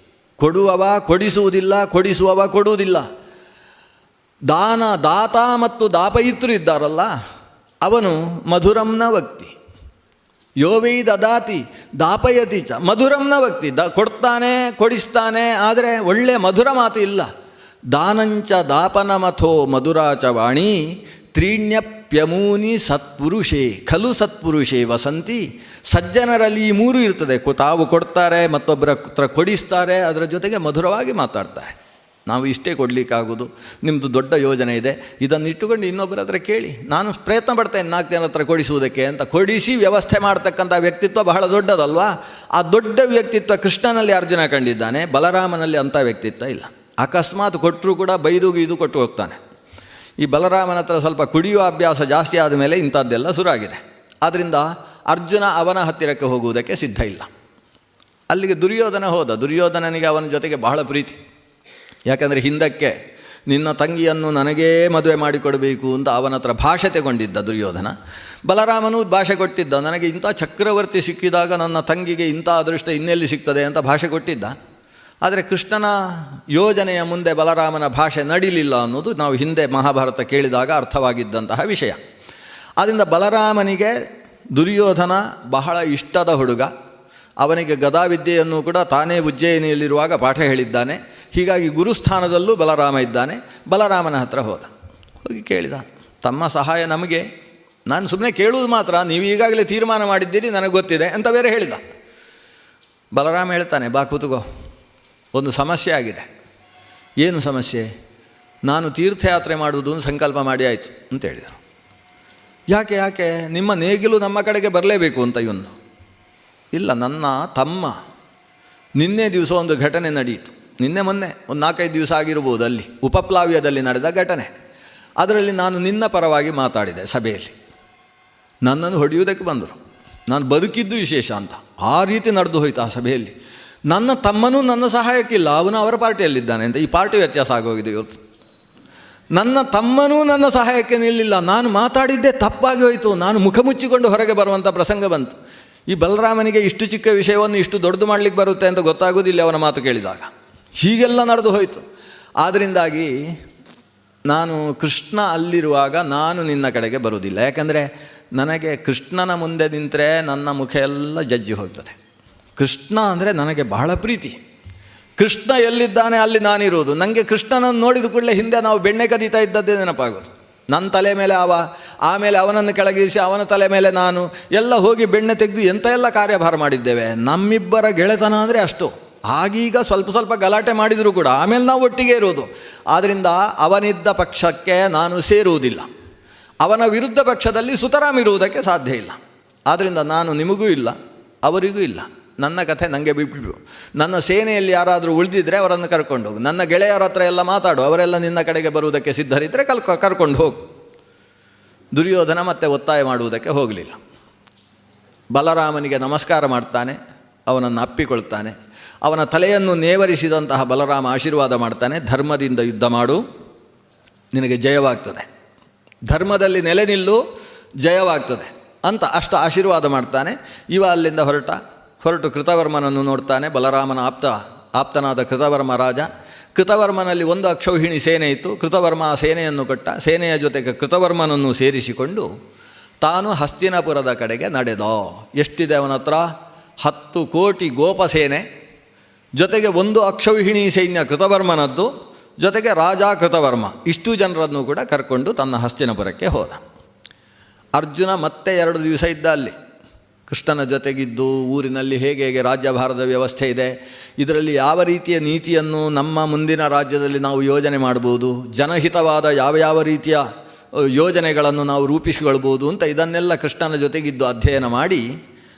Speaker 1: ಕೊಡುವವ ಕೊಡಿಸುವುದಿಲ್ಲ, ಕೊಡಿಸುವವ ಕೊಡುವುದಿಲ್ಲ. ದಾತ ಮತ್ತು ದಾಪಯಿತರು ಇದ್ದಾರಲ್ಲ, ಅವನು ಮಧುರಂನ ವಕ್ತಿ. ಯೋವೈ ದದಾತಿ ದಾಪಯತಿ ಚ ಮಧುರಂನ ವಕ್ತಿ. ಕೊಡ್ತಾನೆ, ಕೊಡಿಸ್ತಾನೆ, ಆದರೆ ಒಳ್ಳೆ ಮಧುರ ಮಾತು ಇಲ್ಲ. ದಾನಂಚ ದಾಪನಮಥೋ ಮಧುರಾಚ ವಾಣಿ ತ್ರೀಣ್ಯಪ್ಯಮೂನಿ ಸತ್ಪುರುಷೇ ಖಲು ಸತ್ಪುರುಷೇ ವಸಂತಿ. ಸಜ್ಜನರಲ್ಲಿ ಈ 3 ಇರ್ತದೆ. ತಾವು ಕೊಡ್ತಾರೆ, ಮತ್ತೊಬ್ಬರ ಹತ್ರ ಕೊಡಿಸ್ತಾರೆ, ಅದರ ಜೊತೆಗೆ ಮಧುರವಾಗಿ ಮಾತಾಡ್ತಾರೆ. ನಾವು ಇಷ್ಟೇ ಕೊಡಲಿಕ್ಕಾಗೋದು, ನಿಮ್ಮದು ದೊಡ್ಡ ಯೋಜನೆ ಇದೆ, ಇದನ್ನು ಇಟ್ಟುಕೊಂಡು ಇನ್ನೊಬ್ಬರ ಹತ್ರ ಕೇಳಿ, ನಾನು ಪ್ರಯತ್ನ ಪಡ್ತೇನೆ 4 ಜನ ಹತ್ರ ಕೊಡಿಸುವುದಕ್ಕೆ ಅಂತ ಕೊಡಿಸಿ ವ್ಯವಸ್ಥೆ ಮಾಡ್ತಕ್ಕಂಥ ವ್ಯಕ್ತಿತ್ವ ಬಹಳ ದೊಡ್ಡದಲ್ವಾ. ಆ ದೊಡ್ಡ ವ್ಯಕ್ತಿತ್ವ ಕೃಷ್ಣನಲ್ಲಿ ಅರ್ಜುನ ಕಂಡಿದ್ದಾನೆ, ಬಲರಾಮನಲ್ಲಿ ಅಂಥ ವ್ಯಕ್ತಿತ್ವ ಇಲ್ಲ. ಅಕಸ್ಮಾತ್ ಕೊಟ್ಟರೂ ಕೂಡ ಬೈದು ಗೀದು ಕೊಟ್ಟು ಹೋಗ್ತಾನೆ. ಈ ಬಲರಾಮನ ಹತ್ರ ಸ್ವಲ್ಪ ಕುಡಿಯುವ ಅಭ್ಯಾಸ ಜಾಸ್ತಿ ಆದಮೇಲೆ ಇಂಥದ್ದೆಲ್ಲ ಶುರುವಾಗಿದೆ. ಆದ್ದರಿಂದ ಅರ್ಜುನ ಅವನ ಹತ್ತಿರಕ್ಕೆ ಹೋಗುವುದಕ್ಕೆ ಸಿದ್ಧ ಇಲ್ಲ. ಅಲ್ಲಿಗೆ ದುರ್ಯೋಧನ ಹೋದ. ದುರ್ಯೋಧನನಿಗೆ ಅವನ ಜೊತೆಗೆ ಬಹಳ ಪ್ರೀತಿ. ಯಾಕಂದರೆ ಹಿಂದಕ್ಕೆ ನಿನ್ನ ತಂಗಿಯನ್ನು ನನಗೇ ಮದುವೆ ಮಾಡಿಕೊಡಬೇಕು ಅಂತ ಅವನ ಹತ್ರ ಭಾಷೆ ತಗೊಂಡಿದ್ದ ದುರ್ಯೋಧನ. ಬಲರಾಮನೂ ಭಾಷೆ ಕೊಟ್ಟಿದ್ದ, ನನಗೆ ಇಂಥ ಚಕ್ರವರ್ತಿ ಸಿಕ್ಕಿದಾಗ ನನ್ನ ತಂಗಿಗೆ ಇಂಥ ಅದೃಷ್ಟ ಇನ್ನೆಲ್ಲಿ ಸಿಗ್ತದೆ ಅಂತ ಭಾಷೆ ಕೊಟ್ಟಿದ್ದ. ಆದರೆ ಕೃಷ್ಣನ ಯೋಜನೆಯ ಮುಂದೆ ಬಲರಾಮನ ಭಾಷೆ ನಡೀಲಿಲ್ಲ ಅನ್ನೋದು ನಾವು ಹಿಂದೆ ಮಹಾಭಾರತ ಕೇಳಿದಾಗ ಅರ್ಥವಾಗಿದ್ದಂತಹ ವಿಷಯ. ಆದ್ದರಿಂದ ಬಲರಾಮನಿಗೆ ದುರ್ಯೋಧನ ಬಹಳ ಇಷ್ಟದ ಹುಡುಗ. ಅವನಿಗೆ ಗದಾವಿದ್ಯೆಯನ್ನು ಕೂಡ ತಾನೇ ಉಜ್ಜಯಿನಿಯಲ್ಲಿರುವಾಗ ಪಾಠ ಹೇಳಿದ್ದಾನೆ. ಹೀಗಾಗಿ ಗುರುಸ್ಥಾನದಲ್ಲೂ ಬಲರಾಮ ಇದ್ದಾನೆ. ಬಲರಾಮನ ಹತ್ರ ಹೋಗಿ ಕೇಳಿದ, ತಮ್ಮ ಸಹಾಯ ನಮಗೆ, ನಾನು ಸುಮ್ಮನೆ ಕೇಳುವುದು ಮಾತ್ರ, ನೀವು ಈಗಾಗಲೇ ತೀರ್ಮಾನ ಮಾಡಿದ್ದೀರಿ, ನನಗೆ ಗೊತ್ತಿದೆ ಅಂತ ಬೇರೆ ಹೇಳಿದ. ಬಲರಾಮ ಹೇಳ್ತಾನೆ, ಬಾ ಕೂತುಕೋ, ಒಂದು ಸಮಸ್ಯೆ ಆಗಿದೆ. ಏನು ಸಮಸ್ಯೆ? ನಾನು ತೀರ್ಥಯಾತ್ರೆ ಮಾಡುವುದು ಸಂಕಲ್ಪ ಮಾಡಿ ಆಯಿತು ಅಂತ ಹೇಳಿದರು. ಯಾಕೆ ನಿಮ್ಮ ನೇಗಿಲು ನಮ್ಮ ಕಡೆಗೆ ಬರಲೇಬೇಕು ಅಂತ ಇವನು. ಇಲ್ಲ, ನನ್ನ ತಮ್ಮ ನಿನ್ನೆ ದಿವಸ ಒಂದು ಘಟನೆ ನಡೆಯಿತು. ಮೊನ್ನೆ ಒಂದು 4-5 ದಿವಸ ಆಗಿರ್ಬೋದು. ಅಲ್ಲಿ ಉಪಪ್ಲಾವ್ಯದಲ್ಲಿ ನಡೆದ ಘಟನೆ. ಅದರಲ್ಲಿ ನಾನು ನಿನ್ನ ಪರವಾಗಿ ಮಾತಾಡಿದೆ ಸಭೆಯಲ್ಲಿ. ನನ್ನನ್ನು ಹೊಡೆಯುವುದಕ್ಕೆ ಬಂದರು. ನಾನು ಬದುಕಿದ್ದು ವಿಶೇಷ ಅಂತ ಆ ರೀತಿ ನಡೆದು ಹೋಯ್ತು ಆ ಸಭೆಯಲ್ಲಿ. ನನ್ನ ತಮ್ಮನೂ ನನ್ನ ಸಹಾಯಕ್ಕಿಲ್ಲ, ಅವನು ಅವರ ಪಾರ್ಟಿಯಲ್ಲಿದ್ದಾನೆ ಅಂತ. ಈ ಪಾರ್ಟಿ ವ್ಯತ್ಯಾಸ ಆಗೋಗಿದೆ ಇವತ್ತು. ನನ್ನ ತಮ್ಮನೂ ನನ್ನ ಸಹಾಯಕ್ಕೆ ನಿಲ್ಲಿಲ್ಲ. ನಾನು ಮಾತಾಡಿದ್ದೇ ತಪ್ಪಾಗಿ ಹೋಯಿತು. ನಾನು ಮುಖ ಮುಚ್ಚಿಕೊಂಡು ಹೊರಗೆ ಬರುವಂಥ ಪ್ರಸಂಗ ಬಂತು. ಈ ಬಲರಾಮನಿಗೆ ಇಷ್ಟು ಚಿಕ್ಕ ವಿಷಯವನ್ನು ಇಷ್ಟು ದೊಡ್ಡದು ಮಾಡಲಿಕ್ಕೆ ಬರುತ್ತೆ ಅಂತ ಗೊತ್ತಾಗೋದಿಲ್ಲ ಅವನ ಮಾತು ಕೇಳಿದಾಗ. ಹೀಗೆಲ್ಲ ನಡೆದು ಹೋಯಿತು. ಆದ್ದರಿಂದಾಗಿ ನಾನು ಕೃಷ್ಣ ಅಲ್ಲಿರುವಾಗ ನಾನು ನಿನ್ನ ಕಡೆಗೆ ಬರುವುದಿಲ್ಲ. ಯಾಕಂದರೆ ನನಗೆ ಕೃಷ್ಣನ ಮುಂದೆ ನಿಂತರೆ ನನ್ನ ಮುಖ ಎಲ್ಲ ಜಜ್ಜಿ ಹೋಗ್ತದೆ. ಕೃಷ್ಣ ಅಂದರೆ ನನಗೆ ಬಹಳ ಪ್ರೀತಿ. ಕೃಷ್ಣ ಎಲ್ಲಿದ್ದಾನೆ ಅಲ್ಲಿ ನಾನಿರೋದು. ನನಗೆ ಕೃಷ್ಣನನ್ನು ನೋಡಿದ ಕೂಡಲೇ ಹಿಂದೆ ನಾವು ಬೆಣ್ಣೆ ಕದೀತಾ ಇದ್ದದ್ದೇ ನೆನಪಾಗೋದು. ನನ್ನ ತಲೆ ಮೇಲೆ ಆಮೇಲೆ ಅವನನ್ನು ಕೆಳಗಿರಿಸಿ ಅವನ ತಲೆ ಮೇಲೆ ನಾನು ಎಲ್ಲ ಹೋಗಿ ಬೆಣ್ಣೆ ತೆಗೆದು ಎಂಥ ಎಲ್ಲ ಕಾರ್ಯಭಾರ ಮಾಡಿದ್ದೇವೆ. ನಮ್ಮಿಬ್ಬರ ಗೆಳೆತನ ಅಂದರೆ ಅಷ್ಟು. ಆಗೀಗ ಸ್ವಲ್ಪ ಸ್ವಲ್ಪ ಗಲಾಟೆ ಮಾಡಿದರೂ ಕೂಡ ಆಮೇಲೆ ನಾವು ಒಟ್ಟಿಗೆ ಇರೋದು. ಆದ್ದರಿಂದ ಅವನಿದ್ದ ಪಕ್ಷಕ್ಕೆ ನಾನು ಸೇರುವುದಿಲ್ಲ, ಅವನ ವಿರುದ್ಧ ಪಕ್ಷದಲ್ಲಿ ಸುತರಾಮ್ ಇರುವುದಕ್ಕೆ ಸಾಧ್ಯ ಇಲ್ಲ. ಆದ್ದರಿಂದ ನಾನು ನಿಮಗೂ ಇಲ್ಲ, ಅವರಿಗೂ ಇಲ್ಲ. ನನ್ನ ಕಥೆ ನನಗೆ ಬಿಟ್ಟು, ನನ್ನ ಸೇನೆಯಲ್ಲಿ ಯಾರಾದರೂ ಉಳಿದಿದ್ದರೆ ಅವರನ್ನು ಕರ್ಕೊಂಡು ಹೋಗು, ನನ್ನ ಗೆಳೆಯರ ಹತ್ರ ಎಲ್ಲ ಮಾತಾಡು, ಅವರೆಲ್ಲ ನಿನ್ನ ಕಡೆಗೆ ಬರುವುದಕ್ಕೆ ಸಿದ್ಧರಿದ್ದರೆ ಕರ್ಕೊಂಡು ಹೋಗು. ದುರ್ಯೋಧನ ಮತ್ತೆ ಒತ್ತಾಯ ಮಾಡುವುದಕ್ಕೆ ಹೋಗಲಿಲ್ಲ. ಬಲರಾಮನಿಗೆ ನಮಸ್ಕಾರ ಮಾಡ್ತಾನೆ, ಅವನನ್ನು ಅಪ್ಪಿಕೊಳ್ತಾನೆ. ಅವನ ತಲೆಯನ್ನು ನೇವರಿಸಿದಂತಹ ಬಲರಾಮ ಆಶೀರ್ವಾದ ಮಾಡ್ತಾನೆ, ಧರ್ಮದಿಂದ ಯುದ್ಧ ಮಾಡು, ನಿನಗೆ ಜಯವಾಗ್ತದೆ, ಧರ್ಮದಲ್ಲಿ ನೆಲೆ ನಿಲ್ಲು, ಜಯವಾಗ್ತದೆ ಅಂತ ಅಷ್ಟು ಆಶೀರ್ವಾದ ಮಾಡ್ತಾನೆ. ಇವ ಅಲ್ಲಿಂದ ಹೊರಟು ಕೃತವರ್ಮನನ್ನು ನೋಡ್ತಾನೆ. ಬಲರಾಮನ ಆಪ್ತನಾದ ಕೃತವರ್ಮ ರಾಜ. ಕೃತವರ್ಮನಲ್ಲಿ ಒಂದು ಅಕ್ಷೌಹಿಣಿ ಸೇನೆ ಇತ್ತು. ಕೃತವರ್ಮ ಆ ಸೇನೆಯನ್ನು ಕೊಟ್ಟ. ಸೇನೆಯ ಜೊತೆಗೆ ಕೃತವರ್ಮನನ್ನು ಸೇರಿಸಿಕೊಂಡು ತಾನು ಹಸ್ತಿನಾಪುರದ ಕಡೆಗೆ ನಡೆದ. ಎಷ್ಟಿದೆ ಅವನ ಹತ್ರ? 10 ಕೋಟಿ ಗೋಪ ಸೇನೆ, ಜೊತೆಗೆ ಒಂದು ಅಕ್ಷೌಹಿಣಿ ಸೈನ್ಯ ಕೃತವರ್ಮನದ್ದು, ಜೊತೆಗೆ ರಾಜ ಕೃತವರ್ಮ, ಇಷ್ಟು ಜನರನ್ನು ಕೂಡ ಕರ್ಕೊಂಡು ತನ್ನ ಹಸ್ತಿನಾಪುರಕ್ಕೆ ಹೋದ. ಅರ್ಜುನ ಮತ್ತೆ 2 ದಿವಸ ಇದ್ದ ಅಲ್ಲಿ. ಕೃಷ್ಣನ ಜೊತೆಗಿದ್ದು ಊರಿನಲ್ಲಿ ಹೇಗೆ ರಾಜ್ಯಭಾರದ ವ್ಯವಸ್ಥೆ ಇದೆ, ಇದರಲ್ಲಿ ಯಾವ ರೀತಿಯ ನೀತಿಯನ್ನು ನಮ್ಮ ಮುಂದಿನ ರಾಜ್ಯದಲ್ಲಿ ನಾವು ಯೋಜನೆ ಮಾಡ್ಬೋದು, ಜನಹಿತವಾದ ಯಾವ ರೀತಿಯ ಯೋಜನೆಗಳನ್ನು ನಾವು ರೂಪಿಸಿಕೊಳ್ಬೋದು ಅಂತ ಇದನ್ನೆಲ್ಲ ಕೃಷ್ಣನ ಜೊತೆಗಿದ್ದು ಅಧ್ಯಯನ ಮಾಡಿ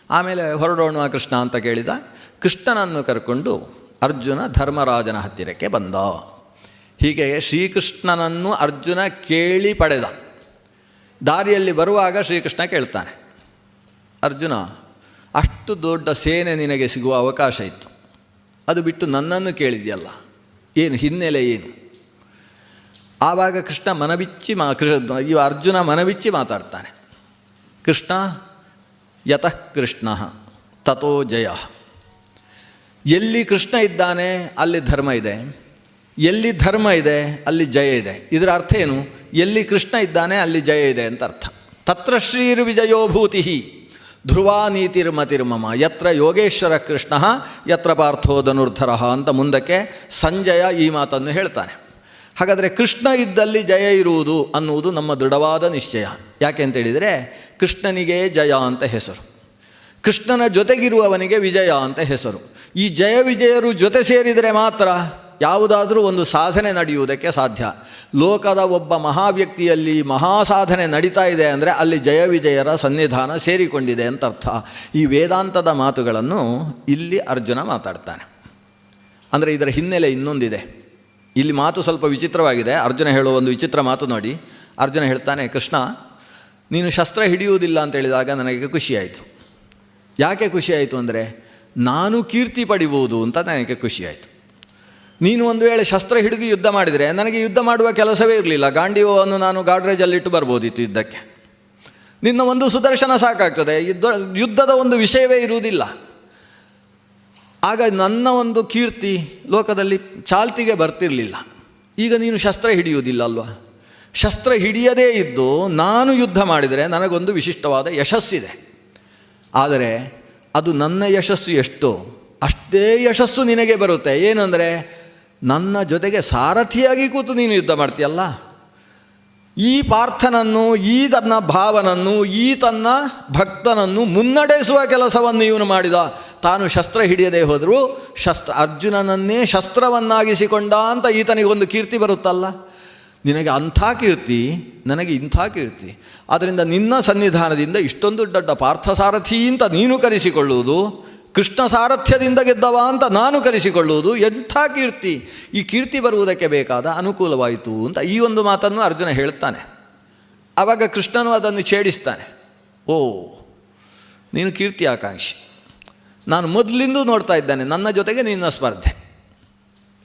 Speaker 1: ಆಮೇಲೆ ಹೊರಡೋಣ ಕೃಷ್ಣ ಅಂತ ಕೇಳಿದ. ಕೃಷ್ಣನನ್ನು ಕರ್ಕೊಂಡು ಅರ್ಜುನ ಧರ್ಮರಾಜನ ಹತ್ತಿರಕ್ಕೆ ಬಂದ. ಹೀಗೆ ಶ್ರೀಕೃಷ್ಣನನ್ನು ಅರ್ಜುನ ಕೇಳಿ ಪಡೆದ. ದಾರಿಯಲ್ಲಿ ಬರುವಾಗ ಶ್ರೀಕೃಷ್ಣ ಕೇಳ್ತಾನೆ, ಅರ್ಜುನ, ಅಷ್ಟು ದೊಡ್ಡ ಸೇನೆ ನಿನಗೆ ಸಿಗುವ ಅವಕಾಶ ಇತ್ತು, ಅದು ಬಿಟ್ಟು ನನ್ನನ್ನು ಕೇಳಿದೆಯಲ್ಲ, ಏನು ಹಿನ್ನೆಲೆ ಏನು? ಆವಾಗ ಕೃಷ್ಣ ಅರ್ಜುನ ಮನಬಿಚ್ಚಿ ಮಾತಾಡ್ತಾನೆ. ಕೃಷ್ಣ ಯತಃ ಕೃಷ್ಣ ತಥೋ ಜಯ. ಎಲ್ಲಿ ಕೃಷ್ಣ ಇದ್ದಾನೆ ಅಲ್ಲಿ ಧರ್ಮ ಇದೆ, ಎಲ್ಲಿ ಧರ್ಮ ಇದೆ ಅಲ್ಲಿ ಜಯ ಇದೆ. ಇದರ ಅರ್ಥ ಏನು? ಎಲ್ಲಿ ಕೃಷ್ಣ ಇದ್ದಾನೆ ಅಲ್ಲಿ ಜಯ ಇದೆ ಅಂತ ಅರ್ಥ. ತತ್ರ ಶ್ರೀರ್ವಿಜಯೋಭೂತಿ ಧ್ರುವಾ ನೀತಿರ್ಮತಿರ್ಮಮ ಯತ್ರ ಯೋಗೇಶ್ವರ ಕೃಷ್ಣ ಯತ್ರ ಪಾರ್ಥೋ ಧನುರ್ಧರ ಅಂತ ಮುಂದಕ್ಕೆ ಸಂಜಯ ಈ ಮಾತನ್ನು ಹೇಳ್ತಾನೆ. ಹಾಗಾದರೆ ಕೃಷ್ಣ ಇದ್ದಲ್ಲಿ ಜಯ ಇರುವುದು ಅನ್ನುವುದು ನಮ್ಮ ದೃಢವಾದ ನಿಶ್ಚಯ. ಯಾಕೆ ಅಂತೇಳಿದರೆ ಕೃಷ್ಣನಿಗೆ ಜಯ ಅಂತ ಹೆಸರು, ಕೃಷ್ಣನ ಜೊತೆಗಿರುವವನಿಗೆ ವಿಜಯ ಅಂತ ಹೆಸರು. ಈ ಜಯ ವಿಜಯರು ಜೊತೆ ಸೇರಿದರೆ ಮಾತ್ರ ಯಾವುದಾದ್ರೂ ಒಂದು ಸಾಧನೆ ನಡೆಯುವುದಕ್ಕೆ ಸಾಧ್ಯ. ಲೋಕದ ಒಬ್ಬ ಮಹಾವ್ಯಕ್ತಿಯಲ್ಲಿ ಮಹಾಸಾಧನೆ ನಡೀತಾ ಇದೆ ಅಂದರೆ ಅಲ್ಲಿ ಜಯ ವಿಜಯರ ಸನ್ನಿಧಾನ ಸೇರಿಕೊಂಡಿದೆ ಅಂತ ಅರ್ಥ. ಈ ವೇದಾಂತದ ಮಾತುಗಳನ್ನು ಇಲ್ಲಿ ಅರ್ಜುನ ಮಾತಾಡ್ತಾನೆ. ಅಂದರೆ ಇದರ ಹಿನ್ನೆಲೆ ಇನ್ನೊಂದಿದೆ. ಇಲ್ಲಿ ಮಾತು ಸ್ವಲ್ಪ ವಿಚಿತ್ರವಾಗಿದೆ. ಅರ್ಜುನ ಹೇಳುವ ಒಂದು ವಿಚಿತ್ರ ಮಾತು ನೋಡಿ. ಅರ್ಜುನ ಹೇಳ್ತಾನೆ, ಕೃಷ್ಣ, ನೀನು ಶಸ್ತ್ರ ಹಿಡಿಯುವುದಿಲ್ಲ ಅಂತ ಹೇಳಿದಾಗ ನನಗೆ ಖುಷಿಯಾಯಿತು. ಯಾಕೆ ಖುಷಿಯಾಯಿತು ಅಂದರೆ ನಾನು ಕೀರ್ತಿ ಪಡಿಬೋದು ಅಂತ ನನಗೆ ಖುಷಿಯಾಯಿತು. ನೀನು ಒಂದು ವೇಳೆ ಶಸ್ತ್ರ ಹಿಡಿದು ಯುದ್ಧ ಮಾಡಿದರೆ ನನಗೆ ಯುದ್ಧ ಮಾಡುವ ಕೆಲಸವೇ ಇರಲಿಲ್ಲ, ಗಾಂಡೀವವನ್ನು ನಾನು ಗಾಡ್ರೇಜಲ್ಲಿಟ್ಟು ಬರ್ಬೋದಿತ್ತು ಯುದ್ಧಕ್ಕೆ. ನಿನ್ನ ಒಂದು ಸುದರ್ಶನ ಸಾಕಾಗ್ತದೆ, ಯುದ್ಧದ ಒಂದು ವಿಷಯವೇ ಇರುವುದಿಲ್ಲ. ಆಗ ನನ್ನ ಒಂದು ಕೀರ್ತಿ ಲೋಕದಲ್ಲಿ ಚಾಲ್ತಿಗೆ ಬರ್ತಿರಲಿಲ್ಲ. ಈಗ ನೀನು ಶಸ್ತ್ರ ಹಿಡಿಯುವುದಿಲ್ಲ ಅಲ್ವಾ? ಶಸ್ತ್ರ ಹಿಡಿಯದೇ ಇದ್ದು ನಾನು ಯುದ್ಧ ಮಾಡಿದರೆ ನನಗೊಂದು ವಿಶಿಷ್ಟವಾದ ಯಶಸ್ಸಿದೆ. ಆದರೆ ಅದು ನನ್ನ ಯಶಸ್ಸು ಎಷ್ಟೋ ಅಷ್ಟೇ ಯಶಸ್ಸು ನಿನಗೆ ಬರುತ್ತೆ. ಏನಂದರೆ ನನ್ನ ಜೊತೆಗೆ ಸಾರಥಿಯಾಗಿ ಕೂತು ನೀನು ಯುದ್ಧ ಮಾಡ್ತೀಯಲ್ಲ. ಈ ಪಾರ್ಥನನ್ನು, ಈ ತನ್ನ ಭಾವನನ್ನು, ಈ ತನ್ನ ಭಕ್ತನನ್ನು ಮುನ್ನಡೆಸುವ ಕೆಲಸವನ್ನು ಇವನು ಮಾಡಿದ. ತಾನು ಶಸ್ತ್ರ ಹಿಡಿಯದೇ ಹೋದರೂ ಅರ್ಜುನನನ್ನೇ ಶಸ್ತ್ರವನ್ನಾಗಿಸಿಕೊಂಡ ಅಂತ ಈತನಿಗೊಂದು ಕೀರ್ತಿ ಬರುತ್ತಲ್ಲ. ನಿನಗೆ ಅಂಥ ಕೀರ್ತಿ, ನನಗೆ ಇಂಥ ಕೀರ್ತಿ. ಆದ್ದರಿಂದ ನಿನ್ನ ಸನ್ನಿಧಾನದಿಂದ ಇಷ್ಟೊಂದು ದೊಡ್ಡ ಪಾರ್ಥಸಾರಥಿ ಅಂತ ನೀನು ಕರೆಸಿಕೊಳ್ಳುವುದು, ಕೃಷ್ಣ ಸಾರಥ್ಯದಿಂದ ಗೆದ್ದವ ಅಂತ ನಾನು ಕರೆಸಿಕೊಳ್ಳುವುದು ಎಂಥ ಕೀರ್ತಿ. ಈ ಕೀರ್ತಿ ಬರುವುದಕ್ಕೆ ಬೇಕಾದ ಅನುಕೂಲವಾಯಿತು ಅಂತ ಈ ಒಂದು ಮಾತನ್ನು ಅರ್ಜುನ ಹೇಳ್ತಾನೆ. ಆವಾಗ ಕೃಷ್ಣನು ಅದನ್ನು ಛೇಡಿಸ್ತಾನೆ. ಓ, ನೀನು ಕೀರ್ತಿ ಆಕಾಂಕ್ಷಿ. ನಾನು ಮೊದಲಿಂದ ನೋಡ್ತಾ ಇದ್ದಾನೆ ನನ್ನ ಜೊತೆಗೆ ನಿನ್ನ ಸ್ಪರ್ಧೆ.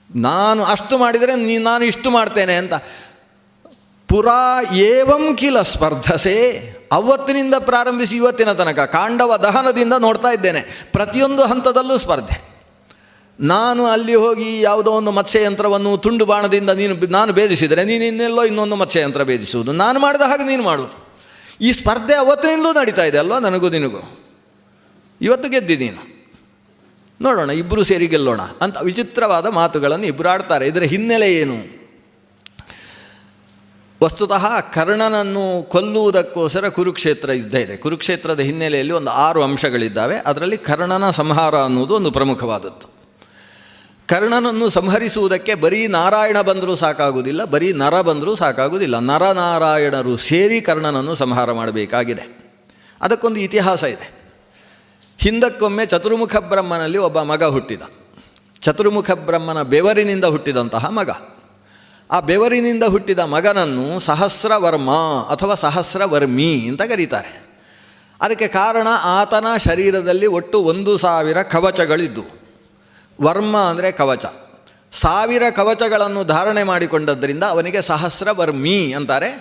Speaker 1: ನಾನು ಅಷ್ಟು ಮಾಡಿದರೆ ನಾನು ಇಷ್ಟು ಮಾಡ್ತೇನೆ ಅಂತ. ಪುರಾ ಏವಂ ಕಿಲ ಸ್ಪರ್ಧಸೆ. ಅವತ್ತಿನಿಂದ ಪ್ರಾರಂಭಿಸಿ ಇವತ್ತಿನ ತನಕ ಕಾಂಡವ ದಹನದಿಂದ ನೋಡ್ತಾ ಇದ್ದೇನೆ, ಪ್ರತಿಯೊಂದು ಹಂತದಲ್ಲೂ ಸ್ಪರ್ಧೆ. ನಾನು ಅಲ್ಲಿ ಹೋಗಿ ಯಾವುದೋ ಒಂದು ಮತ್ಸ್ಯಯಂತ್ರವನ್ನು ತುಂಡು ಬಾಣದಿಂದ ನಾನು ಭೇದಿಸಿದರೆ ನೀನು ಇನ್ನೆಲ್ಲೋ ಇನ್ನೊಂದು ಮತ್ಸ್ಯಯಂತ್ರ ಭೇದಿಸುವುದು, ನಾನು ಮಾಡಿದ ಹಾಗೆ ನೀನು ಮಾಡುವುದು. ಈ ಸ್ಪರ್ಧೆ ಅವತ್ತಿನಿಂದಲೂ ನಡೀತಾ ಇದೆ ಅಲ್ವಾ, ನನಗೂ ನಿನಗೂ. ಇವತ್ತು ಗೆದ್ದಿ ನೀನು, ನೋಡೋಣ ಇಬ್ಬರು ಸೇರಿ ಗೆಲ್ಲೋಣ ಅಂತ ವಿಚಿತ್ರವಾದ ಮಾತುಗಳನ್ನು ಇಬ್ಬರು ಆಡ್ತಾರೆ. ಇದರ ಹಿನ್ನೆಲೆ ಏನು? ವಸ್ತುತಃ ಕರ್ಣನನ್ನು ಕೊಲ್ಲುವುದಕ್ಕೋಸ್ಕರ ಕುರುಕ್ಷೇತ್ರ ಯುದ್ಧ ಇದೆ. ಕುರುಕ್ಷೇತ್ರದ ಹಿನ್ನೆಲೆಯಲ್ಲಿ ಒಂದು 6 ಅಂಶಗಳಿದ್ದಾವೆ. ಅದರಲ್ಲಿ ಕರ್ಣನ ಸಂಹಾರ ಅನ್ನುವುದು ಒಂದು ಪ್ರಮುಖವಾದದ್ದು. ಕರ್ಣನನ್ನು ಸಂಹರಿಸುವುದಕ್ಕೆ ಬರೀ ನಾರಾಯಣ ಬಂದರೂ ಸಾಕಾಗುವುದಿಲ್ಲ, ಬರೀ ನರ ಬಂದರೂ ಸಾಕಾಗುವುದಿಲ್ಲ. ನರನಾರಾಯಣರು ಸೇರಿ ಕರ್ಣನನ್ನು ಸಂಹಾರ ಮಾಡಬೇಕಾಗಿದೆ. ಅದಕ್ಕೊಂದು ಇತಿಹಾಸ ಇದೆ. ಹಿಂದಕ್ಕೊಮ್ಮೆ ಚತುರ್ಮುಖ ಬ್ರಹ್ಮನಲ್ಲಿ ಒಬ್ಬ ಮಗ ಹುಟ್ಟಿದ. ಚತುರ್ಮುಖ ಬ್ರಹ್ಮನ ಬೆವರಿನಿಂದ ಹುಟ್ಟಿದಂತಹ ಮಗ. ಆ ಬೆವರಿನಿಂದ ಹುಟ್ಟಿದ ಮಗನನ್ನು ಸಹಸ್ರವರ್ಮ ಅಥವಾ ಸಹಸ್ರವರ್ಮಿ ಅಂತ ಕರೀತಾರೆ. ಅದಕ್ಕೆ ಕಾರಣ ಆತನ ಶರೀರದಲ್ಲಿ ಒಟ್ಟು 1000 ಕವಚಗಳಿದ್ದವು. ವರ್ಮ ಅಂದರೆ ಕವಚ. 1000 ಕವಚಗಳನ್ನು ಧಾರಣೆ ಮಾಡಿಕೊಂಡದ್ದರಿಂದ ಅವನಿಗೆ ಸಹಸ್ರವರ್ಮಿ ಅಂತಾರೆ.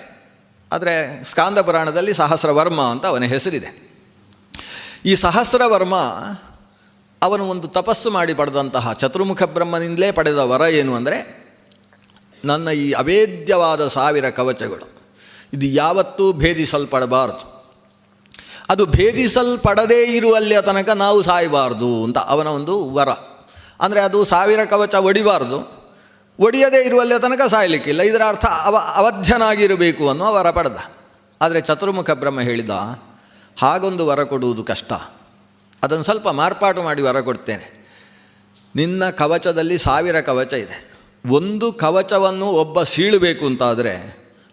Speaker 1: ಆದರೆ ಸ್ಕಾಂದ ಪುರಾಣದಲ್ಲಿ ಸಹಸ್ರವರ್ಮ ಅಂತ ಅವನ ಹೆಸರಿದೆ. ಈ ಸಹಸ್ರವರ್ಮ ಅವನು ಒಂದು ತಪಸ್ಸು ಮಾಡಿ ಪಡೆದಂತಹ ಚತುರ್ಮುಖ ಬ್ರಹ್ಮನಿಂದಲೇ ಪಡೆದ ವರ ಏನು ಅಂದರೆ, ನನ್ನ ಈ ಅಭೇದ್ಯವಾದ 1000 ಕವಚಗಳು ಇದು ಯಾವತ್ತೂ ಭೇದಿಸಲ್ಪಡಬಾರ್ದು, ಅದು ಭೇದಿಸಲ್ಪಡದೇ ಇರುವಲ್ಲಿಯ ತನಕ ನಾವು ಸಾಯಬಾರ್ದು ಅಂತ ಅವನ ಒಂದು ವರ. ಅಂದರೆ ಅದು 1000 ಕವಚ ಒಡಿಬಾರ್ದು, ಒಡೆಯದೇ ಇರುವಲ್ಲಿಯ ತನಕ ಸಾಯಲಿಕ್ಕಿಲ್ಲ. ಇದರ ಅರ್ಥ ಅವಧ್ಯನಾಗಿರಬೇಕು ಅನ್ನೋ ವರ ಪಡೆದ. ಆದರೆ ಚತುರ್ಮುಖ ಬ್ರಹ್ಮ ಹೇಳಿದ, ಹಾಗೊಂದು ವರ ಕೊಡುವುದು ಕಷ್ಟ, ಅದನ್ನು ಸ್ವಲ್ಪ ಮಾರ್ಪಾಟು ಮಾಡಿ ವರ ಕೊಡ್ತೇನೆ. ನಿನ್ನ ಕವಚದಲ್ಲಿ 1000 ಕವಚ ಇದೆ. ಒಂದು ಕವಚವನ್ನು ಒಬ್ಬ ಸೀಳಬೇಕು ಅಂತಾದರೆ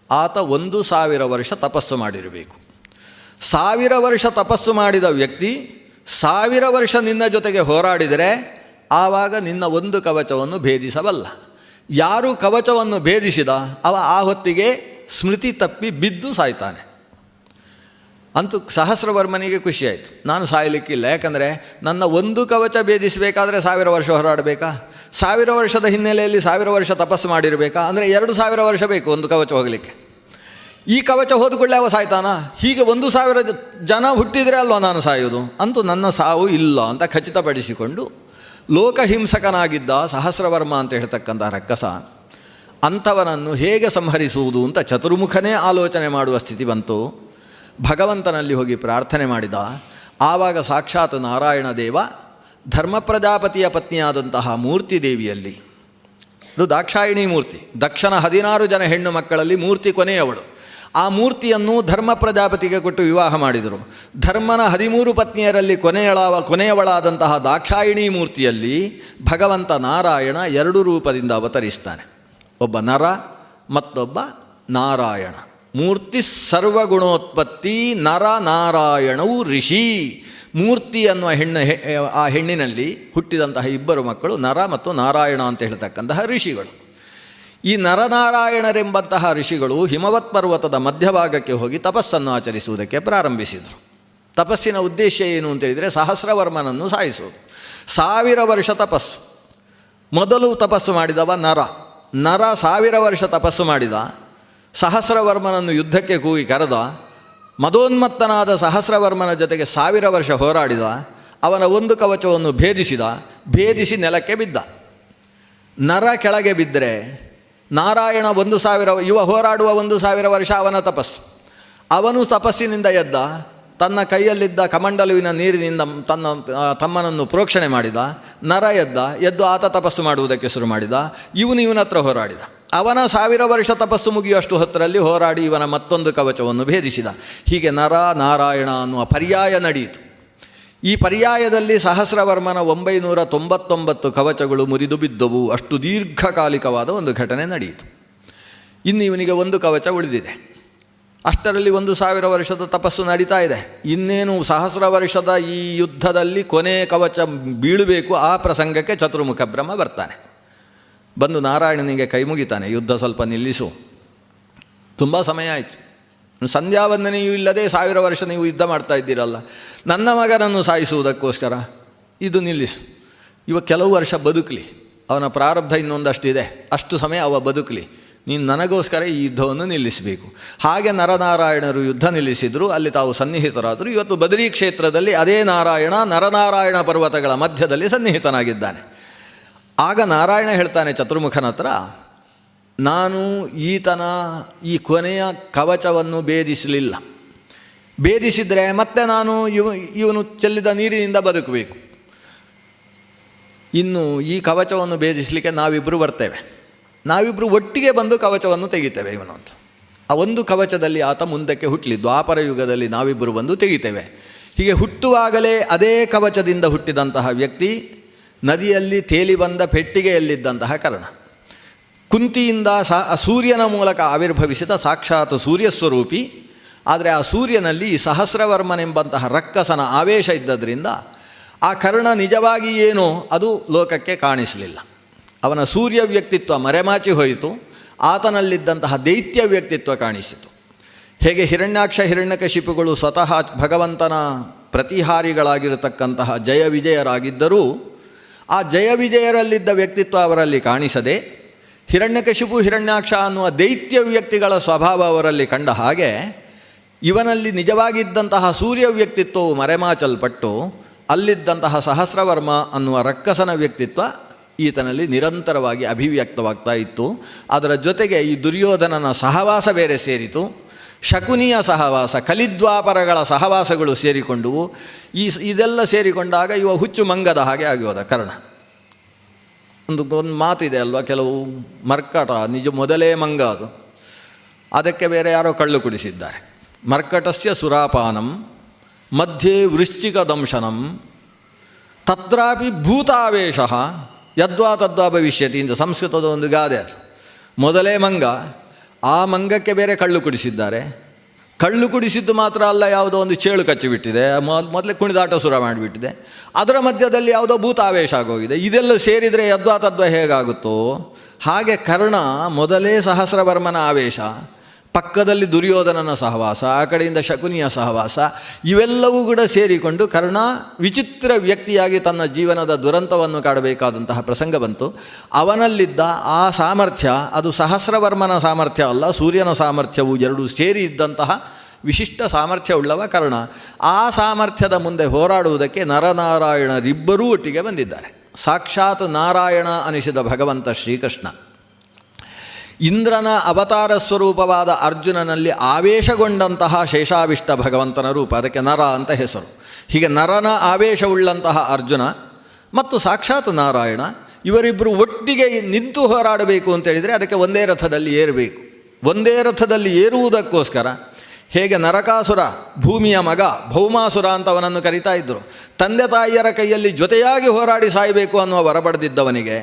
Speaker 1: ಆತ 1000 ವರ್ಷ ತಪಸ್ಸು ಮಾಡಿರಬೇಕು. 1000 ವರ್ಷ ತಪಸ್ಸು ಮಾಡಿದ ವ್ಯಕ್ತಿ 1000 ವರ್ಷ ನಿನ್ನ ಜೊತೆಗೆ ಹೋರಾಡಿದರೆ ಆವಾಗ ನಿನ್ನ ಒಂದು ಕವಚವನ್ನು ಭೇದಿಸಬಲ್ಲ. ಯಾರು ಕವಚವನ್ನು ಭೇದಿಸಿದ ಅವ ಆ ಹೊತ್ತಿಗೆ ಸ್ಮೃತಿ ತಪ್ಪಿ ಬಿದ್ದು ಸಾಯ್ತಾನೆ. ಅಂತೂ ಸಹಸ್ರವರ್ಮನಿಗೆ ಖುಷಿಯಾಯಿತು, ನಾನು ಸಾಯಲಿಕ್ಕಿಲ್ಲ. ಯಾಕಂದರೆ ನನ್ನ ಒಂದು ಕವಚ ಭೇದಿಸಬೇಕಾದ್ರೆ 1000 ವರ್ಷ ಹೋರಾಡಬೇಕಾ? 1000 ವರ್ಷದ ಹಿನ್ನೆಲೆಯಲ್ಲಿ 1000 ವರ್ಷ ತಪಸ್ಸು ಮಾಡಿರಬೇಕಾ? ಅಂದರೆ 2000 ವರ್ಷ ಬೇಕು ಒಂದು ಕವಚ ಹೋಗಲಿಕ್ಕೆ. ಈ ಕವಚ ಹೋದ್ಕೊಳ್ಳೆ ಅವ ಸಾಯ್ತಾನ? ಹೀಗೆ 1000 ಜನ ಹುಟ್ಟಿದರೆ ಅಲ್ವಾ ನಾನು ಸಾಯೋದು? ಅಂತೂ ನನ್ನ ಸಾವು ಇಲ್ಲ ಅಂತ ಖಚಿತಪಡಿಸಿಕೊಂಡು ಲೋಕಹಿಂಸಕನಾಗಿದ್ದ ಸಹಸ್ರವರ್ಮ ಅಂತ ಹೇಳ್ತಕ್ಕಂಥ ರಕ್ಕಸ, ಅಂಥವನನ್ನು ಹೇಗೆ ಸಂಹರಿಸುವುದು ಅಂತ ಚತುರ್ಮುಖನೇ ಆಲೋಚನೆ ಮಾಡುವ ಸ್ಥಿತಿ ಬಂತು. ಭಗವಂತನಲ್ಲಿ ಹೋಗಿ ಪ್ರಾರ್ಥನೆ ಮಾಡಿದ. ಆವಾಗ ಸಾಕ್ಷಾತ್ ನಾರಾಯಣ ದೇವ ಧರ್ಮ ಪ್ರಜಾಪತಿಯ ಪತ್ನಿಯಾದಂತಹ ಮೂರ್ತಿ ದೇವಿಯಲ್ಲಿ, ಅದು ದಾಕ್ಷಾಯಿಣಿ ಮೂರ್ತಿ, ದಕ್ಷನ 16 ಜನ ಹೆಣ್ಣು ಮಕ್ಕಳಲ್ಲಿ ಮೂರ್ತಿ ಕೊನೆಯವಳು. ಆ ಮೂರ್ತಿಯನ್ನು ಧರ್ಮ ಪ್ರಜಾಪತಿಗೆ ಕೊಟ್ಟು ವಿವಾಹ ಮಾಡಿದರು. ಧರ್ಮನ 13 ಪತ್ನಿಯರಲ್ಲಿ ಕೊನೆಯವಳಾದಂತಹ ದಾಕ್ಷಾಯಿಣಿ ಮೂರ್ತಿಯಲ್ಲಿ ಭಗವಂತ ನಾರಾಯಣ 2 ರೂಪದಿಂದ ಅವತರಿಸ್ತಾನೆ. ಒಬ್ಬ ನರ, ಮತ್ತೊಬ್ಬ ನಾರಾಯಣ. ಮೂರ್ತಿ ಸರ್ವಗುಣೋತ್ಪತ್ತಿ, ನರ ನಾರಾಯಣವು ಋಷಿ. ಮೂರ್ತಿ ಅನ್ನುವ ಆ ಹೆಣ್ಣಿನಲ್ಲಿ ಹುಟ್ಟಿದಂತಹ 2 ಮಕ್ಕಳು ನರ ಮತ್ತು ನಾರಾಯಣ ಅಂತ ಹೇಳ್ತಕ್ಕಂತಹ ಋಷಿಗಳು. ಈ ನರನಾರಾಯಣರೆಂಬಂತಹ ಋಷಿಗಳು ಹಿಮವತ್ ಪರ್ವತದ ಮಧ್ಯಭಾಗಕ್ಕೆ ಹೋಗಿ ತಪಸ್ಸನ್ನು ಆಚರಿಸುವುದಕ್ಕೆ ಪ್ರಾರಂಭಿಸಿದರು. ತಪಸ್ಸಿನ ಉದ್ದೇಶ ಏನು ಅಂತೇಳಿದರೆ ಸಹಸ್ರವರ್ಮನನ್ನು ಸಾಯಿಸುವುದು. 1000 ವರ್ಷ ತಪಸ್ಸು. ಮೊದಲು ತಪಸ್ಸು ಮಾಡಿದವ ನರ. 1000 ವರ್ಷ ತಪಸ್ಸು ಮಾಡಿದ. ಸಹಸ್ರವರ್ಮನನ್ನು ಯುದ್ಧಕ್ಕೆ ಕೂಗಿ ಕರೆದ. ಮದೋನ್ಮತ್ತನಾದ ಸಹಸ್ರವರ್ಮನ ಜೊತೆಗೆ 1000 ವರ್ಷ ಹೋರಾಡಿದ. ಅವನ ಒಂದು ಕವಚವನ್ನು ಭೇದಿಸಿ ನೆಲಕ್ಕೆ ಬಿದ್ದ. ನರ ಕೆಳಗೆ ಬಿದ್ದರೆ ನಾರಾಯಣ 1000 ಇವ ಹೋರಾಡುವ 1000 ವರ್ಷ ಅವನ ತಪಸ್ಸು. ಅವನು ತಪಸ್ಸಿನಿಂದ ಎದ್ದ. ತನ್ನ ಕೈಯಲ್ಲಿದ್ದ ಕಮಂಡಲುವಿನ ನೀರಿನಿಂದ ತಮ್ಮನನ್ನು ಪ್ರೋಕ್ಷಣೆ ಮಾಡಿದ. ನರ ಎದ್ದು ಆತ ತಪಸ್ಸು ಮಾಡುವುದಕ್ಕೆ ಶುರು ಮಾಡಿದ. ಇವನ ಹತ್ರ ಹೋರಾಡಿದ. ಅವನ 1000 ವರ್ಷ ತಪಸ್ಸು ಮುಗಿಯುವಷ್ಟು ಹೊತ್ತರಲ್ಲಿ ಹೋರಾಡಿ ಇವನ ಮತ್ತೊಂದು ಕವಚವನ್ನು ಭೇದಿಸಿದ. ಹೀಗೆ ನರ ನಾರಾಯಣ ಅನ್ನುವ ಪರ್ಯಾಯ ನಡೆಯಿತು. ಈ ಪರ್ಯಾಯದಲ್ಲಿ ಸಹಸ್ರವರ್ಮನ 999 ಕವಚಗಳು ಮುರಿದು ಬಿದ್ದವು. ಅಷ್ಟು ದೀರ್ಘಕಾಲಿಕವಾದ ಒಂದು ಘಟನೆ ನಡೆಯಿತು. ಇನ್ನು ಇವನಿಗೆ ಒಂದು ಕವಚ ಉಳಿದಿದೆ. ಅಷ್ಟರಲ್ಲಿ 1000 ವರ್ಷದ ತಪಸ್ಸು ನಡೀತಾ ಇದೆ. ಇನ್ನೇನು 1000 ವರ್ಷದ ಈ ಯುದ್ಧದಲ್ಲಿ ಕೊನೆ ಕವಚ ಬೀಳಬೇಕು. ಆ ಪ್ರಸಂಗಕ್ಕೆ ಚತುರ್ಮುಖ ಬ್ರಹ್ಮ ಬರ್ತಾನೆ. ಬಂದು ನಾರಾಯಣನಿಗೆ ಕೈ ಮುಗಿತಾನೆ, ಯುದ್ಧ ಸ್ವಲ್ಪ ನಿಲ್ಲಿಸು, ತುಂಬ ಸಮಯ ಆಯಿತು, ಸಂಧ್ಯಾವಂದನೆಯೂ ಇಲ್ಲದೆ 1000 ವರ್ಷ ನೀವು ಯುದ್ಧ ಮಾಡ್ತಾ ಇದ್ದೀರಲ್ಲ, ನನ್ನ ಮಗನನ್ನು ಸಾಯಿಸುವುದಕ್ಕೋಸ್ಕರ ಇದು ನಿಲ್ಲಿಸು. ಇವ ಕೆಲವು ವರ್ಷ ಬದುಕಲಿ, ಅವನ ಪ್ರಾರಬ್ಧ ಇನ್ನೊಂದಷ್ಟಿದೆ, ಅಷ್ಟು ಸಮಯ ಅವ ಬದುಕಲಿ, ನೀನು ನನಗೋಸ್ಕರ ಈ ಯುದ್ಧವನ್ನು ನಿಲ್ಲಿಸಬೇಕು. ಹಾಗೆ ನರನಾರಾಯಣರು ಯುದ್ಧ ನಿಲ್ಲಿಸಿದರು. ಅಲ್ಲಿ ತಾವು ಸನ್ನಿಹಿತರಾದರು. ಇವತ್ತು ಬದರಿ ಕ್ಷೇತ್ರದಲ್ಲಿ ಅದೇ ನಾರಾಯಣ ನರನಾರಾಯಣ ಪರ್ವತಗಳ ಮಧ್ಯದಲ್ಲಿ ಸನ್ನಿಹಿತನಾಗಿದ್ದಾನೆ. ಆಗ ನಾರಾಯಣ ಹೇಳ್ತಾನೆ ಚತುರ್ಮುಖನ ಹತ್ರ, ನಾನು ಈತನ ಈ ಕೊನೆಯ ಕವಚವನ್ನು ಭೇದಿಸಲಿಲ್ಲ. ಭೇದಿಸಿದರೆ ಮತ್ತೆ ನಾನು ಇವನು ಚೆಲ್ಲಿದ ನೀರಿನಿಂದ ಬದುಕಬೇಕು. ಇನ್ನು ಈ ಕವಚವನ್ನು ಭೇದಿಸಲಿಕ್ಕೆ ನಾವಿಬ್ಬರು ಬರ್ತೇವೆ, ನಾವಿಬ್ಬರು ಒಟ್ಟಿಗೆ ಬಂದು ಕವಚವನ್ನು ತೆಗಿತೇವೆ ಇವನು ಅಂತ. ಆ ಒಂದು ಕವಚದಲ್ಲಿ ಆತ ಮುಂದಕ್ಕೆ ಹುಟ್ಟಲಿ. ದ್ವಾಪರ ಯುಗದಲ್ಲಿ ನಾವಿಬ್ಬರು ಬಂದು ತೆಗಿತೇವೆ. ಹೀಗೆ ಹುಟ್ಟುವಾಗಲೇ ಅದೇ ಕವಚದಿಂದ ಹುಟ್ಟಿದಂತಹ ವ್ಯಕ್ತಿ ನದಿಯಲ್ಲಿ ತೇಲಿ ಬಂದ ಪೆಟ್ಟಿಗೆಯಲ್ಲಿದ್ದಂತಹ ಕರ್ಣ. ಕುಂತಿಯಿಂದ ಸೂರ್ಯನ ಮೂಲಕ ಆವಿರ್ಭವಿಸಿದ ಸಾಕ್ಷಾತ್ ಸೂರ್ಯಸ್ವರೂಪಿ. ಆದರೆ ಆ ಸೂರ್ಯನಲ್ಲಿ ಈ ಸಹಸ್ರವರ್ಮನೆಂಬಂತಹ ರಕ್ಕಸನ ಆವೇಶ ಇದ್ದದ್ರಿಂದ ಆ ಕರ್ಣ ನಿಜವಾಗಿ ಏನೋ ಅದು ಲೋಕಕ್ಕೆ ಕಾಣಿಸಲಿಲ್ಲ. ಅವನ ಸೂರ್ಯ ವ್ಯಕ್ತಿತ್ವ ಮರೆಮಾಚಿ ಹೋಯಿತು, ಆತನಲ್ಲಿದ್ದಂತಹ ದೈತ್ಯ ವ್ಯಕ್ತಿತ್ವ ಕಾಣಿಸಿತು. ಹೇಗೆ ಹಿರಣ್ಯಾಕ್ಷ ಹಿರಣ್ಯಕಶಿಪುಗಳು ಸ್ವತಃ ಭಗವಂತನ ಪ್ರತಿಹಾರಿಗಳಾಗಿರತಕ್ಕಂತಹ ಜಯ ವಿಜಯರಾಗಿದ್ದರೂ ಆ ಜಯ ವಿಜಯರಲ್ಲಿದ್ದ ವ್ಯಕ್ತಿತ್ವ ಅವರಲ್ಲಿ ಕಾಣಿಸದೆ ಹಿರಣ್ಯಕಶಿಪು ಹಿರಣ್ಯಾಕ್ಷ ಅನ್ನುವ ದೈತ್ಯ ವ್ಯಕ್ತಿಗಳ ಸ್ವಭಾವ ಅವರಲ್ಲಿ ಕಂಡ ಹಾಗೆ ಇವನಲ್ಲಿ ನಿಜವಾಗಿದ್ದಂತಹ ಸೂರ್ಯ ವ್ಯಕ್ತಿತ್ವವು ಮರೆಮಾಚಲ್ಪಟ್ಟು ಅಲ್ಲಿದ್ದಂತಹ ಸಹಸ್ರವರ್ಮ ಅನ್ನುವ ರಕ್ಕಸನ ವ್ಯಕ್ತಿತ್ವ ಈತನಲ್ಲಿ ನಿರಂತರವಾಗಿ ಅಭಿವ್ಯಕ್ತವಾಗ್ತಾ ಇತ್ತು. ಅದರ ಜೊತೆಗೆ ಈ ದುರ್ಯೋಧನನ ಸಹವಾಸ ಬೇರೆ ಸೇರಿತು, ಶಕುನಿಯ ಸಹವಾಸ, ಕಲಿದ್ವಾಪರಗಳ ಸಹವಾಸಗಳು ಸೇರಿಕೊಂಡವು. ಇದೆಲ್ಲ ಸೇರಿಕೊಂಡಾಗ ಇವ ಹುಚ್ಚು ಮಂಗದ ಹಾಗೆ ಆಗೋದ ಕರ್ಣ. ಒಂದು ಮಾತಿದೆ ಅಲ್ವಾ, ಕೆಲವು ಮರ್ಕಟ ಮೊದಲೇ ಮಂಗ ಅದು, ಅದಕ್ಕೆ ಬೇರೆ ಯಾರೋ ಕಳ್ಳು ಕುಡಿಸಿದ್ದಾರೆ. ಮರ್ಕಟಸ್ಯ ಸುರಾಪಾನಂ ಮಧ್ಯೆ ವೃಶ್ಚಿಕ ದಂಶನಂ ತತ್ರಾಪಿ ಭೂತಾವೇಶ ಯದ್ವಾ ತದ್ವಾ ಭವಿಷ್ಯತಿ ಅಂತ ಸಂಸ್ಕೃತದ ಒಂದು ಗಾದೆ ಅದು. ಮೊದಲೇ ಮಂಗ, ಆ ಮಂಗಕ್ಕೆ ಬೇರೆ ಕಳ್ಳು ಕುಡಿಸಿದ್ದಾರೆ. ಕಳ್ಳು ಕುಡಿಸಿದ್ದು ಮಾತ್ರ ಅಲ್ಲ, ಯಾವುದೋ ಒಂದು ಚೇಳು ಕಚ್ಚಿಬಿಟ್ಟಿದೆ, ಮೊದಲೇ ಕುಣಿದಾಟ ಸುರ ಮಾಡಿಬಿಟ್ಟಿದೆ, ಅದರ ಮಧ್ಯದಲ್ಲಿ ಯಾವುದೋ ಭೂತಾವೇಶ ಆಗೋಗಿದೆ. ಇದೆಲ್ಲ ಸೇರಿದರೆ ಯದ್ವಾ ತದ್ವಾ ಹೇಗಾಗುತ್ತೋ ಹಾಗೆ ಕರ್ಣ ಮೊದಲೇ ಸಹಸ್ರವರ್ಮನ ಆವೇಶ, ಪಕ್ಕದಲ್ಲಿ ದುರ್ಯೋಧನನ ಸಹವಾಸ, ಆ ಕಡೆಯಿಂದ ಶಕುನಿಯ ಸಹವಾಸ, ಇವೆಲ್ಲವೂ ಕೂಡ ಸೇರಿಕೊಂಡು ಕರ್ಣ ವಿಚಿತ್ರ ವ್ಯಕ್ತಿಯಾಗಿ ತನ್ನ ಜೀವನದ ದುರಂತವನ್ನು ಕಾಡಬೇಕಾದಂತಹ ಪ್ರಸಂಗ ಬಂತು. ಅವನಲ್ಲಿದ್ದ ಆ ಸಾಮರ್ಥ್ಯ ಅದು ಸಹಸ್ರವರ್ಮನ ಸಾಮರ್ಥ್ಯ ಅಲ್ಲ, ಸೂರ್ಯನ ಸಾಮರ್ಥ್ಯವು ಎರಡೂ ಸೇರಿ ಇದ್ದಂತಹ ವಿಶಿಷ್ಟ ಸಾಮರ್ಥ್ಯವುಳ್ಳವ ಕರ್ಣ. ಆ ಸಾಮರ್ಥ್ಯದ ಮುಂದೆ ಹೋರಾಡುವುದಕ್ಕೆ ನರನಾರಾಯಣರಿಬ್ಬರೂ ಒಟ್ಟಿಗೆ ಬಂದಿದ್ದಾರೆ. ಸಾಕ್ಷಾತ್ ನಾರಾಯಣ ಅನಿಸಿದ ಭಗವಂತ ಶ್ರೀಕೃಷ್ಣ ಇಂದ್ರನ ಅವತಾರ ಸ್ವರೂಪವಾದ ಅರ್ಜುನನಲ್ಲಿ ಆವೇಶಗೊಂಡಂತಹ ಶೇಷಾವಿಷ್ಟ ಭಗವಂತನ ರೂಪ, ಅದಕ್ಕೆ ನರ ಅಂತ ಹೆಸರು. ಹೀಗೆ ನರನ ಆವೇಶವುಳ್ಳಂತಹ ಅರ್ಜುನ ಮತ್ತು ಸಾಕ್ಷಾತ್ ನಾರಾಯಣ ಇವರಿಬ್ಬರು ಒಟ್ಟಿಗೆ ನಿಂತು ಹೋರಾಡಬೇಕು ಅಂತೇಳಿದರೆ ಅದಕ್ಕೆ ಒಂದೇ ರಥದಲ್ಲಿ ಏರಬೇಕು. ಒಂದೇ ರಥದಲ್ಲಿ ಏರುವುದಕ್ಕೋಸ್ಕರ ಹೇಗೆ ನರಕಾಸುರ ಭೂಮಿಯ ಮಗ ಭೌಮಾಸುರ ಅಂತ ಅವನನ್ನು ಕರೀತಾ ಇದ್ದರು, ತಂದೆ ತಾಯಿಯರ ಕೈಯಲ್ಲಿ ಜೊತೆಯಾಗಿ ಹೋರಾಡಿ ಸಾಯಬೇಕು ಅನ್ನುವ ವರ ಪಡೆದಿದ್ದವನಿಗೆ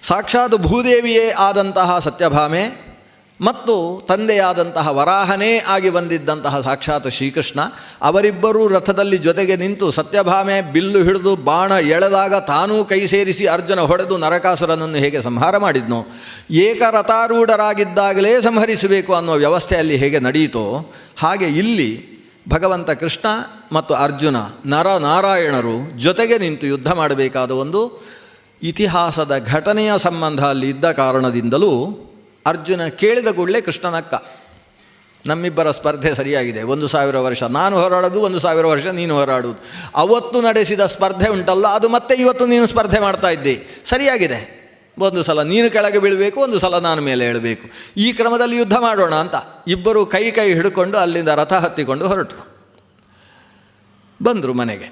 Speaker 1: ಸಾಕ್ಷಾತ್ ಭೂದೇವಿಯೇ ಆದಂತಹ ಸತ್ಯಭಾಮೆ ಮತ್ತು ತಂದೆಯಾದಂತಹ ವರಾಹನೇ ಆಗಿ ಬಂದಿದ್ದಂತಹ ಸಾಕ್ಷಾತ್ ಶ್ರೀಕೃಷ್ಣ ಅವರಿಬ್ಬರೂ ರಥದಲ್ಲಿ ಜೊತೆಗೆ ನಿಂತು ಸತ್ಯಭಾಮೆ ಬಿಲ್ಲು ಹಿಡಿದು ಬಾಣ ಎಳೆದಾಗ ತಾನೂ ಕೈ ಸೇರಿಸಿ ಅರ್ಜುನ ಹೊಡೆದು ನರಕಾಸುರನನ್ನು ಹೇಗೆ ಸಂಹಾರ ಮಾಡಿದ್ನೋ, ಏಕರಥಾರೂಢರಾಗಿದ್ದಾಗಲೇ ಸಂಹರಿಸಬೇಕು ಅನ್ನೋ ವ್ಯವಸ್ಥೆಯಲ್ಲಿ ಹೇಗೆ ನಡೆಯಿತೋ ಹಾಗೆ ಇಲ್ಲಿ ಭಗವಂತ ಕೃಷ್ಣ ಮತ್ತು ಅರ್ಜುನ ನರನಾರಾಯಣರು ಜೊತೆಗೆ ನಿಂತು ಯುದ್ಧ ಮಾಡಬೇಕಾದ ಒಂದು ಇತಿಹಾಸದ ಘಟನೆಯ ಸಂಬಂಧ ಅಲ್ಲಿ ಇದ್ದ ಕಾರಣದಿಂದಲೂ ಅರ್ಜುನ ಕೇಳಿದ ಕೂಡಲೇ ಕೃಷ್ಣನಕ್ಕ, ನಮ್ಮಿಬ್ಬರ ಸ್ಪರ್ಧೆ ಸರಿಯಾಗಿದೆ, 1000 ವರ್ಷ ನಾನು ಹೋರಾಡೋದು, 1000 ವರ್ಷ ನೀನು ಹೋರಾಡುವುದು. ಅವತ್ತು ನಡೆಸಿದ ಸ್ಪರ್ಧೆ ಉಂಟಲ್ಲ ಅದು ಮತ್ತೆ ಇವತ್ತು ನೀನು ಸ್ಪರ್ಧೆ ಮಾಡ್ತಾ ಇದ್ದಿ, ಸರಿಯಾಗಿದೆ. ಒಂದು ಸಲ ನೀನು ಕೆಳಗೆ ಬೀಳಬೇಕು, ಒಂದು ಸಲ ನಾನು ಮೇಲೆ ಏಳಬೇಕು, ಈ ಕ್ರಮದಲ್ಲಿ ಯುದ್ಧ ಮಾಡೋಣ ಅಂತ ಇಬ್ಬರು ಕೈ ಹಿಡ್ಕೊಂಡು ಅಲ್ಲಿಂದ ರಥ ಹತ್ತಿಕೊಂಡು ಹೊರಟರು. ಬಂದರು ಮನೆಗೆ.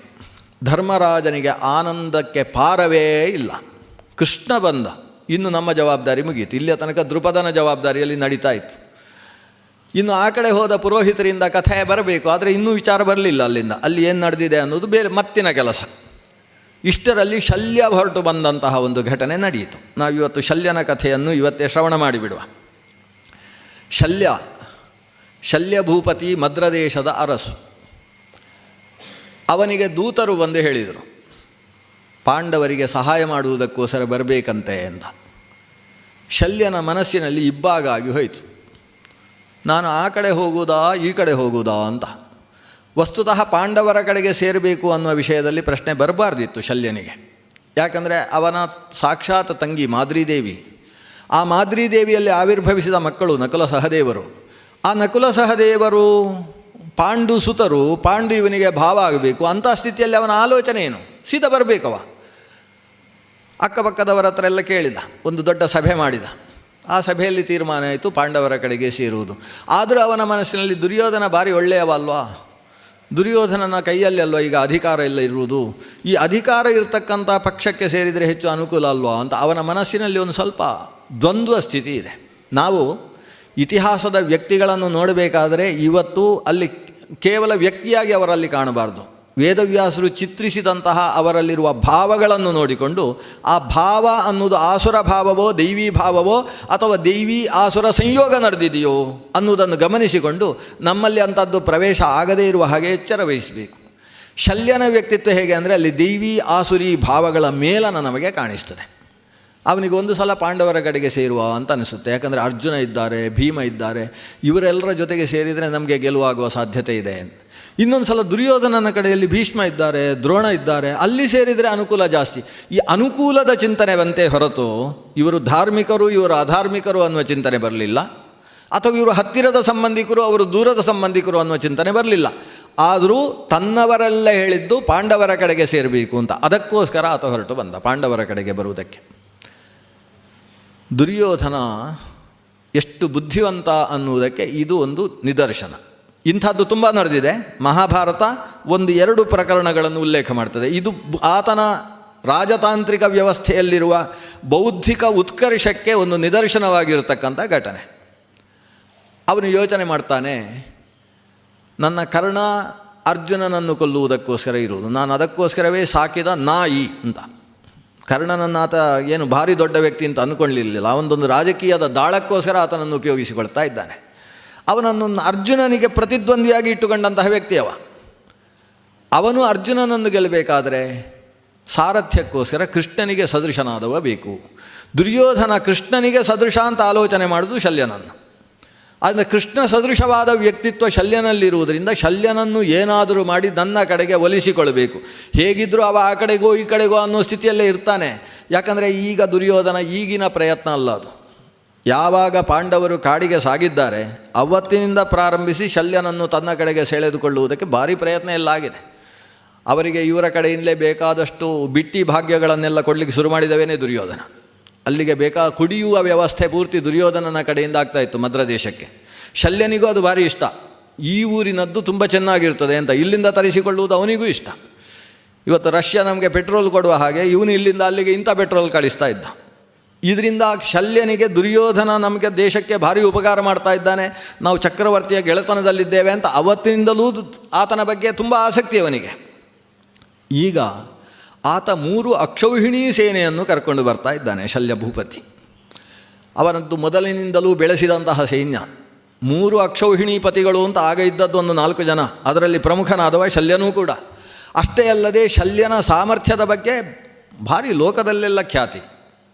Speaker 1: ಧರ್ಮರಾಜನಿಗೆ ಆನಂದಕ್ಕೆ ಪಾರವೇ ಇಲ್ಲ. ಕೃಷ್ಣ ಬಂದ, ಇನ್ನು ನಮ್ಮ ಜವಾಬ್ದಾರಿ ಮುಗೀತು. ಇಲ್ಲಿಯ ತನಕ ದೃಪದನ ಜವಾಬ್ದಾರಿಯಲ್ಲಿ ನಡೀತಾ ಇತ್ತು. ಇನ್ನು ಆ ಕಡೆ ಹೋದ ಪುರೋಹಿತರಿಂದ ಕಥೆ ಬರಬೇಕು, ಆದರೆ ಇನ್ನೂ ವಿಚಾರ ಬರಲಿಲ್ಲ ಅಲ್ಲಿಂದ, ಅಲ್ಲಿ ಏನು ನಡೆದಿದೆ ಅನ್ನೋದು ಬೇರೆ ಮತ್ತಿನ ಕೆಲಸ. ಇಷ್ಟರಲ್ಲಿ ಶಲ್ಯ ಹೊರಟು ಬಂದಂತಹ ಒಂದು ಘಟನೆ ನಡೆಯಿತು. ನಾವಿವತ್ತು ಶಲ್ಯನ ಕಥೆಯನ್ನು ಇವತ್ತೇ ಶ್ರವಣ ಮಾಡಿಬಿಡುವ. ಶಲ್ಯ ಭೂಪತಿ ಮದ್ರದೇಶದ ಅರಸು. ಅವನಿಗೆ ದೂತರು ಬಂದು ಹೇಳಿದರು, ಪಾಂಡವರಿಗೆ ಸಹಾಯ ಮಾಡುವುದಕ್ಕೋಸ್ಕರ ಬರಬೇಕಂತೆ ಅಂತ. ಶಲ್ಯನ ಮನಸ್ಸಿನಲ್ಲಿ ಇಬ್ಬಾಗಾಗಿ ಹೋಯಿತು, ನಾನು ಆ ಕಡೆ ಹೋಗುವುದಾ ಈ ಕಡೆ ಹೋಗುವುದಾ ಅಂತ. ವಸ್ತುತಃ ಪಾಂಡವರ ಕಡೆಗೆ ಸೇರಬೇಕು ಅನ್ನುವ ವಿಷಯದಲ್ಲಿ ಪ್ರಶ್ನೆ ಬರಬಾರ್ದಿತ್ತು ಶಲ್ಯನಿಗೆ. ಯಾಕಂದರೆ ಅವನ ಸಾಕ್ಷಾತ್ ತಂಗಿ ಮಾದ್ರೀದೇವಿ, ಆ ಮಾದ್ರೀದೇವಿಯಲ್ಲಿ ಆವಿರ್ಭವಿಸಿದ ಮಕ್ಕಳು ನಕುಲ ಸಹದೇವರು. ಆ ನಕುಲ ಸಹದೇವರು ಪಾಂಡು ಸುತರು, ಪಾಂಡು ಇವನಿಗೆ ಭಾವ ಆಗಬೇಕು. ಅಂಥ ಸ್ಥಿತಿಯಲ್ಲಿ ಅವನ ಆಲೋಚನೆ ಏನು, ಸೀದಾ ಬರಬೇಕವ. ಅಕ್ಕಪಕ್ಕದವರ ಹತ್ರ ಎಲ್ಲ ಕೇಳಿದ, ಒಂದು ದೊಡ್ಡ ಸಭೆ ಮಾಡಿದ. ಆ ಸಭೆಯಲ್ಲಿ ತೀರ್ಮಾನ ಆಯಿತು ಪಾಂಡವರ ಕಡೆಗೆ ಸೇರುವುದು. ಆದರೂ ಅವನ ಮನಸ್ಸಿನಲ್ಲಿ ದುರ್ಯೋಧನ ಭಾರಿ ಒಳ್ಳೆಯವ ಅಲ್ವಾ, ದುರ್ಯೋಧನನ ಕೈಯಲ್ಲಿ ಅಲ್ವಾ ಈಗ ಅಧಿಕಾರ ಎಲ್ಲ ಇರುವುದು, ಈ ಅಧಿಕಾರ ಇರತಕ್ಕಂಥ ಪಕ್ಷಕ್ಕೆ ಸೇರಿದರೆ ಹೆಚ್ಚು ಅನುಕೂಲ ಅಲ್ವಾ ಅಂತ ಅವನ ಮನಸ್ಸಿನಲ್ಲಿ ಒಂದು ಸ್ವಲ್ಪ ದ್ವಂದ್ವ ಸ್ಥಿತಿ ಇದೆ. ನಾವು ಇತಿಹಾಸದ ವ್ಯಕ್ತಿಗಳನ್ನು ನೋಡಬೇಕಾದರೆ ಇವತ್ತು ಅಲ್ಲಿ ಕೇವಲ ವ್ಯಕ್ತಿಯಾಗಿ ಅವರಲ್ಲಿ ಕಾಣಬಾರ್ದು, ವೇದವ್ಯಾಸರು ಚಿತ್ರಿಸಿದಂತಹ ಅವರಲ್ಲಿರುವ ಭಾವಗಳನ್ನು ನೋಡಿಕೊಂಡು ಆ ಭಾವ ಅನ್ನೋದು ಆಸುರ ಭಾವವೋ ದೈವೀ ಭಾವವೋ ಅಥವಾ ದೈವೀ ಆಸುರ ಸಂಯೋಗ ನಡೆದಿದೆಯೋ ಅನ್ನೋದನ್ನು ಗಮನಿಸಿಕೊಂಡು ನಮ್ಮಲ್ಲಿ ಅಂಥದ್ದು ಪ್ರವೇಶ ಆಗದೇ ಇರುವ ಹಾಗೆ ಎಚ್ಚರ ವಹಿಸಬೇಕು. ಶಲ್ಯನ ವ್ಯಕ್ತಿತ್ವ ಹೇಗೆ ಅಂದರೆ ಅಲ್ಲಿ ದೈವೀ ಆಸುರಿ ಭಾವಗಳ ಮೇಲನ ನಮಗೆ ಕಾಣಿಸ್ತದೆ. ಅವನಿಗೆ ಒಂದು ಸಲ ಪಾಂಡವರ ಕಡೆಗೆ ಸೇರುವ ಅಂತ ಅನಿಸುತ್ತೆ. ಯಾಕಂದರೆ ಅರ್ಜುನ ಇದ್ದಾರೆ, ಭೀಮ ಇದ್ದಾರೆ, ಇವರೆಲ್ಲರ ಜೊತೆಗೆ ಸೇರಿದರೆ ನಮಗೆ ಗೆಲುವಾಗುವ ಸಾಧ್ಯತೆ ಇದೆ. ಇನ್ನೊಂದು ಸಲ ದುರ್ಯೋಧನನ ಕಡೆಯಲ್ಲಿ ಭೀಷ್ಮ ಇದ್ದಾರೆ, ದ್ರೋಣ ಇದ್ದಾರೆ, ಅಲ್ಲಿ ಸೇರಿದರೆ ಅನುಕೂಲ ಜಾಸ್ತಿ. ಈ ಅನುಕೂಲದ ಚಿಂತನೆ ಬಂತೆ ಹೊರತು ಇವರು ಧಾರ್ಮಿಕರು ಇವರು ಅಧಾರ್ಮಿಕರು ಅನ್ನುವ ಚಿಂತನೆ ಬರಲಿಲ್ಲ, ಅಥವಾ ಇವರು ಹತ್ತಿರದ ಸಂಬಂಧಿಕರು ಅವರು ದೂರದ ಸಂಬಂಧಿಕರು ಅನ್ನುವ ಚಿಂತನೆ ಬರಲಿಲ್ಲ. ಆದರೂ ತನ್ನವರೆಲ್ಲ ಹೇಳಿದ್ದು ಪಾಂಡವರ ಕಡೆಗೆ ಸೇರಬೇಕು ಅಂತ, ಅದಕ್ಕೋಸ್ಕರ ಆತ ಹೊರಟು ಬಂದ ಪಾಂಡವರ ಕಡೆಗೆ ಬರುವುದಕ್ಕೆ. ದುರ್ಯೋಧನ ಎಷ್ಟು ಬುದ್ಧಿವಂತ ಅನ್ನುವುದಕ್ಕೆ ಇದು ಒಂದು ನಿದರ್ಶನ. ಇಂಥದ್ದು ತುಂಬ ನಡೆದಿದೆ. ಮಹಾಭಾರತ 1-2 ಪ್ರಕರಣಗಳನ್ನು ಉಲ್ಲೇಖ ಮಾಡ್ತದೆ. ಇದು ಆತನ ರಾಜತಾಂತ್ರಿಕ ವ್ಯವಸ್ಥೆಯಲ್ಲಿರುವ ಬೌದ್ಧಿಕ ಉತ್ಕರ್ಷಕ್ಕೆ ಒಂದು ನಿದರ್ಶನವಾಗಿರತಕ್ಕಂಥ ಘಟನೆ. ಅವನು ಯೋಚನೆ ಮಾಡ್ತಾನೆ, ನನ್ನ ಕರ್ಣ ಅರ್ಜುನನನ್ನು ಕೊಲ್ಲುವುದಕ್ಕೋಸ್ಕರ ಇರುವುದು, ನಾನು ಅದಕ್ಕೋಸ್ಕರವೇ ಸಾಕಿದ ನಾಯಿ ಅಂತ. ಕರ್ಣನನ್ನು ಆತ ಏನು ಭಾರಿ ದೊಡ್ಡ ವ್ಯಕ್ತಿ ಅಂತ ಅಂದ್ಕೊಳ್ಳಲಿಲ್ಲ, ಅವನದೊಂದು ರಾಜಕೀಯದ ದಾಳಕ್ಕೋಸ್ಕರ ಆತನನ್ನು ಉಪಯೋಗಿಸಿಕೊಳ್ತಾ ಇದ್ದಾನೆ. ಅವನನ್ನು ಅರ್ಜುನನಿಗೆ ಪ್ರತಿದ್ವಂದ್ವಿಯಾಗಿ ಇಟ್ಟುಕೊಂಡಂತಹ ವ್ಯಕ್ತಿ ಅವನು ಅರ್ಜುನನನ್ನು ಗೆಲ್ಲಬೇಕಾದರೆ ಸಾರಥ್ಯಕ್ಕೋಸ್ಕರ ಕೃಷ್ಣನಿಗೆ ಸದೃಶನಾದವ ಬೇಕು. ದುರ್ಯೋಧನ ಕೃಷ್ಣನಿಗೆ ಸದೃಶ ಅಂತ ಆಲೋಚನೆ ಮಾಡೋದು ಶಲ್ಯನನ್ನು. ಆದರೆ ಕೃಷ್ಣ ಸದೃಶವಾದ ವ್ಯಕ್ತಿತ್ವ ಶಲ್ಯನಲ್ಲಿರುವುದರಿಂದ ಶಲ್ಯನನ್ನು ಏನಾದರೂ ಮಾಡಿ ನನ್ನ ಕಡೆಗೆ ಒಲಿಸಿಕೊಳ್ಳಬೇಕು. ಹೇಗಿದ್ದರೂ ಅವ ಆ ಕಡೆಗೋ ಈ ಕಡೆಗೋ ಅನ್ನೋ ಸ್ಥಿತಿಯಲ್ಲೇ ಇರ್ತಾನೆ. ಯಾಕಂದರೆ ಈಗ ದುರ್ಯೋಧನ ಈಗಿನ ಪ್ರಯತ್ನ ಅಲ್ಲ ಅದು. ಯಾವಾಗ ಪಾಂಡವರು ಕಾಡಿಗೆ ಸಾಗಿದ್ದಾರೆ ಅವತ್ತಿನಿಂದ ಪ್ರಾರಂಭಿಸಿ ಶಲ್ಯನನ್ನು ತನ್ನ ಕಡೆಗೆ ಸೆಳೆದುಕೊಳ್ಳುವುದಕ್ಕೆ ಭಾರಿ ಪ್ರಯತ್ನ ಎಲ್ಲ ಆಗಿದೆ. ಅವರಿಗೆ ಇವರ ಕಡೆಯಿಂದಲೇ ಬೇಕಾದಷ್ಟು ಬಿಟ್ಟಿ ಭಾಗ್ಯಗಳನ್ನೆಲ್ಲ ಕೊಡಲಿಕ್ಕೆ ಶುರು ಮಾಡಿದವೇನೇ ದುರ್ಯೋಧನ. ಅಲ್ಲಿಗೆ ಕುಡಿಯುವ ವ್ಯವಸ್ಥೆ ಪೂರ್ತಿ ದುರ್ಯೋಧನನ ಕಡೆಯಿಂದ ಆಗ್ತಾಯಿತ್ತು ಮದ್ರ ದೇಶಕ್ಕೆ. ಶಲ್ಯನಿಗೂ ಅದು ಭಾರಿ ಇಷ್ಟ. ಈ ಊರಿನದ್ದು ತುಂಬ ಚೆನ್ನಾಗಿರ್ತದೆ ಅಂತ ಇಲ್ಲಿಂದ ತರಿಸಿಕೊಳ್ಳುವುದು ಅವನಿಗೂ ಇಷ್ಟ. ಇವತ್ತು ರಷ್ಯಾ ನಮಗೆ ಪೆಟ್ರೋಲ್ ಕೊಡುವ ಹಾಗೆ ಇವನು ಇಲ್ಲಿಂದ ಅಲ್ಲಿಗೆ ಇಂಥ ಪೆಟ್ರೋಲ್ ಕಳಿಸ್ತಾ ಇದ್ದ. ಇದರಿಂದ ಶಲ್ಯನಿಗೆ ದುರ್ಯೋಧನ ನಮಗೆ ದೇಶಕ್ಕೆ ಭಾರಿ ಉಪಕಾರ ಮಾಡ್ತಾ ಇದ್ದಾನೆ, ನಾವು ಚಕ್ರವರ್ತಿಯ ಗೆಳೆತನದಲ್ಲಿದ್ದೇವೆ ಅಂತ ಅವತ್ತಿನಿಂದಲೂ ಆತನ ಬಗ್ಗೆ ತುಂಬ ಆಸಕ್ತಿ ಅವನಿಗೆ. ಈಗ ಆತ 3 ಅಕ್ಷೌಹಿಣೀ ಸೇನೆಯನ್ನು ಕರ್ಕೊಂಡು ಬರ್ತಾ ಇದ್ದಾನೆ ಶಲ್ಯ ಭೂಪತಿ. ಅವನದ್ದು ಮೊದಲಿನಿಂದಲೂ ಬೆಳೆಸಿದಂತಹ ಸೈನ್ಯ. 3 ಅಕ್ಷೌಹಿಣೀಪತಿಗಳು ಅಂತ ಆಗ ಇದ್ದದ್ದು ಒಂದು 4 ಜನ, ಅದರಲ್ಲಿ ಪ್ರಮುಖನಾದವ ಶಲ್ಯನೂ ಕೂಡ. ಅಷ್ಟೇ ಅಲ್ಲದೆ ಶಲ್ಯನ ಸಾಮರ್ಥ್ಯದ ಬಗ್ಗೆ ಭಾರಿ ಲೋಕದಲ್ಲೆಲ್ಲ ಖ್ಯಾತಿ.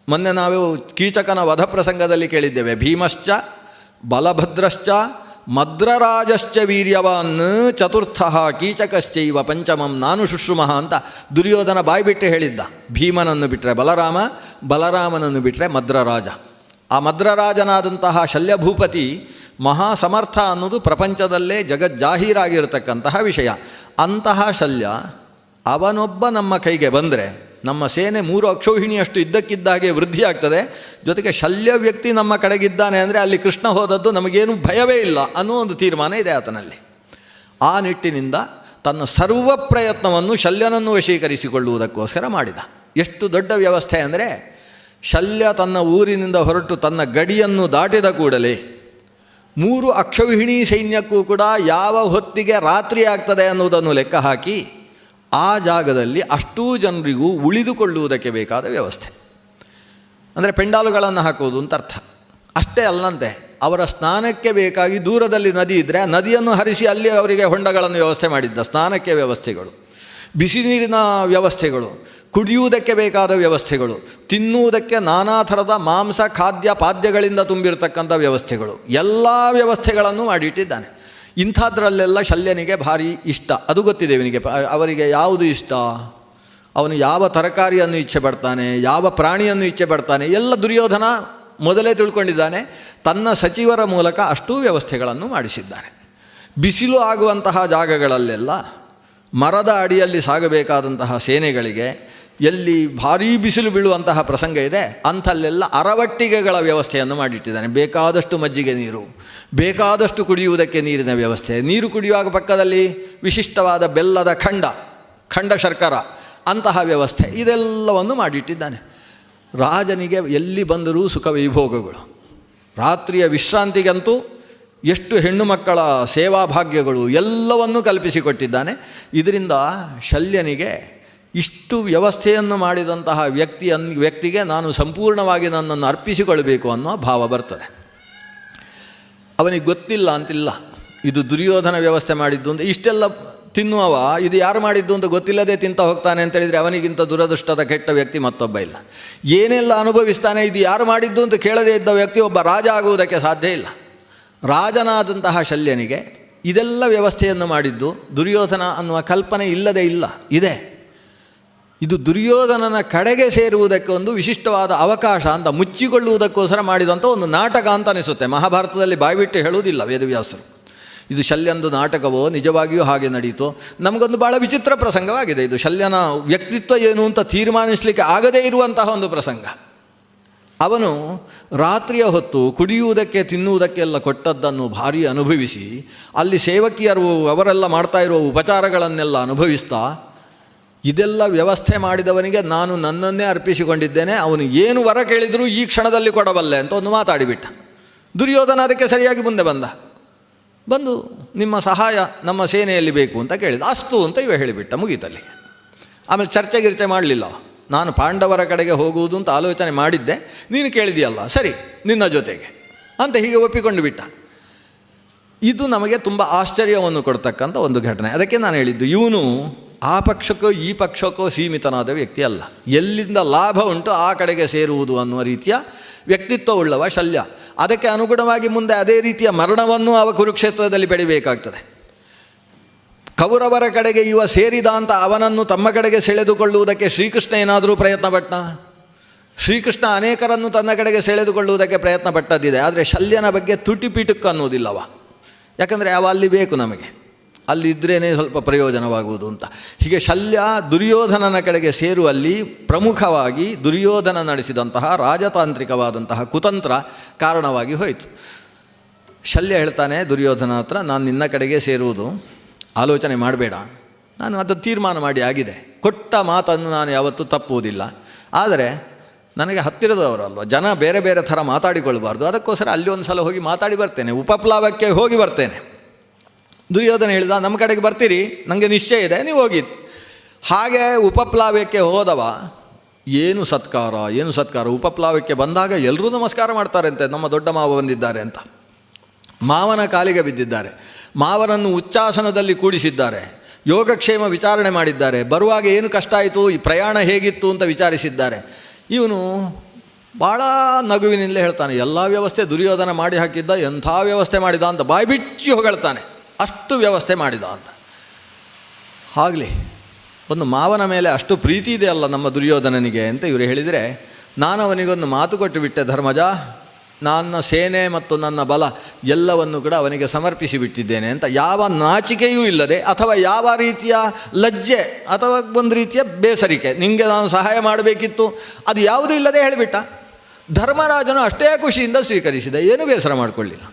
Speaker 1: ಮೊನ್ನೆ ನಾವು ಕೀಚಕನ ವಧ ಪ್ರಸಂಗದಲ್ಲಿ ಕೇಳಿದ್ದೇವೆ, ಭೀಮಶ್ಚ ಬಲಭದ್ರಶ್ಚ ಮದ್ರರಾಜಶ್ಚ ವೀರ್ಯವಾನ್ ಚತುರ್ಥ ಕೀಚಕಶ್ಚೈವ ಪಂಚಮಂ ನಾನು ಶುಶ್ರುಮಃ ಅಂತ ದುರ್ಯೋಧನ ಬಾಯ್ಬಿಟ್ಟೆ ಹೇಳಿದ್ದ. ಭೀಮನನ್ನು ಬಿಟ್ಟರೆ ಬಲರಾಮ, ಬಲರಾಮನನ್ನು ಬಿಟ್ಟರೆ ಮದ್ರರಾಜ. ಆ ಮದ್ರರಾಜನಾದಂತಹ ಶಲ್ಯಭೂಪತಿ ಮಹಾ ಸಮರ್ಥ ಅನ್ನೋದು ಪ್ರಪಂಚದಲ್ಲೇ ಜಗಜ್ಜಾಹೀರಾಗಿರತಕ್ಕಂತಹ ವಿಷಯ. ಅಂತಹ ಶಲ್ಯ ಅವನೊಬ್ಬ ನಮ್ಮ ಕೈಗೆ ಬಂದರೆ ನಮ್ಮ ಸೇನೆ 3 ಅಕ್ಷೌಹಿಣಿಯಷ್ಟು ಇದ್ದಕ್ಕಿದ್ದಾಗೆ ವೃದ್ಧಿ ಆಗ್ತದೆ. ಜೊತೆಗೆ ಶಲ್ಯ ವ್ಯಕ್ತಿ ನಮ್ಮ ಕಡೆಗಿದ್ದಾನೆ ಅಂದರೆ ಅಲ್ಲಿ ಕೃಷ್ಣ ಹೋದದ್ದು ನಮಗೇನು ಭಯವೇ ಇಲ್ಲ ಅನ್ನೋ ಒಂದು ತೀರ್ಮಾನ ಇದೆ ಆತನಲ್ಲಿ. ಆ ನಿಟ್ಟಿನಿಂದ ತನ್ನ ಸರ್ವ ಪ್ರಯತ್ನವನ್ನು ಶಲ್ಯನನ್ನು ವಶೀಕರಿಸಿಕೊಳ್ಳುವುದಕ್ಕೋಸ್ಕರ ಮಾಡಿದ. ಎಷ್ಟು ದೊಡ್ಡ ವ್ಯವಸ್ಥೆ ಅಂದರೆ, ಶಲ್ಯ ತನ್ನ ಊರಿನಿಂದ ಹೊರಟು ತನ್ನ ಗಡಿಯನ್ನು ದಾಟಿದ ಕೂಡಲೇ 3 ಅಕ್ಷೌಹಿಣೀ ಸೈನ್ಯಕ್ಕೂ ಕೂಡ ಯಾವ ಹೊತ್ತಿಗೆ ರಾತ್ರಿ ಆಗ್ತದೆ ಅನ್ನುವುದನ್ನು ಲೆಕ್ಕ ಹಾಕಿ ಆ ಜಾಗದಲ್ಲಿ ಅಷ್ಟೂ ಜನರಿಗೂ ಉಳಿದುಕೊಳ್ಳುವುದಕ್ಕೆ ಬೇಕಾದ ವ್ಯವಸ್ಥೆ. ಅಂದರೆ ಪೆಂಡಾಲುಗಳನ್ನು ಹಾಕುವುದು ಅಂತ ಅರ್ಥ. ಅಷ್ಟೇ ಅಲ್ಲಂತೆ, ಅವರ ಸ್ನಾನಕ್ಕೆ ಬೇಕಾಗಿ ದೂರದಲ್ಲಿ ನದಿ ಇದ್ದರೆ ಆ ನದಿಯನ್ನು ಹರಿಸಿ ಅಲ್ಲಿ ಅವರಿಗೆ ಹೊಂಡಗಳನ್ನು ವ್ಯವಸ್ಥೆ ಮಾಡಿದ್ದ. ಸ್ನಾನಕ್ಕೆ ವ್ಯವಸ್ಥೆಗಳು, ಬಿಸಿ ನೀರಿನ ವ್ಯವಸ್ಥೆಗಳು, ಕುಡಿಯುವುದಕ್ಕೆ ಬೇಕಾದ ವ್ಯವಸ್ಥೆಗಳು, ತಿನ್ನುವುದಕ್ಕೆ ನಾನಾ ಥರದ ಮಾಂಸ ಖಾದ್ಯ ಪಾದ್ಯಗಳಿಂದ ತುಂಬಿರತಕ್ಕಂಥ ವ್ಯವಸ್ಥೆಗಳು, ಎಲ್ಲ ವ್ಯವಸ್ಥೆಗಳನ್ನು ಮಾಡಿಟ್ಟಿದ್ದಾನೆ. ಇಂಥದ್ರಲ್ಲೆಲ್ಲ ಶಲ್ಯನಿಗೆ ಭಾರಿ ಇಷ್ಟ. ಅದು ಗೊತ್ತಿದೆ ಇವನಿಗೆ. ಅವರಿಗೆ ಯಾವುದು ಇಷ್ಟ, ಅವನು ಯಾವ ತರಕಾರಿಯನ್ನು ಇಚ್ಛೆ ಪಡ್ತಾನೆ, ಯಾವ ಪ್ರಾಣಿಯನ್ನು ಇಚ್ಛೆ ಪಡ್ತಾನೆ ಎಲ್ಲ ದುರ್ಯೋಧನ ಮೊದಲೇ ತಿಳ್ಕೊಂಡಿದ್ದಾನೆ. ತನ್ನ ಸಚಿವರ ಮೂಲಕ ಅಷ್ಟೂ ವ್ಯವಸ್ಥೆಗಳನ್ನು ಮಾಡಿಸಿದ್ದಾನೆ. ಬಿಸಿಲು ಆಗುವಂತಹ ಜಾಗಗಳಲ್ಲೆಲ್ಲ ಮರದ ಅಡಿಯಲ್ಲಿ ಸಾಗಬೇಕಾದಂತಹ ಸೇನೆಗಳಿಗೆ ಎಲ್ಲಿ ಭಾರೀ ಬಿಸಿಲು ಬೀಳುವಂತಹ ಪ್ರಸಂಗ ಇದೆ ಅಂಥಲ್ಲೆಲ್ಲ ಅರವಟ್ಟಿಗೆಗಳ ವ್ಯವಸ್ಥೆಯನ್ನು ಮಾಡಿಟ್ಟಿದ್ದಾನೆ. ಬೇಕಾದಷ್ಟು ಮಜ್ಜಿಗೆ ನೀರು, ಬೇಕಾದಷ್ಟು ಕುಡಿಯುವುದಕ್ಕೆ ನೀರಿನ ವ್ಯವಸ್ಥೆ, ನೀರು ಕುಡಿಯುವಾಗ ಪಕ್ಕದಲ್ಲಿ ವಿಶಿಷ್ಟವಾದ ಬೆಲ್ಲದ ಖಂಡ ಶರ್ಕರ ಅಂತಹ ವ್ಯವಸ್ಥೆ, ಇದೆಲ್ಲವನ್ನು ಮಾಡಿಟ್ಟಿದ್ದಾನೆ. ರಾಜನಿಗೆ ಎಲ್ಲಿ ಬಂದರೂ ಸುಖ ವೈಭೋಗಗಳು. ರಾತ್ರಿಯ ವಿಶ್ರಾಂತಿಗಂತೂ ಎಷ್ಟು ಹೆಣ್ಣು ಮಕ್ಕಳ ಸೇವಾ ಭಾಗ್ಯಗಳು ಎಲ್ಲವನ್ನೂ ಕಲ್ಪಿಸಿಕೊಟ್ಟಿದ್ದಾನೆ. ಇದರಿಂದ ಶಲ್ಯನಿಗೆ ಇಷ್ಟು ವ್ಯವಸ್ಥೆಯನ್ನು ಮಾಡಿದಂತಹ ವ್ಯಕ್ತಿಗೆ ನಾನು ಸಂಪೂರ್ಣವಾಗಿ ನನ್ನನ್ನು ಅರ್ಪಿಸಿಕೊಳ್ಬೇಕು ಅನ್ನೋ ಭಾವ ಬರ್ತದೆ. ಅವನಿಗೆ ಗೊತ್ತಿಲ್ಲ ಅಂತಿಲ್ಲ, ಇದು ದುರ್ಯೋಧನ ವ್ಯವಸ್ಥೆ ಮಾಡಿದ್ದು ಅಂತ. ಇಷ್ಟೆಲ್ಲ ತಿನ್ನುವವ ಇದು ಯಾರು ಮಾಡಿದ್ದು ಅಂತ ಗೊತ್ತಿಲ್ಲದೆ ತಿಂತ ಹೋಗ್ತಾನೆ ಅಂತೇಳಿದರೆ ಅವನಿಗಿಂತ ದುರದೃಷ್ಟದ ಕೆಟ್ಟ ವ್ಯಕ್ತಿ ಮತ್ತೊಬ್ಬ ಇಲ್ಲ. ಏನೆಲ್ಲ ಅನುಭವಿಸ್ತಾನೆ, ಇದು ಯಾರು ಮಾಡಿದ್ದು ಅಂತ ಕೇಳದೇ ಇದ್ದ ವ್ಯಕ್ತಿ ಒಬ್ಬ ರಾಜ ಆಗುವುದಕ್ಕೆ ಸಾಧ್ಯ ಇಲ್ಲ. ರಾಜನಾದಂತಹ ಶಲ್ಯನಿಗೆ ಇದೆಲ್ಲ ವ್ಯವಸ್ಥೆಯನ್ನು ಮಾಡಿದ್ದು ದುರ್ಯೋಧನ ಅನ್ನುವ ಕಲ್ಪನೆ ಇಲ್ಲದೇ ಇಲ್ಲ, ಇದೆ. ಇದು ದುರ್ಯೋಧನನ ಕಡೆಗೆ ಸೇರುವುದಕ್ಕೆ ಒಂದು ವಿಶಿಷ್ಟವಾದ ಅವಕಾಶ ಅಂತ ಮುಚ್ಚಿಕೊಳ್ಳುವುದಕ್ಕೋಸ್ಕರ ಮಾಡಿದಂಥ ಒಂದು ನಾಟಕ ಅಂತ ಅನಿಸುತ್ತೆ. ಮಹಾಭಾರತದಲ್ಲಿ ಬಾಯ್ಬಿಟ್ಟು ಹೇಳುವುದಿಲ್ಲ ವೇದವ್ಯಾಸರು. ಇದು ಶಲ್ಯಂದು ನಾಟಕವೋ ನಿಜವಾಗಿಯೂ ಹಾಗೆ ನಡೀತೋ? ನಮಗೊಂದು ಭಾಳ ವಿಚಿತ್ರ ಪ್ರಸಂಗವಾಗಿದೆ ಇದು. ಶಲ್ಯನ ವ್ಯಕ್ತಿತ್ವ ಏನು ಅಂತ ತೀರ್ಮಾನಿಸಲಿಕ್ಕೆ ಆಗದೇ ಇರುವಂತಹ ಒಂದು ಪ್ರಸಂಗ. ಅವನು ರಾತ್ರಿಯ ಹೊತ್ತು ಕುಡಿಯುವುದಕ್ಕೆ ತಿನ್ನುವುದಕ್ಕೆಲ್ಲ ಕೊಟ್ಟದ್ದನ್ನು ಭಾರಿ ಅನುಭವಿಸಿ, ಅಲ್ಲಿ ಸೇವಕಿಯರು ಅವರೆಲ್ಲ ಮಾಡ್ತಾ ಇರುವ ಉಪಚಾರಗಳನ್ನೆಲ್ಲ ಅನುಭವಿಸ್ತಾ, ಇದೆಲ್ಲ ವ್ಯವಸ್ಥೆ ಮಾಡಿದವನಿಗೆ ನಾನು ನನ್ನನ್ನೇ ಅರ್ಪಿಸಿಕೊಂಡಿದ್ದೇನೆ, ಅವನು ಏನು ವರ ಕೇಳಿದರೂ ಈ ಕ್ಷಣದಲ್ಲಿ ಕೊಡಬಲ್ಲೆ ಅಂತ ಒಂದು ಮಾತಾಡಿಬಿಟ್ಟ. ದುರ್ಯೋಧನ ಅದಕ್ಕೆ ಸರಿಯಾಗಿ ಮುಂದೆ ಬಂದು ನಿಮ್ಮ ಸಹಾಯ ನಮ್ಮ ಸೇನೆಯಲ್ಲಿ ಬೇಕು ಅಂತ ಕೇಳಿದ. ಅಸ್ತು ಅಂತ ಇವ ಹೇಳಿಬಿಟ್ಟ, ಮುಗೀತಲ್ಲಿ. ಆಮೇಲೆ ಚರ್ಚೆ ಮಾಡಲಿಲ್ಲ. ನಾನು ಪಾಂಡವರ ಕಡೆಗೆ ಹೋಗುವುದು ಅಂತ ಆಲೋಚನೆ ಮಾಡಿದ್ದೆ, ನೀನು ಕೇಳಿದೆಯಲ್ಲ, ಸರಿ ನಿನ್ನ ಜೊತೆಗೆ ಅಂತ ಹೀಗೆ ಒಪ್ಪಿಕೊಂಡು ಬಿಟ್ಟ. ಇದು ನಮಗೆ ತುಂಬ ಆಶ್ಚರ್ಯವನ್ನು ಕೊಡ್ತಕ್ಕಂಥ ಒಂದು ಘಟನೆ. ಅದಕ್ಕೆ ನಾನು ಹೇಳಿದ್ದು, ಇವನು ಆ ಪಕ್ಷಕ್ಕೋ ಈ ಪಕ್ಷಕ್ಕೋ ಸೀಮಿತನಾದ ವ್ಯಕ್ತಿ ಅಲ್ಲ. ಎಲ್ಲಿಂದ ಲಾಭ ಉಂಟು ಆ ಕಡೆಗೆ ಸೇರುವುದು ಅನ್ನುವ ರೀತಿಯ ವ್ಯಕ್ತಿತ್ವ ಉಳ್ಳವ ಶಲ್ಯ. ಅದಕ್ಕೆ ಅನುಗುಣವಾಗಿ ಮುಂದೆ ಅದೇ ರೀತಿಯ ಮರಣವನ್ನು ಅವ ಕುರುಕ್ಷೇತ್ರದಲ್ಲಿ ಬೆಳಿಬೇಕಾಗ್ತದೆ. ಕೌರವರ ಕಡೆಗೆ ಇವ ಸೇರಿದ ಅಂತ ಅವನನ್ನು ತಮ್ಮ ಕಡೆಗೆ ಸೆಳೆದುಕೊಳ್ಳುವುದಕ್ಕೆ ಶ್ರೀಕೃಷ್ಣ ಏನಾದರೂ ಪ್ರಯತ್ನ ಪಟ್ಟ? ಶ್ರೀಕೃಷ್ಣ ಅನೇಕರನ್ನು ತನ್ನ ಕಡೆಗೆ ಸೆಳೆದುಕೊಳ್ಳುವುದಕ್ಕೆ ಪ್ರಯತ್ನ ಪಟ್ಟದ್ದಿದೆ. ಆದರೆ ಶಲ್ಯನ ಬಗ್ಗೆ ತುಟಿಪಿಟುಕ್ ಅನ್ನೋದಿಲ್ಲವ. ಯಾಕಂದರೆ ಅವ ಅಲ್ಲಿ ಬೇಕು ನಮಗೆ, ಅಲ್ಲಿದ್ದರೇ ಸ್ವಲ್ಪ ಪ್ರಯೋಜನವಾಗುವುದು ಅಂತ. ಹೀಗೆ ಶಲ್ಯ ದುರ್ಯೋಧನನ ಕಡೆಗೆ ಸೇರುವಲ್ಲಿ ಪ್ರಮುಖವಾಗಿ ದುರ್ಯೋಧನ ನಡೆಸಿದಂತಹ ರಾಜತಾಂತ್ರಿಕವಾದಂತಹ ಕುತಂತ್ರ ಕಾರಣವಾಗಿ ಹೋಯಿತು. ಶಲ್ಯ ಹೇಳ್ತಾನೆ ದುರ್ಯೋಧನ ಹತ್ರ, ನಾನು ನಿನ್ನ ಕಡೆಗೆ ಸೇರುವುದು ಆಲೋಚನೆ ಮಾಡಬೇಡ, ನಾನು ಅದನ್ನು ತೀರ್ಮಾನ ಮಾಡಿ ಆಗಿದೆ, ಕೊಟ್ಟ ಮಾತನ್ನು ನಾನು ಯಾವತ್ತೂ ತಪ್ಪುವುದಿಲ್ಲ. ಆದರೆ ನನಗೆ ಹತ್ತಿರದವರಲ್ವ, ಜನ ಬೇರೆ ಬೇರೆ ಥರ ಮಾತಾಡಿಕೊಳ್ಬಾರ್ದು, ಅದಕ್ಕೋಸ್ಕರ ಅಲ್ಲಿ ಒಂದು ಸಲ ಹೋಗಿ ಮಾತಾಡಿ ಬರ್ತೇನೆ, ಉಪಪ್ಲಾವಕ್ಕೆ ಹೋಗಿ ಬರ್ತೇನೆ. ದುರ್ಯೋಧನ ಹೇಳಿದ, ನಮ್ಮ ಕಡೆಗೆ ಬರ್ತೀರಿ, ನನಗೆ ನಿಶ್ಚಯ ಇದೆ, ನೀವು ಹೋಗಿ. ಹಾಗೆ ಉಪಪ್ಲಾವಕ್ಕೆ ಹೋದವ ಏನು ಸತ್ಕಾರ. ಉಪಪ್ಲಾವಕ್ಕೆ ಬಂದಾಗ ಎಲ್ಲರೂ ನಮಸ್ಕಾರ ಮಾಡ್ತಾರಂತೆ, ನಮ್ಮ ದೊಡ್ಡ ಮಾವ ಬಂದಿದ್ದಾರೆ ಅಂತ. ಮಾವನ ಕಾಲಿಗೆ ಬಿದ್ದಿದ್ದಾರೆ, ಮಾವನನ್ನು ಉಚ್ಚಾಸನದಲ್ಲಿ ಕೂಡಿಸಿದ್ದಾರೆ, ಯೋಗಕ್ಷೇಮ ವಿಚಾರಣೆ ಮಾಡಿದ್ದಾರೆ, ಬರುವಾಗ ಏನು ಕಷ್ಟ ಆಯಿತು, ಈ ಪ್ರಯಾಣ ಹೇಗಿತ್ತು ಅಂತ ವಿಚಾರಿಸಿದ್ದಾರೆ. ಇವನು ಭಾಳ ನಗುವಿನಿಂದಲೇ ಹೇಳ್ತಾನೆ, ಎಲ್ಲ ವ್ಯವಸ್ಥೆ ದುರ್ಯೋಧನ ಮಾಡಿ ಹಾಕಿದ್ದ, ಎಂಥ ವ್ಯವಸ್ಥೆ ಮಾಡಿದ ಅಂತ ಬಾಯಿ ಬಿಚ್ಚಿ ಹೊಗಳ್ತಾನೆ, ಅಷ್ಟು ವ್ಯವಸ್ಥೆ ಮಾಡಿದ ಅಂತ. ಆಗಲಿ, ಒಂದು ಮಾವನ ಮೇಲೆ ಅಷ್ಟು ಪ್ರೀತಿ ಇದೆಯಲ್ಲ ನಮ್ಮ ದುರ್ಯೋಧನನಿಗೆ ಅಂತ ಇವರು ಹೇಳಿದರೆ, ನಾನು ಅವನಿಗೊಂದು ಮಾತು ಕೊಟ್ಟು ಬಿಟ್ಟೆ ಧರ್ಮಜ, ನನ್ನ ಸೇನೆ ಮತ್ತು ನನ್ನ ಬಲ ಎಲ್ಲವನ್ನು ಕೂಡ ಅವನಿಗೆ ಸಮರ್ಪಿಸಿ ಬಿಟ್ಟಿದ್ದೇನೆ ಅಂತ. ಯಾವ ನಾಚಿಕೆಯೂ ಇಲ್ಲದೆ ಅಥವಾ ಯಾವ ರೀತಿಯ ಲಜ್ಜೆ ಅಥವಾ ಒಂದು ರೀತಿಯ ಬೇಸರಿಕೆ, ನಿಮಗೆ ನಾನು ಸಹಾಯ ಮಾಡಬೇಕಿತ್ತು ಅದು ಯಾವುದೂ ಇಲ್ಲದೆ ಹೇಳಿಬಿಟ್ಟ. ಧರ್ಮರಾಜನು ಅಷ್ಟೇ ಖುಷಿಯಿಂದ ಸ್ವೀಕರಿಸಿದ, ಏನೂ ಬೇಸರ ಮಾಡಿಕೊಳ್ಳಿಲ್ಲ.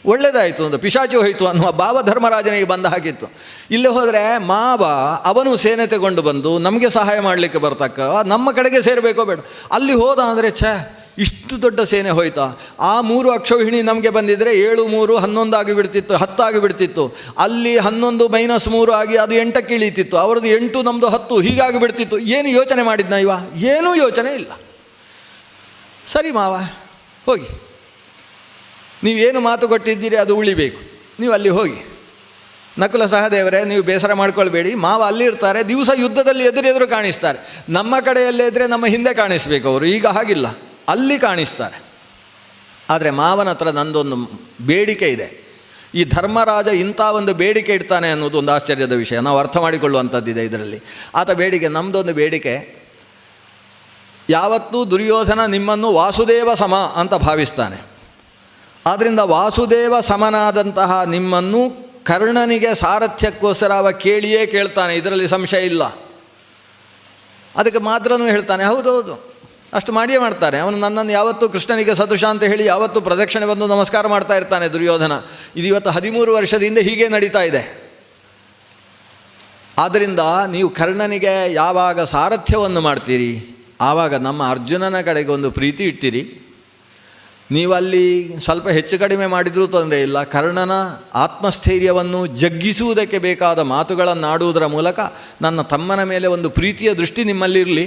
Speaker 1: ಒಳ್ಳೆಯದಾಯಿತು ಅಂತ, ಪಿಶಾಚಿ ಹೋಯಿತು ಅನ್ನುವ ಭಾವ ಧರ್ಮರಾಜನಿಗೆ ಬಂದ ಹಾಕಿತ್ತು. ಇಲ್ಲೇ ಹೋದರೆ ಮಾವ ಅವನು ಸೇನೆ ತಗೊಂಡು ಬಂದು ನಮಗೆ ಸಹಾಯ ಮಾಡಲಿಕ್ಕೆ ಬರ್ತಕ್ಕ, ನಮ್ಮ ಕಡೆಗೆ ಸೇರಬೇಕೋ ಬೇಡ. ಅಲ್ಲಿ ಹೋದ ಅಂದರೆ ಇಷ್ಟು ದೊಡ್ಡ ಸೇನೆ ಹೋಯ್ತಾ, ಆ 3 ಅಕ್ಷೌಹಿಣಿ ನಮಗೆ ಬಂದಿದ್ದರೆ 7 3 11 ಆಗಿಬಿಡ್ತಿತ್ತು, 10 ಆಗಿಬಿಡ್ತಿತ್ತು. ಅಲ್ಲಿ 11 - 3 ಆಗಿ ಅದು 8ಕ್ಕೆ ಇಳೀತಿತ್ತು, ಅವ್ರದ್ದು 8 ನಮ್ಮದು 10 ಹೀಗಾಗಿ ಬಿಡ್ತಿತ್ತು. ಏನು ಯೋಚನೆ ಮಾಡಿದ್ನ ಇವ? ಏನೂ ಯೋಚನೆ ಇಲ್ಲ. ಸರಿ ಮಾವ ಹೋಗಿ, ನೀವೇನು ಮಾತು ಕೊಟ್ಟಿದ್ದೀರಿ ಅದು ಉಳಿಬೇಕು, ನೀವು ಅಲ್ಲಿ ಹೋಗಿ. ನಕುಲ ಸಹದೇವರೇ, ನೀವು ಬೇಸರ ಮಾಡ್ಕೊಳ್ಬೇಡಿ, ಮಾವ ಅಲ್ಲಿ ಇರ್ತಾರೆ, ದಿವಸ ಯುದ್ಧದಲ್ಲಿ ಎದುರು ಕಾಣಿಸ್ತಾರೆ. ನಮ್ಮ ಕಡೆಯಲ್ಲೇ ಇದ್ದರೆ ನಮ್ಮ ಹಿಂದೆ ಕಾಣಿಸ್ಬೇಕು ಅವರು, ಈಗ ಹಾಗಿಲ್ಲ, ಅಲ್ಲಿ ಕಾಣಿಸ್ತಾರೆ. ಆದರೆ ಮಾವನ ಹತ್ರ ನಂದೊಂದು ಬೇಡಿಕೆ ಇದೆ. ಈ ಧರ್ಮರಾಜ ಇಂಥ ಒಂದು ಬೇಡಿಕೆ ಇಡ್ತಾನೆ ಅನ್ನೋದು ಒಂದು ಆಶ್ಚರ್ಯದ ವಿಷಯ, ನಾವು ಅರ್ಥ ಮಾಡಿಕೊಳ್ಳುವಂಥದ್ದಿದೆ ಇದರಲ್ಲಿ. ಆತ ಬೇಡಿಕೆ, ನಮ್ಮದೊಂದು ಬೇಡಿಕೆ, ಯಾವತ್ತೂ ದುರ್ಯೋಧನ ನಿಮ್ಮನ್ನು ವಾಸುದೇವ ಸಮ ಅಂತ ಭಾವಿಸ್ತಾನೆ. ಆದ್ದರಿಂದ ವಾಸುದೇವ ಸಮನಾದಂತಹ ನಿಮ್ಮನ್ನು ಕರ್ಣನಿಗೆ ಸಾರಥ್ಯಕ್ಕೋಸ್ಕರ ಅವ ಕೇಳಿಯೇ ಕೇಳ್ತಾನೆ, ಇದರಲ್ಲಿ ಸಂಶಯ ಇಲ್ಲ. ಅದಕ್ಕೆ ಮಾತ್ರನೂ ಹೇಳ್ತಾನೆ, ಹೌದೌದು ಅಷ್ಟು ಮಾಡಿಯೇ ಮಾಡ್ತಾನೆ. ಅವನು ನನ್ನನ್ನು ಯಾವತ್ತೂ ಕೃಷ್ಣನಿಗೆ ಸದೃಶ ಅಂತ ಹೇಳಿ ಯಾವತ್ತೂ ಪ್ರದಕ್ಷಿಣೆ ಬಂದು ನಮಸ್ಕಾರ ಮಾಡ್ತಾ ಇರ್ತಾನೆ ದುರ್ಯೋಧನ. ಇದು ಇವತ್ತು 13 ವರ್ಷದಿಂದ ಹೀಗೆ ನಡೀತಾ ಇದೆ. ಆದ್ದರಿಂದ ನೀವು ಕರ್ಣನಿಗೆ ಯಾವಾಗ ಸಾರಥ್ಯವನ್ನು ಮಾಡ್ತೀರಿ ಆವಾಗ ನಮ್ಮ ಅರ್ಜುನನ ಕಡೆಗೆ ಒಂದು ಪ್ರೀತಿ ಇಡ್ತೀರಿ, ನೀವಲ್ಲಿ ಸ್ವಲ್ಪ ಹೆಚ್ಚು ಕಡಿಮೆ ಮಾಡಿದರೂ ತೊಂದರೆ ಇಲ್ಲ. ಕರ್ಣನ ಆತ್ಮಸ್ಥೈರ್ಯವನ್ನು ಜಗ್ಗಿಸುವುದಕ್ಕೆ ಬೇಕಾದ ಮಾತುಗಳನ್ನಾಡುವುದರ ಮೂಲಕ ನನ್ನ ತಮ್ಮನ ಮೇಲೆ ಒಂದು ಪ್ರೀತಿಯ ದೃಷ್ಟಿ ನಿಮ್ಮಲ್ಲಿರಲಿ,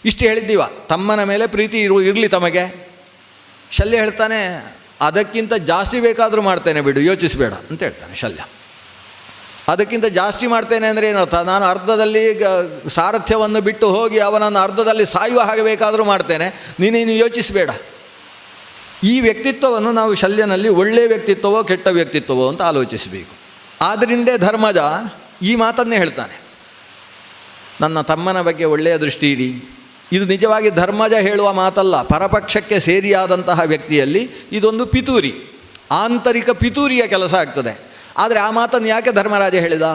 Speaker 1: ಇಷ್ಟು ಹೇಳಿದ್ದೀವ. ತಮ್ಮನ ಮೇಲೆ ಪ್ರೀತಿ ಇರಲಿ ತಮಗೆ. ಶಲ್ಯ ಹೇಳ್ತಾನೆ, ಅದಕ್ಕಿಂತ ಜಾಸ್ತಿ ಬೇಕಾದರೂ ಮಾಡ್ತೇನೆ ಬಿಡು, ಯೋಚಿಸಬೇಡ ಅಂತ ಹೇಳ್ತಾನೆ ಶಲ್ಯ. ಅದಕ್ಕಿಂತ ಜಾಸ್ತಿ ಮಾಡ್ತೇನೆ ಅಂದರೆ ಏನರ್ಥ? ನಾನು ಅರ್ಧದಲ್ಲಿ ಸಾರಥ್ಯವನ್ನು ಬಿಟ್ಟು ಹೋಗಿ ಅವನನ್ನು ಅರ್ಧದಲ್ಲಿ ಸಾಯುವ ಹಾಗೆ ಬೇಕಾದರೂ ಮಾಡ್ತೇನೆ, ನೀನೇನು ಯೋಚಿಸಬೇಡ. ಈ ವ್ಯಕ್ತಿತ್ವವನ್ನು ನಾವು ಶಲ್ಯನಲ್ಲಿ ಒಳ್ಳೆಯ ವ್ಯಕ್ತಿತ್ವವೋ ಕೆಟ್ಟ ವ್ಯಕ್ತಿತ್ವವೋ ಅಂತ ಆಲೋಚಿಸಬೇಕು. ಆದ್ದರಿಂದೇ ಧರ್ಮಜ ಈ ಮಾತನ್ನೇ ಹೇಳ್ತಾನೆ, ನನ್ನ ತಮ್ಮನ ಬಗ್ಗೆ ಒಳ್ಳೆಯ ದೃಷ್ಟಿ ಇಡಿ. ಇದು ನಿಜವಾಗಿ ಧರ್ಮಜ ಹೇಳುವ ಮಾತಲ್ಲ, ಪರಪಕ್ಷಕ್ಕೆ ಸೇರಿಯಾದಂತಹ ವ್ಯಕ್ತಿಯಲ್ಲಿ ಇದೊಂದು ಪಿತೂರಿ, ಆಂತರಿಕ ಪಿತೂರಿಯ ಕೆಲಸ ಆಗ್ತದೆ. ಆದರೆ ಆ ಮಾತನ್ನು ಯಾಕೆ ಧರ್ಮರಾಜ ಹೇಳಿದ?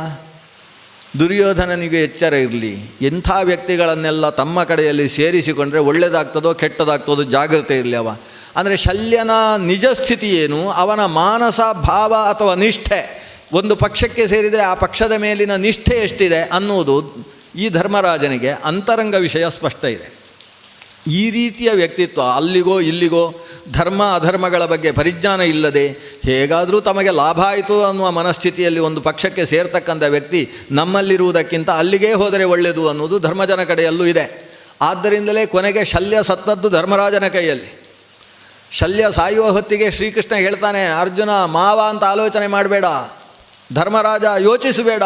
Speaker 1: ದುರ್ಯೋಧನನಿಗೆ ಎಚ್ಚರ ಇರಲಿ, ಎಂಥ ವ್ಯಕ್ತಿಗಳನ್ನೆಲ್ಲ ತಮ್ಮ ಕಡೆಯಲ್ಲಿ ಸೇರಿಸಿಕೊಂಡ್ರೆ ಒಳ್ಳೆಯದಾಗ್ತದೋ ಕೆಟ್ಟದಾಗ್ತದೋ ಜಾಗ್ರತೆ ಇರಲಿ ಅವ. ಅಂದರೆ ಶಲ್ಯನ ನಿಜ ಸ್ಥಿತಿ ಏನು, ಅವನ ಮಾನಸ ಭಾವ ಅಥವಾ ನಿಷ್ಠೆ, ಒಂದು ಪಕ್ಷಕ್ಕೆ ಸೇರಿದರೆ ಆ ಪಕ್ಷದ ಮೇಲಿನ ನಿಷ್ಠೆ ಎಷ್ಟಿದೆ ಅನ್ನುವುದು ಈ ಧರ್ಮರಾಜನಿಗೆ ಅಂತರಂಗ ವಿಷಯ ಸ್ಪಷ್ಟ ಇದೆ. ಈ ರೀತಿಯ ವ್ಯಕ್ತಿತ್ವ ಅಲ್ಲಿಗೋ ಇಲ್ಲಿಗೋ ಧರ್ಮ ಅಧರ್ಮಗಳ ಬಗ್ಗೆ ಪರಿಜ್ಞಾನ ಇಲ್ಲದೆ ಹೇಗಾದರೂ ತಮಗೆ ಲಾಭ ಆಯಿತು ಅನ್ನುವ ಮನಸ್ಥಿತಿಯಲ್ಲಿ ಒಂದು ಪಕ್ಷಕ್ಕೆ ಸೇರ್ತಕ್ಕಂಥ ವ್ಯಕ್ತಿ ನಮ್ಮಲ್ಲಿರುವುದಕ್ಕಿಂತ ಅಲ್ಲಿಗೇ ಹೋದರೆ ಒಳ್ಳೆಯದು ಅನ್ನೋದು ಧರ್ಮಜನ ಕಡೆಯಲ್ಲೂ ಇದೆ. ಆದ್ದರಿಂದಲೇ ಕೊನೆಗೆ ಶಲ್ಯ ಸತ್ತದ್ದು ಧರ್ಮರಾಜನ ಕೈಯಲ್ಲಿ. ಶಲ್ಯ ಸಾಯುವ ಹೊತ್ತಿಗೆ ಶ್ರೀಕೃಷ್ಣ ಹೇಳ್ತಾನೆ, ಅರ್ಜುನ ಮಾವ ಅಂತ ಆಲೋಚನೆ ಮಾಡಬೇಡ, ಧರ್ಮರಾಜ ಯೋಚಿಸಬೇಡ,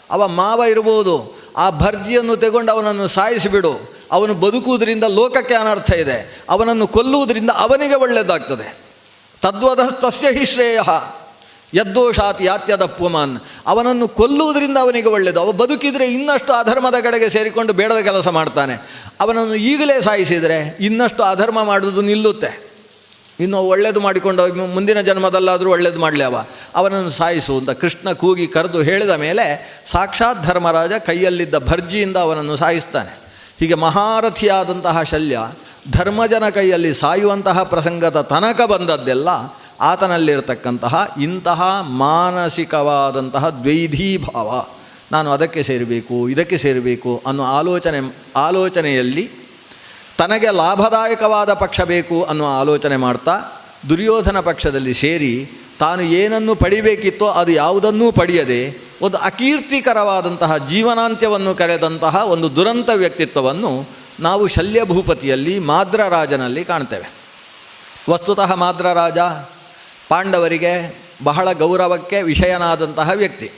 Speaker 1: ಅವ ಮಾವ ಇರ್ಬೋದು, ಆ ಭರ್ಜಿಯನ್ನು ತೆಗೊಂಡು ಅವನನ್ನು ಸಾಯಿಸಿಬಿಡು. ಅವನು ಬದುಕುವುದರಿಂದ ಲೋಕಕ್ಕೆ ಅನರ್ಥ ಇದೆ, ಅವನನ್ನು ಕೊಲ್ಲುವುದರಿಂದ ಅವನಿಗೆ ಒಳ್ಳೆಯದಾಗ್ತದೆ. ತದ್ವದಸ್ತಸ್ಯ ಹಿ ಶ್ರೇಯ ಯದ್ದೋಷಾತ್ ಯಾತ್ಯದ ಪುಮಾನ್. ಅವನನ್ನು ಕೊಲ್ಲುವುದರಿಂದ ಅವನಿಗೆ ಒಳ್ಳೆಯದು. ಅವ ಬದುಕಿದರೆ ಇನ್ನಷ್ಟು ಅಧರ್ಮದ ಕಡೆಗೆ ಸೇರಿಕೊಂಡು ಬೇಡದ ಕೆಲಸ ಮಾಡ್ತಾನೆ. ಅವನನ್ನು ಈಗಲೇ ಸಾಯಿಸಿದರೆ ಇನ್ನಷ್ಟು ಅಧರ್ಮ ಮಾಡುವುದು ನಿಲ್ಲುತ್ತೆ. ಇನ್ನು ಒಳ್ಳೆಯದು ಮಾಡಿಕೊಂಡು ಮುಂದಿನ ಜನ್ಮದಲ್ಲಾದರೂ ಒಳ್ಳೆಯದು ಮಾಡಲಿ ಅವನನ್ನು ಸಾಯಿಸು ಅಂತ ಕೃಷ್ಣ ಕೂಗಿ ಕರೆದು ಹೇಳಿದ ಮೇಲೆ ಸಾಕ್ಷಾತ್ ಧರ್ಮರಾಜ ಕೈಯಲ್ಲಿದ್ದ ಭರ್ಜಿಯಿಂದ ಅವನನ್ನು ಸಾಯಿಸ್ತಾನೆ. ಹೀಗೆ ಮಹಾರಥಿಯಾದಂತಹ ಶಲ್ಯ ಧರ್ಮಜನ ಕೈಯಲ್ಲಿ ಸಾಯುವಂತಹ ಪ್ರಸಂಗದ ತನಕ ಬಂದದ್ದೆಲ್ಲ ಆತನಲ್ಲಿರತಕ್ಕಂತಹ ಇಂತಹ ಮಾನಸಿಕವಾದಂತಹ ದ್ವೈಧೀಭಾವ, ನಾನು ಅದಕ್ಕೆ ಸೇರಬೇಕು ಇದಕ್ಕೆ ಸೇರಬೇಕು ಅನ್ನೋ ಆಲೋಚನೆಯಲ್ಲಿ ತನಗೆ ಲಾಭದಾಯಕವಾದ ಪಕ್ಷ ಬೇಕು ಅನ್ನುವ ಆಲೋಚನೆ ಮಾಡ್ತಾ ದುರ್ಯೋಧನ ಪಕ್ಷದಲ್ಲಿ ಸೇರಿ ತಾನು ಏನನ್ನು ಪಡಿಬೇಕಿತ್ತೋ ಅದು ಯಾವುದನ್ನೂ ಪಡೆಯದೆ ಒಂದು ಅಕೀರ್ತಿಕರವಾದಂತಹ ಜೀವನಾಂತ್ಯವನ್ನು ಕರೆದಂತಹ ಒಂದು ದುರಂತ ವ್ಯಕ್ತಿತ್ವವನ್ನು ನಾವು ಶಲ್ಯ ಭೂಪತಿಯಲ್ಲಿ ಮಾದ್ರರಾಜನಲ್ಲಿ ಕಾಣ್ತೇವೆ. ವಸ್ತುತಃ ಮಾದ್ರರಾಜ ಪಾಂಡವರಿಗೆ ಬಹಳ ಗೌರವಕ್ಕೆ ವಿಷಯನಾದಂತಹ ವ್ಯಕ್ತಿ.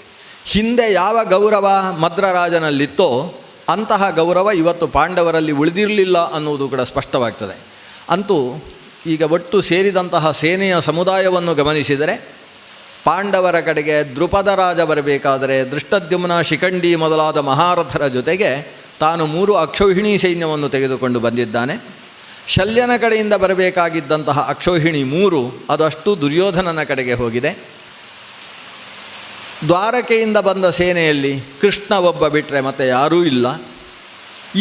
Speaker 1: ಹಿಂದೆ ಯಾವ ಗೌರವ ಮದ್ರರಾಜನಲ್ಲಿತ್ತೋ ಅಂತಹ ಗೌರವ ಇವತ್ತು ಪಾಂಡವರಲ್ಲಿ ಉಳಿದಿರಲಿಲ್ಲ ಅನ್ನುವುದು ಕೂಡ ಸ್ಪಷ್ಟವಾಗ್ತದೆ. ಅಂತೂ ಈಗ ಒಟ್ಟು ಸೇರಿದಂತಹ ಸೇನೆಯ ಸಮುದಾಯವನ್ನು ಗಮನಿಸಿದರೆ ಪಾಂಡವರ ಕಡೆಗೆ ದ್ರುಪದ ರಾಜ ಬರಬೇಕಾದರೆ ದೃಷ್ಟದ್ಯುಮ್ನ ಶಿಖಂಡಿ ಮೊದಲಾದ ಮಹಾರಥರ ಜೊತೆಗೆ ತಾನು 3 ಅಕ್ಷೌಹಿಣಿ ಸೈನ್ಯವನ್ನು ತೆಗೆದುಕೊಂಡು ಬಂದಿದ್ದಾನೆ. ಶಲ್ಯನ ಕಡೆಯಿಂದ ಬರಬೇಕಾಗಿದ್ದಂತಹ ಅಕ್ಷೌಹಿಣಿ 3 ಅದಷ್ಟು ದುರ್ಯೋಧನನ ಕಡೆಗೆ ಹೋಗಿದೆ. ದ್ವಾರಕೆಯಿಂದ ಬಂದ ಸೇನೆಯಲ್ಲಿ ಕೃಷ್ಣ ಒಬ್ಬ ಬಿಟ್ಟರೆ ಮತ್ತೆ ಯಾರೂ ಇಲ್ಲ.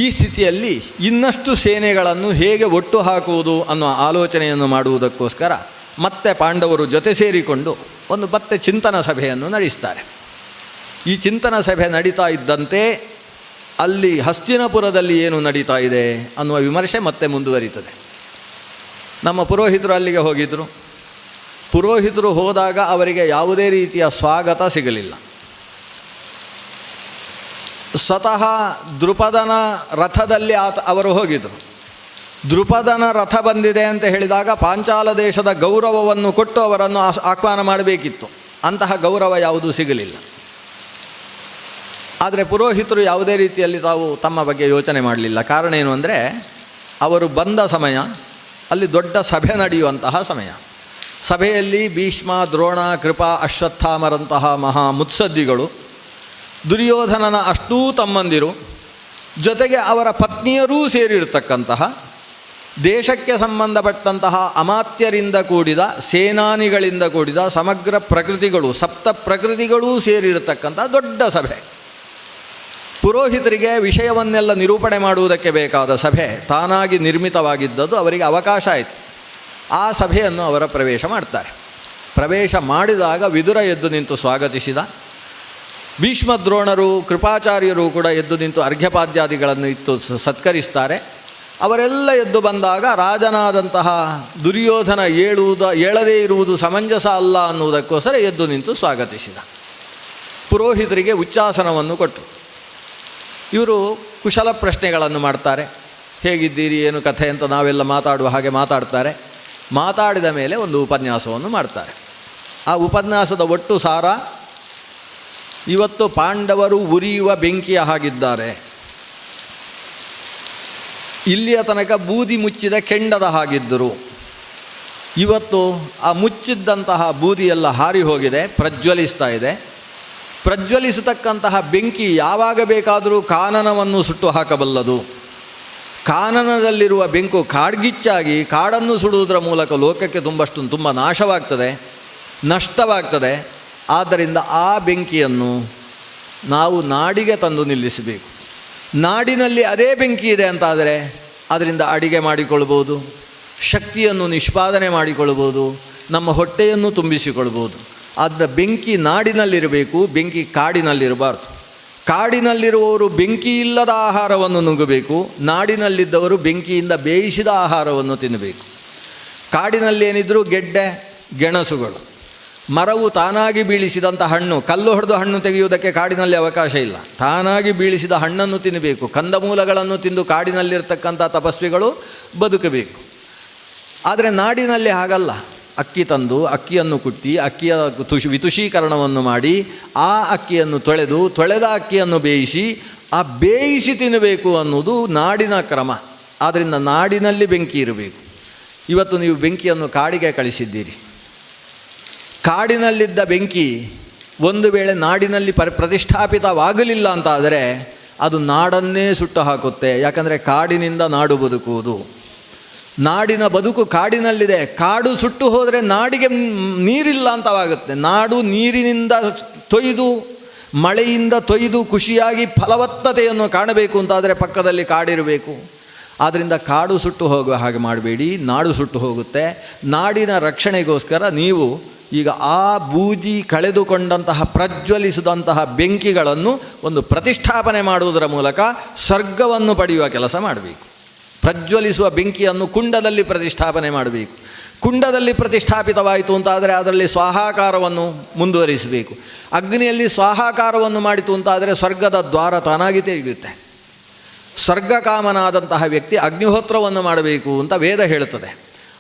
Speaker 1: ಈ ಸ್ಥಿತಿಯಲ್ಲಿ ಇನ್ನಷ್ಟು ಸೇನೆಗಳನ್ನು ಹೇಗೆ ಒಟ್ಟು ಹಾಕುವುದು ಅನ್ನೋ ಆಲೋಚನೆಯನ್ನು ಮಾಡುವುದಕ್ಕೋಸ್ಕರ ಮತ್ತೆ ಪಾಂಡವರು ಜೊತೆ ಸೇರಿಕೊಂಡು ಮತ್ತೆ ಚಿಂತನ ಸಭೆಯನ್ನು ನಡೆಸ್ತಾರೆ. ಈ ಚಿಂತನ ಸಭೆ ನಡೀತಾ ಇದ್ದಂತೆ ಅಲ್ಲಿ ಹಸ್ತಿನಪುರದಲ್ಲಿ ಏನು ನಡೀತಾ ಇದೆ ಅನ್ನುವ ವಿಮರ್ಶೆ ಮತ್ತೆ ಮುಂದುವರಿತದೆ. ನಮ್ಮ ಪುರೋಹಿತರು ಅಲ್ಲಿಗೆ ಹೋಗಿದ್ದರು. ಪುರೋಹಿತರು ಹೋದಾಗ ಅವರಿಗೆ ಯಾವುದೇ ರೀತಿಯ ಸ್ವಾಗತ ಸಿಗಲಿಲ್ಲ. ಸ್ವತಃ ದ್ರುಪದನ ರಥದಲ್ಲಿ ಅವರು ಹೋಗಿದ್ದರು. ದ್ರುಪದನ ರಥ ಬಂದಿದೆ ಅಂತ ಹೇಳಿದಾಗ ಪಾಂಚಾಲ ದೇಶದ ಗೌರವವನ್ನು ಕೊಟ್ಟು ಅವರನ್ನು ಆಹ್ವಾನ ಮಾಡಬೇಕಿತ್ತು. ಅಂತಹ ಗೌರವ ಯಾವುದೂ ಸಿಗಲಿಲ್ಲ. ಆದರೆ ಪುರೋಹಿತರು ಯಾವುದೇ ರೀತಿಯಲ್ಲಿ ತಾವು ತಮ್ಮ ಬಗ್ಗೆ ಯೋಚನೆ ಮಾಡಲಿಲ್ಲ. ಕಾರಣ ಏನು ಅಂದರೆ ಅವರು ಬಂದ ಸಮಯ ಅಲ್ಲಿ ದೊಡ್ಡ ಸಭೆ ನಡೆಯುವಂತಹ ಸಮಯ. ಸಭೆಯಲ್ಲಿ ಭೀಷ್ಮ, ದ್ರೋಣ, ಕೃಪಾ, ಅಶ್ವತ್ಥಾಮರಂತಹ ಮಹಾ ಮುತ್ಸದ್ದಿಗಳು, ದುರ್ಯೋಧನನ ಅಷ್ಟೂ ತಮ್ಮಂದಿರು, ಜೊತೆಗೆ ಅವರ ಪತ್ನಿಯರೂ ಸೇರಿರ್ತಕ್ಕಂತಹ ದೇಶಕ್ಕೆ ಸಂಬಂಧಪಟ್ಟಂತಹ ಅಮಾತ್ಯರಿಂದ ಕೂಡಿದ ಸೇನಾನಿಗಳಿಂದ ಕೂಡಿದ ಸಮಗ್ರ ಪ್ರಕೃತಿಗಳು, ಸಪ್ತ ಪ್ರಕೃತಿಗಳೂ ಸೇರಿರತಕ್ಕಂಥ ದೊಡ್ಡ ಸಭೆ. ಪುರೋಹಿತರಿಗೆ ವಿಷಯವನ್ನೆಲ್ಲ ನಿರೂಪಣೆ ಮಾಡುವುದಕ್ಕೆ ಬೇಕಾದ ಸಭೆ ತಾನಾಗಿ ನಿರ್ಮಿತವಾಗಿದ್ದದ್ದು ಅವರಿಗೆ ಅವಕಾಶ ಆಯಿತು. ಆ ಸಭೆಯನ್ನು ಅವರ ಪ್ರವೇಶ ಮಾಡ್ತಾರೆ. ಪ್ರವೇಶ ಮಾಡಿದಾಗ ವಿದುರ ಎದ್ದು ನಿಂತು ಸ್ವಾಗತಿಸಿದ. ಭೀಷ್ಮ, ದ್ರೋಣರು, ಕೃಪಾಚಾರ್ಯರು ಕೂಡ ಎದ್ದು ನಿಂತು ಅರ್ಘ್ಯಪಾದ್ಯಾದಿಗಳನ್ನು ಇತ್ತು ಸತ್ಕರಿಸ್ತಾರೆ. ಅವರೆಲ್ಲ ಎದ್ದು ಬಂದಾಗ ರಾಜನಾದಂತಹ ದುರ್ಯೋಧನ ಏಳದೇ ಇರುವುದು ಸಮಂಜಸ ಅಲ್ಲ ಅನ್ನುವುದಕ್ಕೋಸ್ಕರ ಎದ್ದು ನಿಂತು ಸ್ವಾಗತಿಸಿದ. ಪುರೋಹಿತರಿಗೆ ಉಚ್ಚಾಸನವನ್ನು ಕೊಟ್ಟರು. ಇವರು ಕುಶಲ ಪ್ರಶ್ನೆಗಳನ್ನು ಮಾಡ್ತಾರೆ. ಹೇಗಿದ್ದೀರಿ, ಏನು ಕಥೆ ಅಂತ ನಾವೆಲ್ಲ ಮಾತಾಡುವ ಹಾಗೆ ಮಾತಾಡ್ತಾರೆ. ಮಾತಾಡಿದ ಮೇಲೆ ಒಂದು ಉಪನ್ಯಾಸವನ್ನು ಮಾಡ್ತಾರೆ. ಆ ಉಪನ್ಯಾಸದ ಒಟ್ಟು ಸಾರ, ಇವತ್ತು ಪಾಂಡವರು ಉರಿಯುವ ಬೆಂಕಿಯ ಹಾಗಿದ್ದಾರೆ, ಇಲ್ಲಿಯ ತನಕ ಬೂದಿ ಮುಚ್ಚಿದ ಕೆಂಡದ ಹಾಗಿದ್ದರು, ಇವತ್ತು ಆ ಮುಚ್ಚಿದ್ದಂತಹ ಬೂದಿಯೆಲ್ಲ ಹಾರಿ ಹೋಗಿದೆ, ಪ್ರಜ್ವಲಿಸ್ತಾ ಇದೆ. ಪ್ರಜ್ವಲಿಸತಕ್ಕಂತಹ ಬೆಂಕಿ ಯಾವಾಗ ಬೇಕಾದರೂ ಕಾನನವನ್ನು ಸುಟ್ಟು ಹಾಕಬಲ್ಲದು. ಕಾನನದಲ್ಲಿರುವ ಬೆಂಕು ಕಾಡ್ಗಿಚ್ಚಾಗಿ ಕಾಡನ್ನು ಸುಡುವುದರ ಮೂಲಕ ಲೋಕಕ್ಕೆ ತುಂಬ ನಾಶವಾಗ್ತದೆ, ನಷ್ಟವಾಗ್ತದೆ. ಆದ್ದರಿಂದ ಆ ಬೆಂಕಿಯನ್ನು ನಾವು ನಾಡಿಗೆ ತಂದು ನಿಲ್ಲಿಸಬೇಕು. ನಾಡಿನಲ್ಲಿ ಅದೇ ಬೆಂಕಿ ಇದೆ ಅಂತಾದರೆ ಅದರಿಂದ ಅಡಿಗೆ ಮಾಡಿಕೊಳ್ಬೋದು, ಶಕ್ತಿಯನ್ನು ನಿಷ್ಪಾದನೆ ಮಾಡಿಕೊಳ್ಬೋದು, ನಮ್ಮ ಹೊಟ್ಟೆಯನ್ನು ತುಂಬಿಸಿಕೊಳ್ಬೋದು. ಅದರ ಬೆಂಕಿ ನಾಡಿನಲ್ಲಿರಬೇಕು, ಬೆಂಕಿ ಕಾಡಿನಲ್ಲಿರಬಾರ್ದು. ಕಾಡಿನಲ್ಲಿರುವವರು ಬೆಂಕಿ ಇಲ್ಲದ ಆಹಾರವನ್ನು ನುಂಗಬೇಕು, ನಾಡಿನಲ್ಲಿದ್ದವರು ಬೆಂಕಿಯಿಂದ ಬೇಯಿಸಿದ ಆಹಾರವನ್ನು ತಿನ್ನಬೇಕು. ಕಾಡಿನಲ್ಲಿ ಏನಿದ್ರೂ ಗೆಡ್ಡೆ ಗೆಣಸುಗಳು, ಮರವು ತಾನಾಗಿ ಬೀಳಿಸಿದಂಥ ಹಣ್ಣು, ಕಲ್ಲು ಹೊಡೆದು ಹಣ್ಣು ತೆಗೆಯುವುದಕ್ಕೆ ಕಾಡಿನಲ್ಲಿ ಅವಕಾಶ ಇಲ್ಲ. ತಾನಾಗಿ ಬೀಳಿಸಿದ ಹಣ್ಣನ್ನು ತಿನ್ನಬೇಕು. ಕಂದಮೂಲಗಳನ್ನು ತಿಂದು ಕಾಡಿನಲ್ಲಿರ್ತಕ್ಕಂಥ ತಪಸ್ವಿಗಳು ಬದುಕಬೇಕು. ಆದರೆ ನಾಡಿನಲ್ಲಿ ಹಾಗಲ್ಲ. ಅಕ್ಕಿ ತಂದು ಅಕ್ಕಿಯನ್ನು ಕುಟ್ಟಿ ಅಕ್ಕಿಯ ವಿತುಷೀಕರಣವನ್ನು ಮಾಡಿ ಆ ಅಕ್ಕಿಯನ್ನು ತೊಳೆದ ಅಕ್ಕಿಯನ್ನು ಬೇಯಿಸಿ ಆ ಬೇಯಿಸಿ ತಿನ್ನಬೇಕು ಅನ್ನೋದು ನಾಡಿನ ಕ್ರಮ. ಆದ್ದರಿಂದ ನಾಡಿನಲ್ಲಿ ಬೆಂಕಿ ಇರಬೇಕು. ಇವತ್ತು ನೀವು ಬೆಂಕಿಯನ್ನು ಕಾಡಿಗೆ ಕಳಿಸಿದ್ದೀರಿ. ಕಾಡಿನಲ್ಲಿದ್ದ ಬೆಂಕಿ ಒಂದು ವೇಳೆ ನಾಡಿನಲ್ಲಿ ಪ್ರತಿಷ್ಠಾಪಿತವಾಗಲಿಲ್ಲ ಅಂತಾದರೆ ಅದು ನಾಡನ್ನೇ ಸುಟ್ಟು ಹಾಕುತ್ತೆ. ಯಾಕಂದರೆ ಕಾಡಿನಿಂದ ನಾಡು ಬದುಕುವುದು, ನಾಡಿನ ಬದುಕು ಕಾಡಿನಲ್ಲಿದೆ. ಕಾಡು ಸುಟ್ಟು ಹೋದರೆ ನಾಡಿಗೆ ನೀರಿಲ್ಲ ಅಂತವಾಗುತ್ತೆ. ನಾಡು ನೀರಿನಿಂದ ತೊಯ್ದು, ಮಳೆಯಿಂದ ತೊಯ್ದು ಖುಷಿಯಾಗಿ ಫಲವತ್ತತೆಯನ್ನು ಕಾಣಬೇಕು ಅಂತಾದರೆ ಪಕ್ಕದಲ್ಲಿ ಕಾಡಿರಬೇಕು. ಆದ್ದರಿಂದ ಕಾಡು ಸುಟ್ಟು ಹೋಗುವ ಹಾಗೆ ಮಾಡಬೇಡಿ, ನಾಡು ಸುಟ್ಟು ಹೋಗುತ್ತೆ. ನಾಡಿನ ರಕ್ಷಣೆಗೋಸ್ಕರ ನೀವು ಈಗ ಆ ಬೂದಿ ಕಳೆದುಕೊಂಡಂತಹ ಪ್ರಜ್ವಲಿಸಿದಂತಹ ಬೆಂಕಿಗಳನ್ನು ಒಂದು ಪ್ರತಿಷ್ಠಾಪನೆ ಮಾಡುವುದರ ಮೂಲಕ ಸ್ವರ್ಗವನ್ನು ಪಡೆಯುವ ಕೆಲಸ ಮಾಡಬೇಕು. ಪ್ರಜ್ವಲಿಸುವ ಬೆಂಕಿಯನ್ನು ಕುಂಡದಲ್ಲಿ ಪ್ರತಿಷ್ಠಾಪನೆ ಮಾಡಬೇಕು. ಕುಂಡದಲ್ಲಿ ಪ್ರತಿಷ್ಠಾಪಿತವಾಯಿತು ಅಂತಾದರೆ ಅದರಲ್ಲಿ ಸ್ವಾಹಾಕಾರವನ್ನು ಮುಂದುವರಿಸಬೇಕು. ಅಗ್ನಿಯಲ್ಲಿ ಸ್ವಾಹಾಕಾರವನ್ನು ಮಾಡಿತು ಅಂತಾದರೆ ಸ್ವರ್ಗದ ದ್ವಾರ ತಾನಾಗಿ ತೆರೆಯುತ್ತೆ. ಸ್ವರ್ಗಕಾಮನಾದಂತಹ ವ್ಯಕ್ತಿ ಅಗ್ನಿಹೋತ್ರವನ್ನು ಮಾಡಬೇಕು ಅಂತ ವೇದ ಹೇಳುತ್ತದೆ.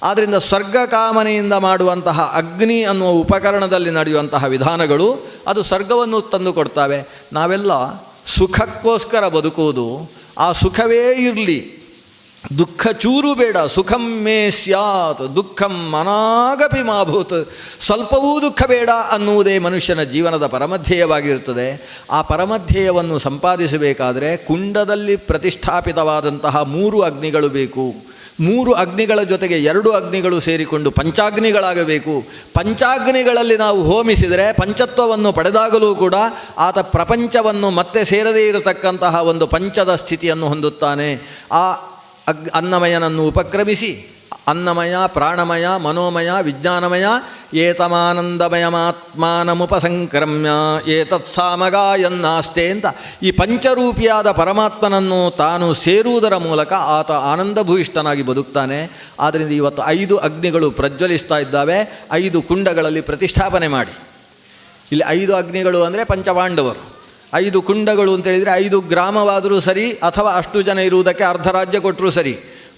Speaker 1: ಆದ್ದರಿಂದ ಸ್ವರ್ಗಕಾಮನೆಯಿಂದ ಮಾಡುವಂತಹ ಅಗ್ನಿ ಅನ್ನುವ ಉಪಕರಣದಲ್ಲಿ ನಡೆಯುವಂತಹ ವಿಧಾನಗಳು ಅದು ಸ್ವರ್ಗವನ್ನು ತಂದು ಕೊಡ್ತವೆ. ನಾವೆಲ್ಲ ಸುಖಕ್ಕೋಸ್ಕರ ಬದುಕುವುದು, ಆ ಸುಖವೇ ಇರಲಿ, ದುಃಖ ಚೂರು ಬೇಡ, ಸುಖಂ ಮೇ ಸ್ಯಾತ್ ದುಃಖಂ ಮನಾಗಪಿ ಮಾಭೂತ್, ಸ್ವಲ್ಪವೂ ದುಃಖ ಬೇಡ ಅನ್ನುವುದೇ ಮನುಷ್ಯನ ಜೀವನದ ಪರಮಧ್ಯೇಯವಾಗಿರುತ್ತದೆ. ಆ ಪರಮಧ್ಯೇಯವನ್ನು ಸಂಪಾದಿಸಬೇಕಾದರೆ ಕುಂಡದಲ್ಲಿ ಪ್ರತಿಷ್ಠಾಪಿತವಾದಂತಹ 3 ಅಗ್ನಿಗಳು ಬೇಕು. 3 ಅಗ್ನಿಗಳ ಜೊತೆಗೆ 2 ಅಗ್ನಿಗಳು ಸೇರಿಕೊಂಡು ಪಂಚಾಗ್ನಿಗಳಾಗಬೇಕು. ಪಂಚಾಗ್ನಿಗಳಲ್ಲಿ ನಾವು ಹೋಮಿಸಿದರೆ ಪಂಚತ್ವವನ್ನು ಪಡೆದಾಗಲೂ ಕೂಡ ಆತ ಪ್ರಪಂಚವನ್ನು ಮತ್ತೆ ಸೇರದೇ ಇರತಕ್ಕಂತಹ ಒಂದು ಪಂಚದ ಸ್ಥಿತಿಯನ್ನು ಹೊಂದುತ್ತಾನೆ. ಆ ಅನ್ನಮಯನನ್ನು ಉಪಕ್ರಮಿಸಿ ಅನ್ನಮಯ, ಪ್ರಾಣಮಯ, ಮನೋಮಯ, ವಿಜ್ಞಾನಮಯ ಏತಮಾನಂದಮಯಮಾತ್ಮಾನಮುಪಸಂಕ್ರಮ್ಯ ಏತತ್ಸಾಮಗಾಯನ್ನಾಸ್ತೆ ಅಂತ ಈ ಪಂಚರೂಪಿಯಾದ ಪರಮಾತ್ಮನನ್ನು ತಾನು ಸೇರುವುದರ ಮೂಲಕ ಆತ ಆನಂದಭೂಯಿಷ್ಠನಾಗಿ ಬದುಕ್ತಾನೆ. ಆದ್ದರಿಂದ ಇವತ್ತು 5 ಅಗ್ನಿಗಳು ಪ್ರಜ್ವಲಿಸ್ತಾ ಇದ್ದಾವೆ. 5 ಕುಂಡಗಳಲ್ಲಿ ಪ್ರತಿಷ್ಠಾಪನೆ ಮಾಡಿ. ಇಲ್ಲಿ 5 ಅಗ್ನಿಗಳು ಅಂದರೆ ಪಂಚಪಾಂಡವರು, 5 ಕುಂಡಗಳು ಅಂತೇಳಿದರೆ 5 ಗ್ರಾಮವಾದರೂ ಸರಿ, ಅಥವಾ ಅಷ್ಟು ಜನ ಇರುವುದಕ್ಕೆ ಅರ್ಧ ರಾಜ್ಯ ಕೊಟ್ಟರೂ ಸರಿ.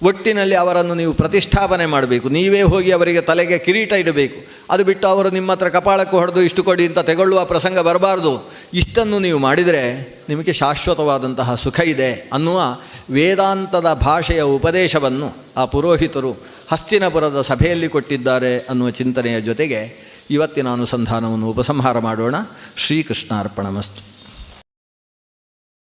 Speaker 1: ಒಟ್ಟಿನಲ್ಲಿ ಅವರನ್ನು ನೀವು ಪ್ರತಿಷ್ಠಾಪನೆ ಮಾಡಬೇಕು. ನೀವೇ ಹೋಗಿ ಅವರಿಗೆ ತಲೆಗೆ ಕಿರೀಟ ಇಡಬೇಕು. ಅದು ಬಿಟ್ಟು ಅವರು ನಿಮ್ಮ ಹತ್ರ ಕಪಾಳಕ್ಕೆ ಹೊಡೆದು ಇಷ್ಟು ಕೊಡಿ ಅಂತ ತೆಗೊಳ್ಳುವ ಪ್ರಸಂಗ ಬರಬಾರ್ದು. ಇಷ್ಟನ್ನು ನೀವು ಮಾಡಿದರೆ ನಿಮಗೆ ಶಾಶ್ವತವಾದಂತಹ ಸುಖ ಇದೆ ಅನ್ನುವ ವೇದಾಂತದ ಭಾಷೆಯ ಉಪದೇಶವನ್ನು ಆ ಪುರೋಹಿತರು ಹಸ್ತಿನಪುರದ ಸಭೆಯಲ್ಲಿ ಕೊಟ್ಟಿದ್ದಾರೆ ಅನ್ನುವ ಚಿಂತನೆಯ ಜೊತೆಗೆ ಇವತ್ತಿನ ಅನುಸಂಧಾನವನ್ನು ಉಪಸಂಹಾರ ಮಾಡೋಣ. ಶ್ರೀಕೃಷ್ಣಾರ್ಪಣಮಸ್ತು.